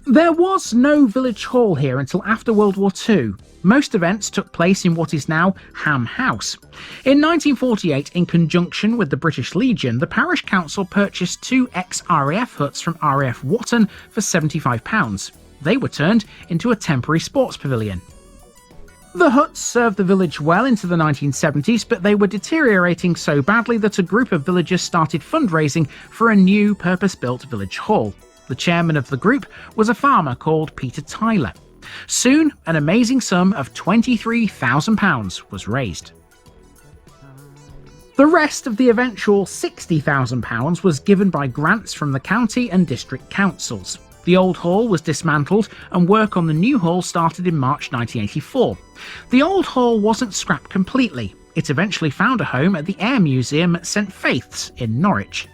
Speaker 2: There was no village hall here until after World War II. Most events took place in what is now Ham House. In 1948, in conjunction with the British Legion, the parish council purchased 2 ex-RAF huts from RAF Watton for £75. They were turned into a temporary sports pavilion. The huts served the village well into the 1970s, but they were deteriorating so badly that a group of villagers started fundraising for a new purpose-built village hall. The chairman of the group was a farmer called Peter Tyler. Soon, an amazing sum of £23,000 was raised. The rest of the eventual £60,000 was given by grants from the county and district councils. The old hall was dismantled and work on the new hall started in March 1984. The old hall wasn't scrapped completely. It eventually found a home at the Air Museum at St Faith's in Norwich.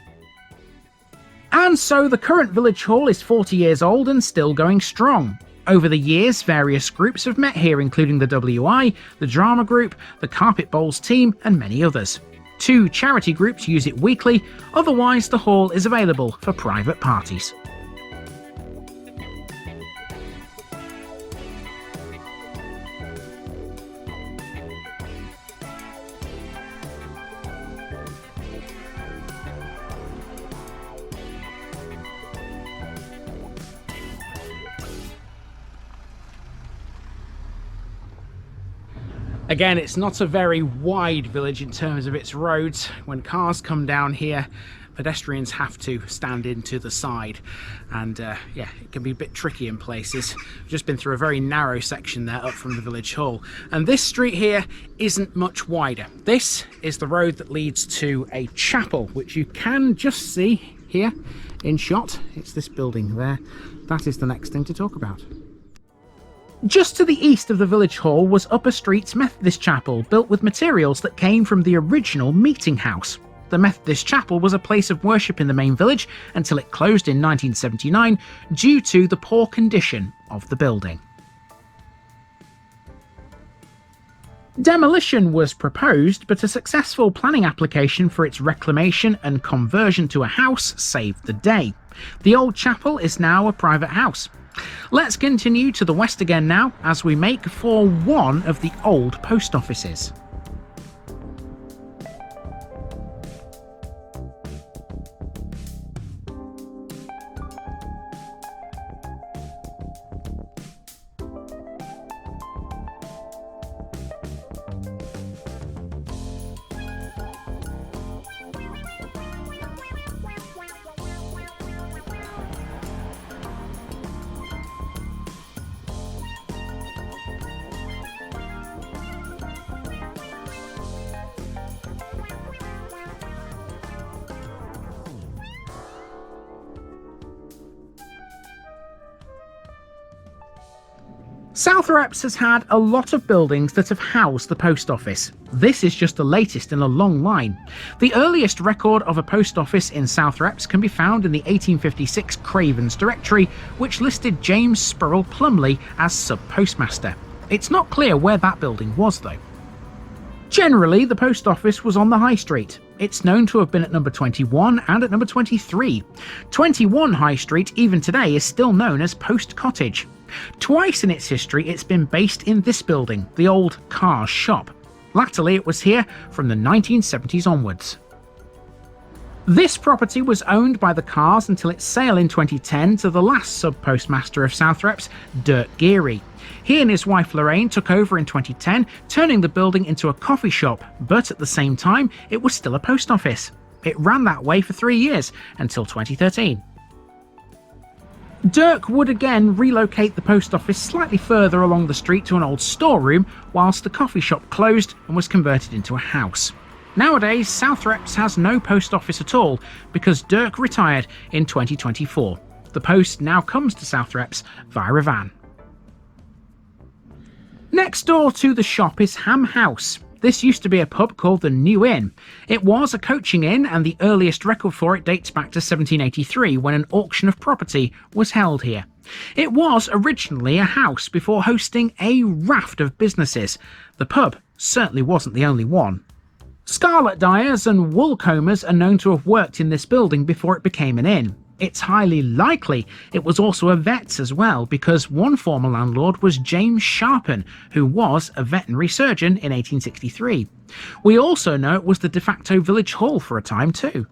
Speaker 2: And so the current village hall is 40 years old and still going strong. Over the years, various groups have met here, including the WI, the Drama Group, the Carpet Bowls team, and many others. 2 charity groups use it weekly, otherwise the hall is available for private parties. Again, it's not a very wide village in terms of its roads. When cars come down here, pedestrians have to stand into the side, and yeah, it can be a bit tricky in places. I've just been through a very narrow section there up from the village hall, and this street here isn't much wider. This is the road that leads to a chapel, which you can just see here in shot. It's this building there. That is the next thing to talk about. Just to the east of the village hall was Upper Street's Methodist Chapel, built with materials that came from the original meeting house. The Methodist Chapel was a place of worship in the main village until it closed in 1979 due to the poor condition of the building. Demolition was proposed, but a successful planning application for its reclamation and conversion to a house saved the day. The old chapel is now a private house. Let's continue to the west again now as we make for one of the old post offices. Southrepps has had a lot of buildings that have housed the post office. This is just the latest in a long line. The earliest record of a post office in Southrepps can be found in the 1856 Craven's Directory, which listed James Spurrell Plumley as sub-postmaster. It's not clear where that building was though. Generally, the post office was on the High Street. It's known to have been at number 21 and at number 23. 21 High Street, even today, is still known as Post Cottage. Twice in its history, it's been based in this building, the old Carr's shop. Latterly, it was here from the 1970s onwards. This property was owned by the Carrs until its sale in 2010 to the last sub-postmaster of Southrepps, Dirk Geary. He and his wife Lorraine took over in 2010, turning the building into a coffee shop, but at the same time, it was still a post office. It ran that way for 3 years, until 2013. Dirk would again relocate the post office slightly further along the street to an old storeroom, whilst the coffee shop closed and was converted into a house. Nowadays, Southrepps has no post office at all because Dirk retired in 2024. The post now comes to Southrepps via a van. Next door to the shop is Ham House. This used to be a pub called the New Inn. It was a coaching inn, and the earliest record for it dates back to 1783, when an auction of property was held here. It was originally a house before hosting a raft of businesses. The pub certainly wasn't the only one. Scarlet dyers and wool combers are known to have worked in this building before it became an inn. It's highly likely it was also a vet's as well, because one former landlord was James Sharpen, who was a veterinary surgeon in 1863. We also know it was the de facto village hall for a time too.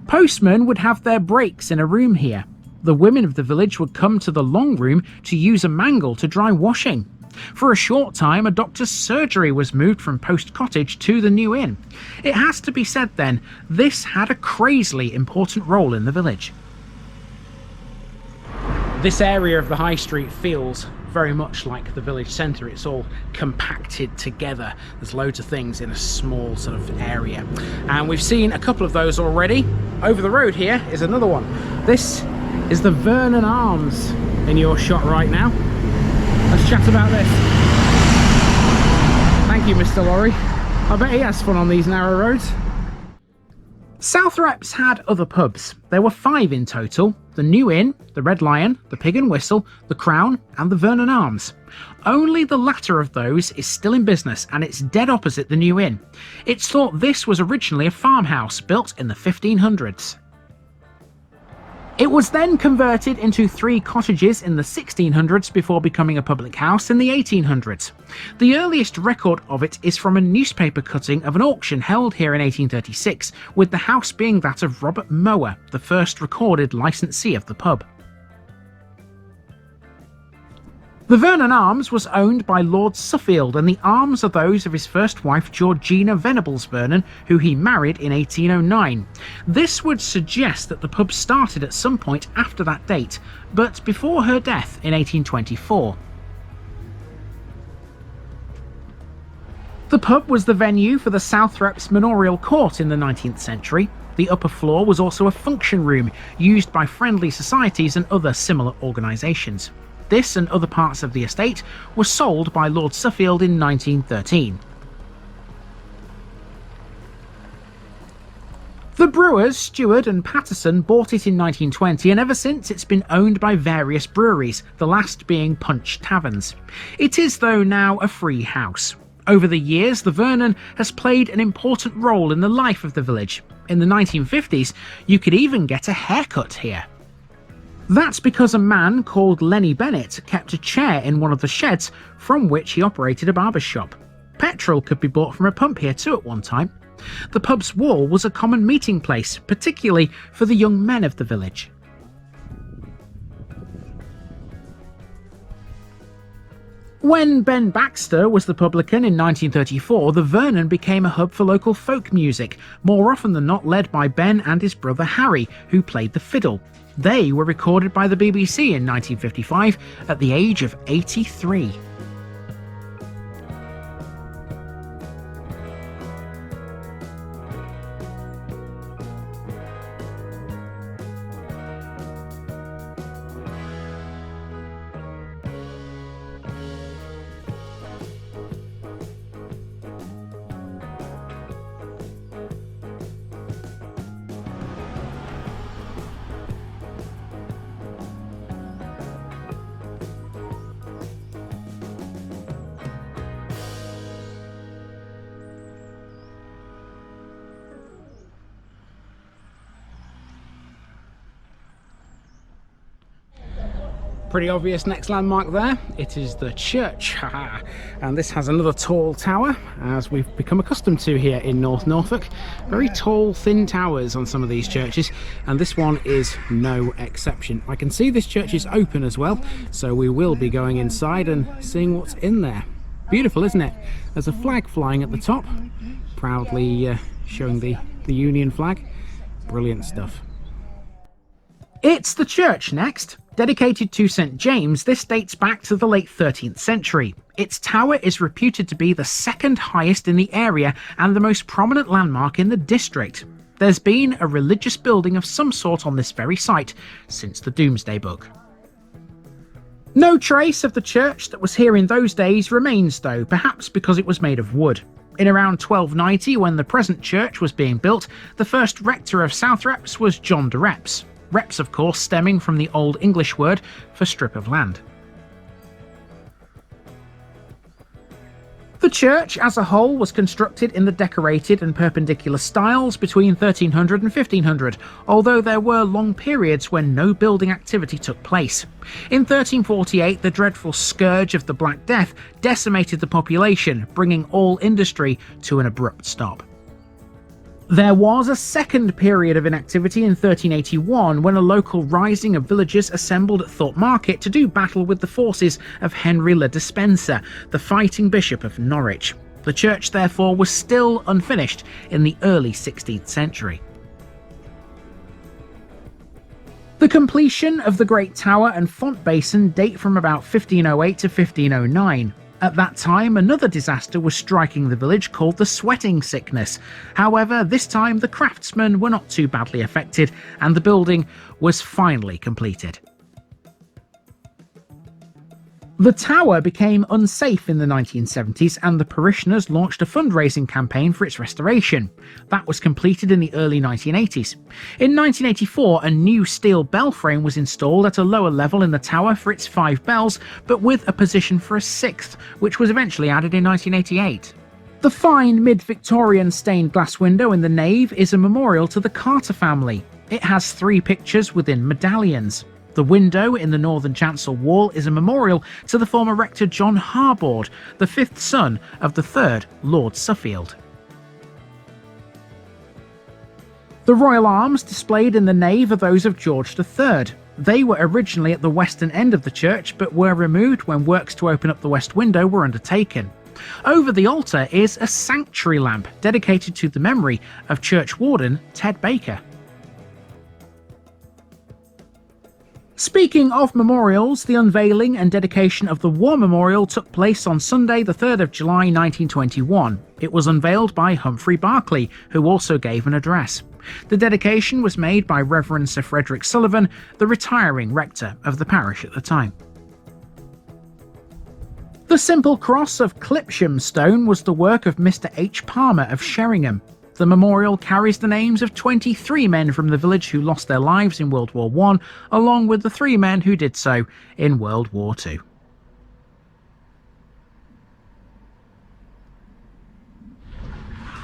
Speaker 2: Postmen would have their breaks in a room here. The women of the village would come to the long room to use a mangle to dry washing. For a short time, a doctor's surgery was moved from Post Cottage to the New Inn. It has to be said then, this had a crazily important role in the village. This area of the High Street feels very much like the village centre. It's all compacted together. There's loads of things in a small sort of area. And we've seen a couple of those already. Over the road here is another one. This is the Vernon Arms in your shot right now. Let's chat about this. Thank you, Mr. Lorry. I bet he has fun on these narrow roads. Southrepps had other pubs. There were 5 in total: the New Inn, the Red Lion, the Pig and Whistle, the Crown and the Vernon Arms. Only the latter of those is still in business, and it's dead opposite the New Inn. It's thought this was originally a farmhouse built in the 1500s. It was then converted into 3 cottages in the 1600s before becoming a public house in the 1800s. The earliest record of it is from a newspaper cutting of an auction held here in 1836, with the house being that of Robert Mower, the first recorded licensee of the pub. The Vernon Arms was owned by Lord Suffield, and the arms are those of his first wife Georgina Venables Vernon, who he married in 1809. This would suggest that the pub started at some point after that date, but before her death in 1824. The pub was the venue for the Southrepps Manorial Court in the 19th century. The upper floor was also a function room used by friendly societies and other similar organisations. This and other parts of the estate were sold by Lord Suffield in 1913. The brewers Stewart and Patterson bought it in 1920, and ever since it's been owned by various breweries, the last being Punch Taverns. It is though now a free house. Over the years, the Vernon has played an important role in the life of the village. In the 1950s, you could even get a haircut here. That's because a man called Lenny Bennett kept a chair in one of the sheds from which he operated a barber's shop. Petrol could be bought from a pump here too at one time. The pub's wall was a common meeting place, particularly for the young men of the village. When Ben Baxter was the publican in 1934, the Vernon became a hub for local folk music, more often than not led by Ben and his brother Harry, who played the fiddle. They were recorded by the BBC in 1955 at the age of 83. Pretty obvious next landmark there. It is the church, and this has another tall tower, as we've become accustomed to here in North Norfolk. Very tall, thin towers on some of these churches, and this one is no exception. I can see this church is open as well, so we will be going inside and seeing what's in there. Beautiful, isn't it? There's a flag flying at the top, proudly showing the Union flag. Brilliant stuff. It's the church next. Dedicated to St James, this dates back to the late 13th century. Its tower is reputed to be the second highest in the area and the most prominent landmark in the district. There's been a religious building of some sort on this very site since the Domesday Book. No trace of the church that was here in those days remains though, perhaps because it was made of wood. In around 1290, when the present church was being built, the first rector of Southrepps was John de Reps. Reps, of course, stemming from the Old English word for strip of land. The church as a whole was constructed in the decorated and perpendicular styles between 1300 and 1500, although there were long periods when no building activity took place. In 1348, the dreadful scourge of the Black Death decimated the population, bringing all industry to an abrupt stop. There was a second period of inactivity in 1381 when a local rising of villagers assembled at Thorpe Market to do battle with the forces of Henry le Despencer, the fighting Bishop of Norwich. The church therefore was still unfinished in the early 16th century. The completion of the Great Tower and font basin date from about 1508 to 1509. At that time, another disaster was striking the village called the sweating sickness. However, this time the craftsmen were not too badly affected and the building was finally completed. The tower became unsafe in the 1970s and the parishioners launched a fundraising campaign for its restoration. That was completed in the early 1980s. In 1984, a new steel bell frame was installed at a lower level in the tower for its 5 bells, but with a position for a 6th, which was eventually added in 1988. The fine mid-Victorian stained glass window in the nave is a memorial to the Carter family. It has 3 pictures within medallions. The window in the northern chancel wall is a memorial to the former rector John Harbord, the 5th son of the 3rd Lord Suffield. The royal arms displayed in the nave are those of George III. They were originally at the western end of the church but were removed when works to open up the west window were undertaken. Over the altar is a sanctuary lamp dedicated to the memory of church warden Ted Baker. Speaking of memorials, the unveiling and dedication of the War Memorial took place on Sunday the 3rd of July 1921. It was unveiled by Humphrey Barclay, who also gave an address. The dedication was made by Reverend Sir Frederick Sullivan, the retiring rector of the parish at the time. The simple cross of Clipsham stone was the work of Mr. H. Palmer of Sheringham. The memorial carries the names of 23 men from the village who lost their lives in World War I, along with the 3 men who did so in World War II.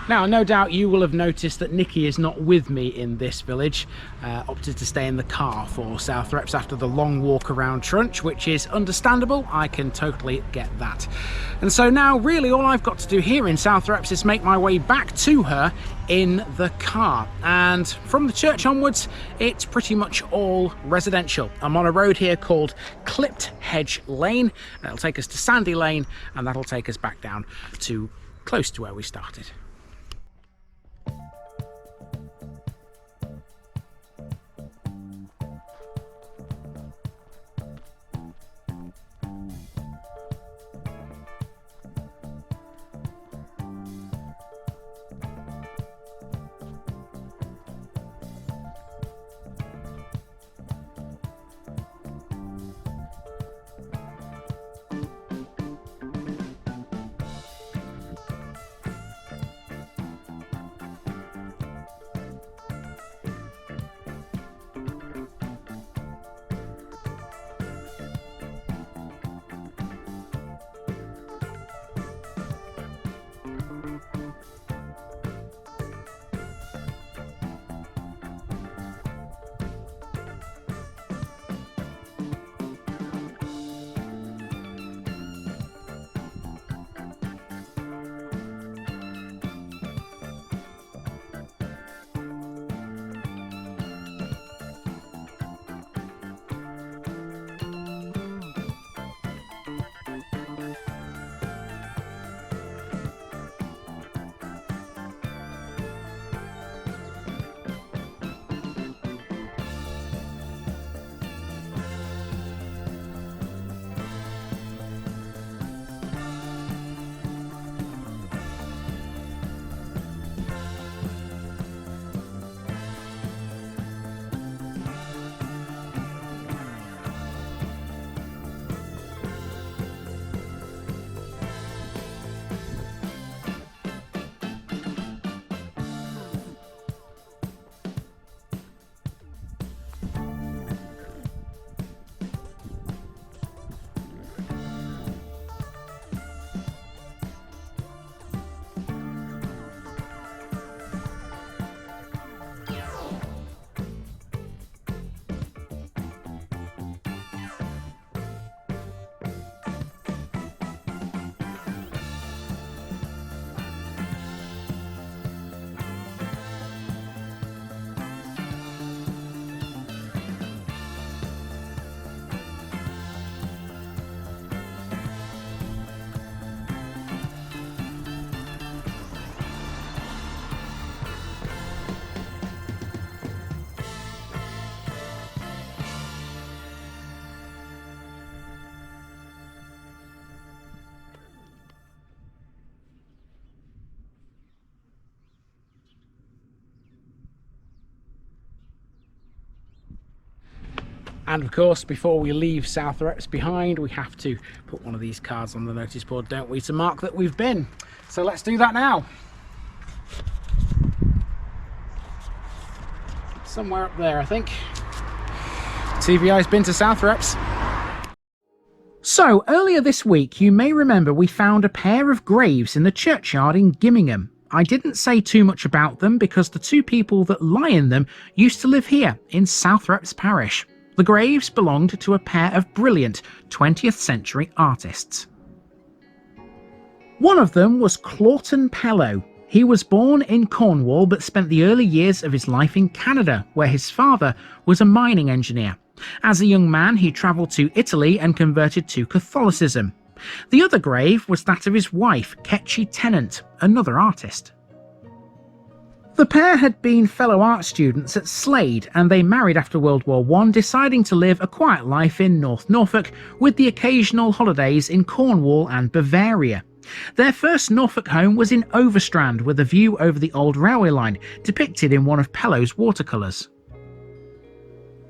Speaker 2: Now, no doubt you will have noticed that Nikki is not with me in this village, opted to stay in the car for Southrepps after the long walk around Trunch, which is understandable. I can totally get that. And so now really all I've got to do here in Southrepps is make my way back to her in the car. And from the church onwards, it's pretty much all residential. I'm on a road here called Clipped Hedge Lane. That'll take us to Sandy Lane, and that'll take us back down to close to where we started. And of course, before we leave Southrepps behind, we have to put one of these cards on the notice board, don't we, to mark that we've been. So let's do that now. Somewhere up there, I think. TVI's been to Southrepps. So, earlier this week, you may remember we found a pair of graves in the churchyard in Gimingham. I didn't say too much about them because the two people that lie in them used to live here in Southrepps parish. The graves belonged to a pair of brilliant 20th century artists. One of them was Claughton Pellow. He was born in Cornwall but spent the early years of his life in Canada, where his father was a mining engineer. As a young man, he travelled to Italy and converted to Catholicism. The other grave was that of his wife, Ketchy Tennant, another artist. The pair had been fellow art students at Slade, and they married after World War I, deciding to live a quiet life in North Norfolk, with the occasional holidays in Cornwall and Bavaria. Their first Norfolk home was in Overstrand, with a view over the old railway line, depicted in one of Pellow's watercolours.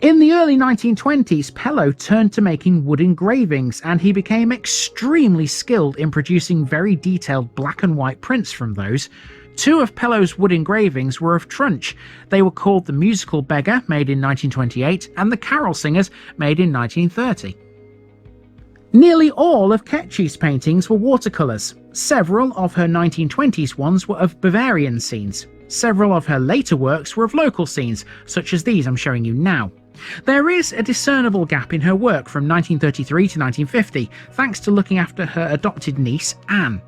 Speaker 2: In the early 1920s, Pellow turned to making wood engravings, and he became extremely skilled in producing very detailed black and white prints from those. Two of Pellow's wood engravings were of Trunch. They were called The Musical Beggar, made in 1928, and The Carol Singers, made in 1930. Nearly all of Ketchy's paintings were watercolours. Several of her 1920s ones were of Bavarian scenes. Several of her later works were of local scenes, such as these I'm showing you now. There is a discernible gap in her work from 1933 to 1950, thanks to looking after her adopted niece, Anne.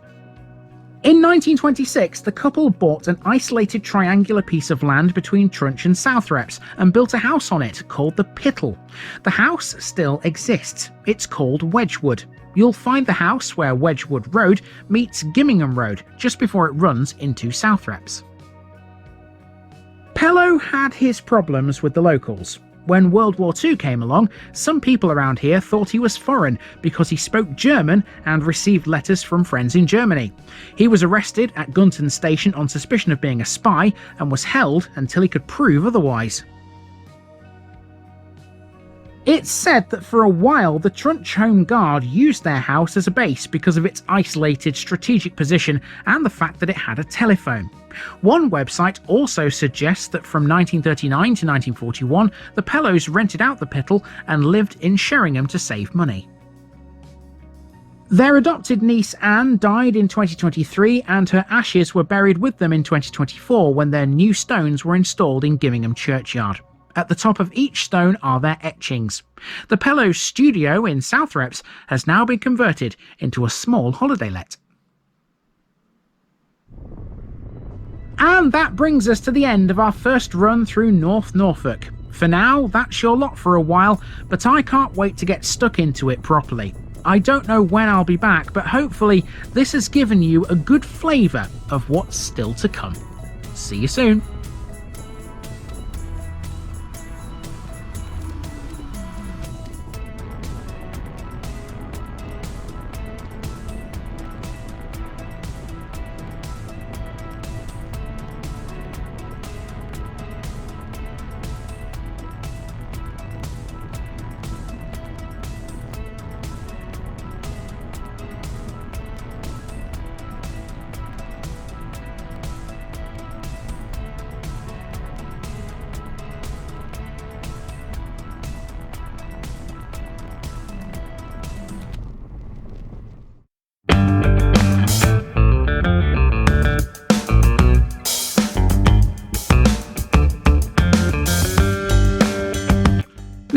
Speaker 2: In 1926, the couple bought an isolated triangular piece of land between Trunch and Southrepps and built a house on it called the Pittle. The house still exists. It's called Wedgwood. You'll find the house where Wedgwood Road meets Gimingham Road, just before it runs into Southrepps. Pellow had his problems with the locals. When World War II came along, some people around here thought he was foreign because he spoke German and received letters from friends in Germany. He was arrested at Gunton Station on suspicion of being a spy and was held until he could prove otherwise. It's said that for a while the Trunch Home Guard used their house as a base because of its isolated strategic position and the fact that it had a telephone. One website also suggests that from 1939 to 1941 the Pellows rented out the Pittle and lived in Sheringham to save money. Their adopted niece Anne died in 2023 and her ashes were buried with them in 2024 when their new stones were installed in Gimingham churchyard. At the top of each stone are their etchings. The Pellows' studio in Southrepps has now been converted into a small holiday let. And that brings us to the end of our first run through North Norfolk. For now, that's your lot for a while, but I can't wait to get stuck into it properly. I don't know when I'll be back, but hopefully this has given you a good flavour of what's still to come. See you soon.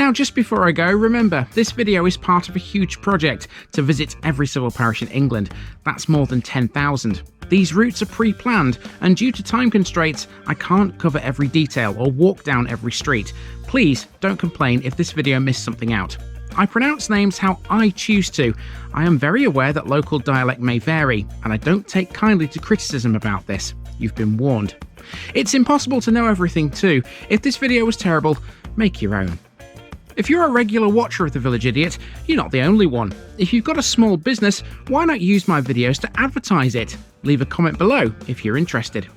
Speaker 2: Now, just before I go, remember, this video is part of a huge project to visit every civil parish in England. That's more than 10,000. These routes are pre-planned, and due to time constraints, I can't cover every detail or walk down every street. Please don't complain if this video missed something out. I pronounce names how I choose to. I am very aware that local dialect may vary, and I don't take kindly to criticism about this. You've been warned. It's impossible to know everything too. If this video was terrible, make your own. If you're a regular watcher of The Village Idiot, you're not the only one. If you've got a small business, why not use my videos to advertise it? Leave a comment below if you're interested.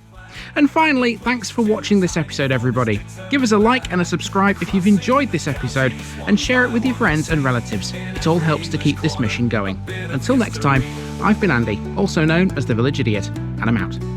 Speaker 2: And finally, thanks for watching this episode, everybody. Give us a like and a subscribe if you've enjoyed this episode, and share it with your friends and relatives. It all helps to keep this mission going. Until next time, I've been Andy, also known as the Village Idiot, and I'm out.